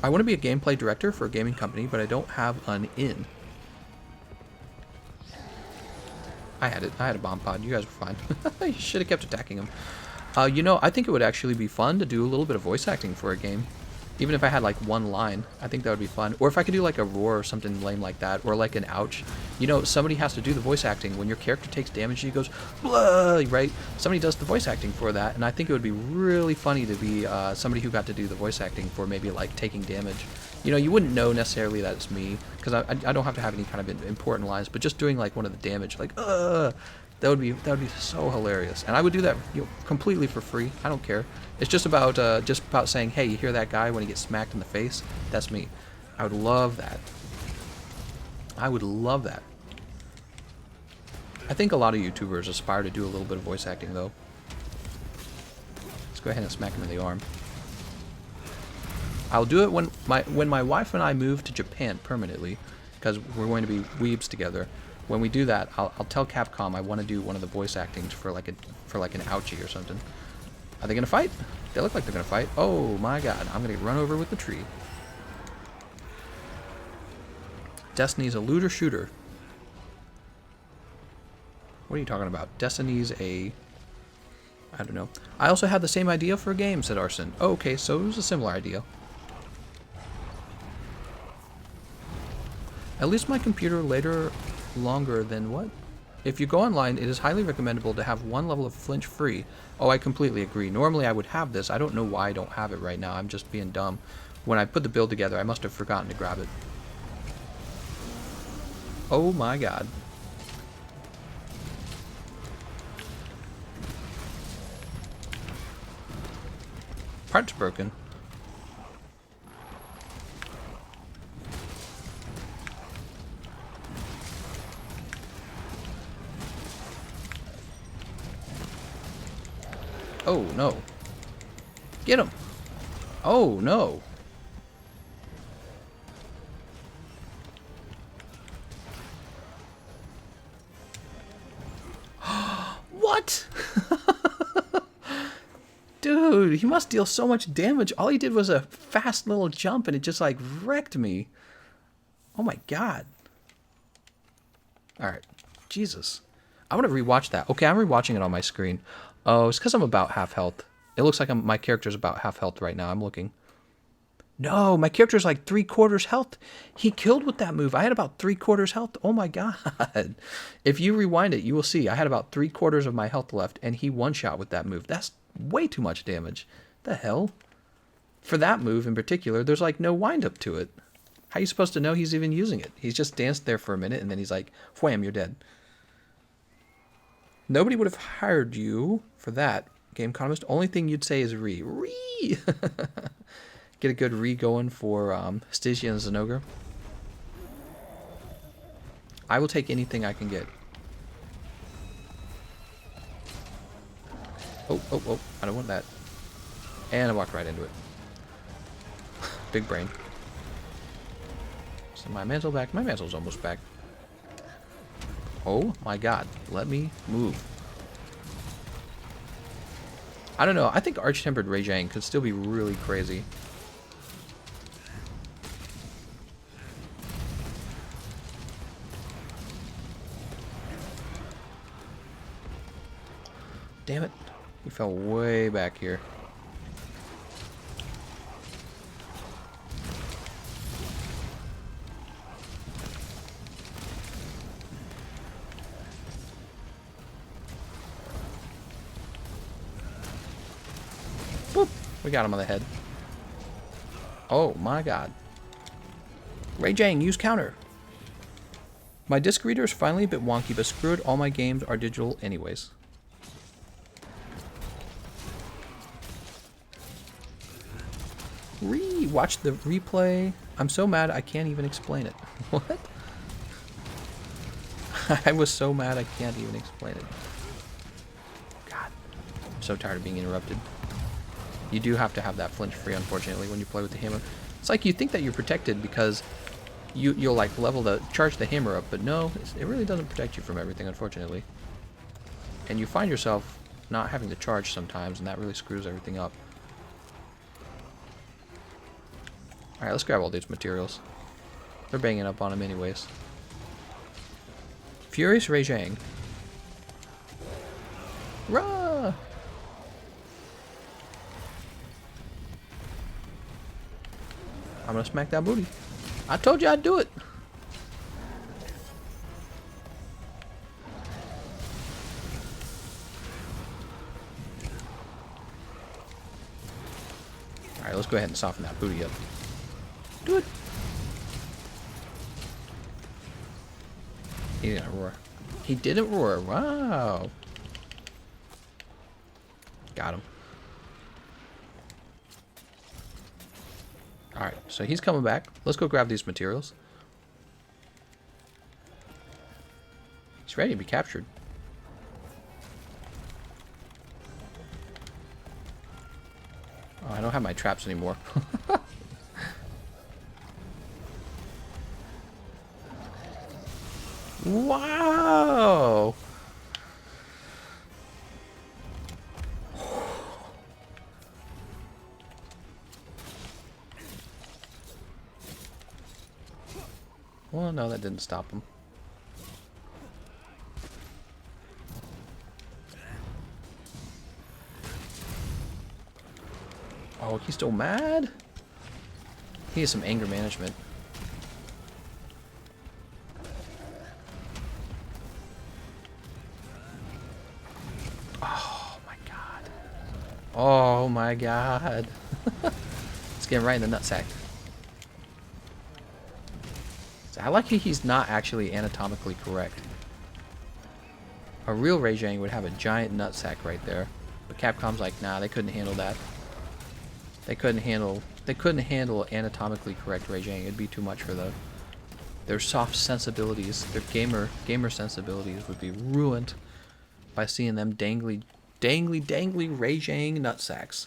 I want to be a gameplay director for a gaming company, but I don't have an in. I had it. I had a bomb pod. You guys were fine. You should have kept attacking him. You know, I think it would actually be fun to do a little bit of voice acting for a game. Even if I had like one line, I think that would be fun. Or if I could do like a roar or something lame like that, or like an ouch. You know, somebody has to do the voice acting. When your character takes damage, he goes, blah, right? Somebody does the voice acting for that, and I think it would be really funny to be somebody who got to do the voice acting for maybe like taking damage. You know, you wouldn't know necessarily that it's me, because I don't have to have any kind of important lines, but just doing like one of the damage, like, that would be so hilarious, and I would do that, you know, completely for free. I don't care. It's just about saying, hey, you hear that guy when he gets smacked in the face? That's me. I would love that. I would love that. I think a lot of YouTubers aspire to do a little bit of voice acting, though. Let's go ahead and smack him in the arm. I'll do it when my wife and I move to Japan permanently, because we're going to be weebs together. When we do that, I'll tell Capcom I want to do one of the voice actings for like an ouchie or something. Are they gonna fight? They look like they're gonna fight. Oh my god, I'm gonna get run over with the tree. Destiny's a looter shooter. What are you talking about? Destiny's a... I don't know. I also had the same idea for a game, said Arson. Oh, okay, so it was a similar idea. At least my computer later longer than what? If you go online, it is highly recommendable to have one level of flinch free. Oh, I completely agree. Normally I would have this. I don't know why I don't have it right now. I'm just being dumb. When I put the build together, I must have forgotten to grab it. Oh my god. Part's broken. Oh no. Get him. Oh no. What? Dude, he must deal so much damage. All he did was a fast little jump and it just like wrecked me. Oh my god. Alright. Jesus. I want to rewatch that. Okay, I'm rewatching it on my screen. Oh, it's because I'm about half health. It looks like my character's about half health right now. I'm looking. No, my character's like 3/4 health. He killed with that move. I had about 3/4 health. Oh my god. If you rewind it, you will see I had about 3/4 of my health left, and he one-shot with that move. That's way too much damage. The hell? For that move in particular, there's like no wind-up to it. How are you supposed to know he's even using it? He's just danced there for a minute, and then he's like, wham, you're dead. Nobody would have hired you for that, Gameconomist. Only thing you'd say is re. Re! Get a good re going for Stygian Zinogre. I will take anything I can get. Oh, oh, oh. I don't want that. And I walked right into it. Big brain. So my mantle back. My mantle's almost back. Oh my god. Let me move. I don't know. I think Arch-Tempered Rajang could still be really crazy. Damn it. He fell way back here. Boop. We got him on the head. Oh my god. Rajang, use counter. My disc reader is finally a bit wonky, but screw it, all my games are digital anyways. Watch the replay. I'm so mad I can't even explain it. What? I was so mad I can't even explain it. God. I'm so tired of being interrupted. You do have to have that flinch free, unfortunately, when you play with the hammer. It's like you think that you're protected because you'll like charge the hammer up, but no, it really doesn't protect you from everything, unfortunately. And you find yourself not having to charge sometimes, and that really screws everything up. Alright, let's grab all these materials. They're banging up on him anyways. Furious Rajang. Rah! I'm gonna smack that booty. I told you I'd do it. Alright, let's go ahead and soften that booty up. Do it. He didn't roar. He didn't roar. Wow. Got him. Alright, so he's coming back. Let's go grab these materials. He's ready to be captured. Oh, I don't have my traps anymore. Wow! Well, no, that didn't stop him. Oh, he's still mad? He has some anger management. Oh my god. Oh my god. Let's get him right in the nutsack. So I like he's not actually anatomically correct. A real Rajang would have a giant nutsack right there. But Capcom's like, nah, they couldn't handle that. They couldn't handle anatomically correct Rajang. It'd be too much for their soft sensibilities, their gamer sensibilities would be ruined by seeing them dangly Rajang nutsacks.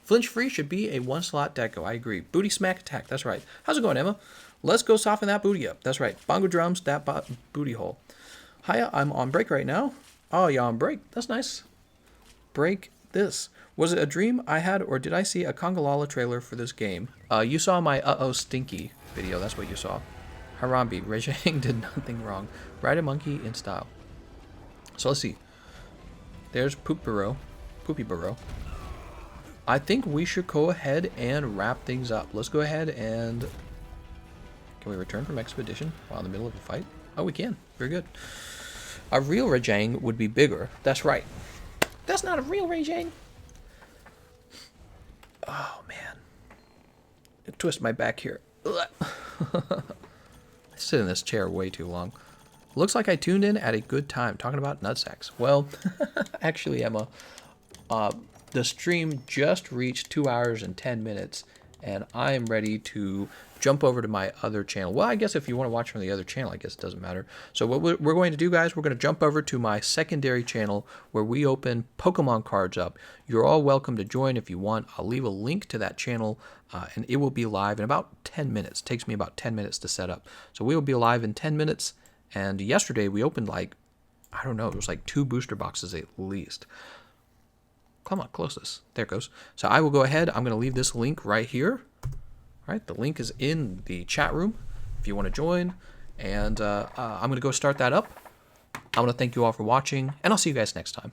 Flinch free should be a 1-slot deco. I agree. Booty smack attack. That's right. How's it going, Emma? Let's go soften that booty up. That's right. Bongo drums, that booty hole. Hiya, I'm on break right now. Oh, you're on break. That's nice. Break this. Was it a dream I had, or did I see a Congalala trailer for this game? You saw my Stinky video. That's what you saw. Harambe, Rajang did nothing wrong. Ride a monkey in style. So let's see. There's Poopy Burrow. I think we should go ahead and wrap things up. Let's go ahead and... Can we return from Expedition while in the middle of a fight? Oh, we can. Very good. A real Rajang would be bigger. That's right. That's not a real Rajang. Oh, man. Twist my back here. I sit in this chair way too long. Looks like I tuned in at a good time talking about nutsacks. Well, actually, Emma, the stream just reached 2 hours and 10 minutes, and I am ready to jump over to my other channel. Well, I guess if you want to watch from the other channel, I guess it doesn't matter. So what we're going to do, guys, we're going to jump over to my secondary channel where we open Pokemon cards up. You're all welcome to join if you want. I'll leave a link to that channel, and it will be live in about 10 minutes. It takes me about 10 minutes to set up. So we will be live in 10 minutes. And yesterday we opened like, I don't know, it was like 2 booster boxes at least. Come on, closest. There it goes. So I will go ahead. I'm going to leave this link right here. All right, the link is in the chat room if you want to join. And I'm going to go start that up. I want to thank you all for watching, and I'll see you guys next time.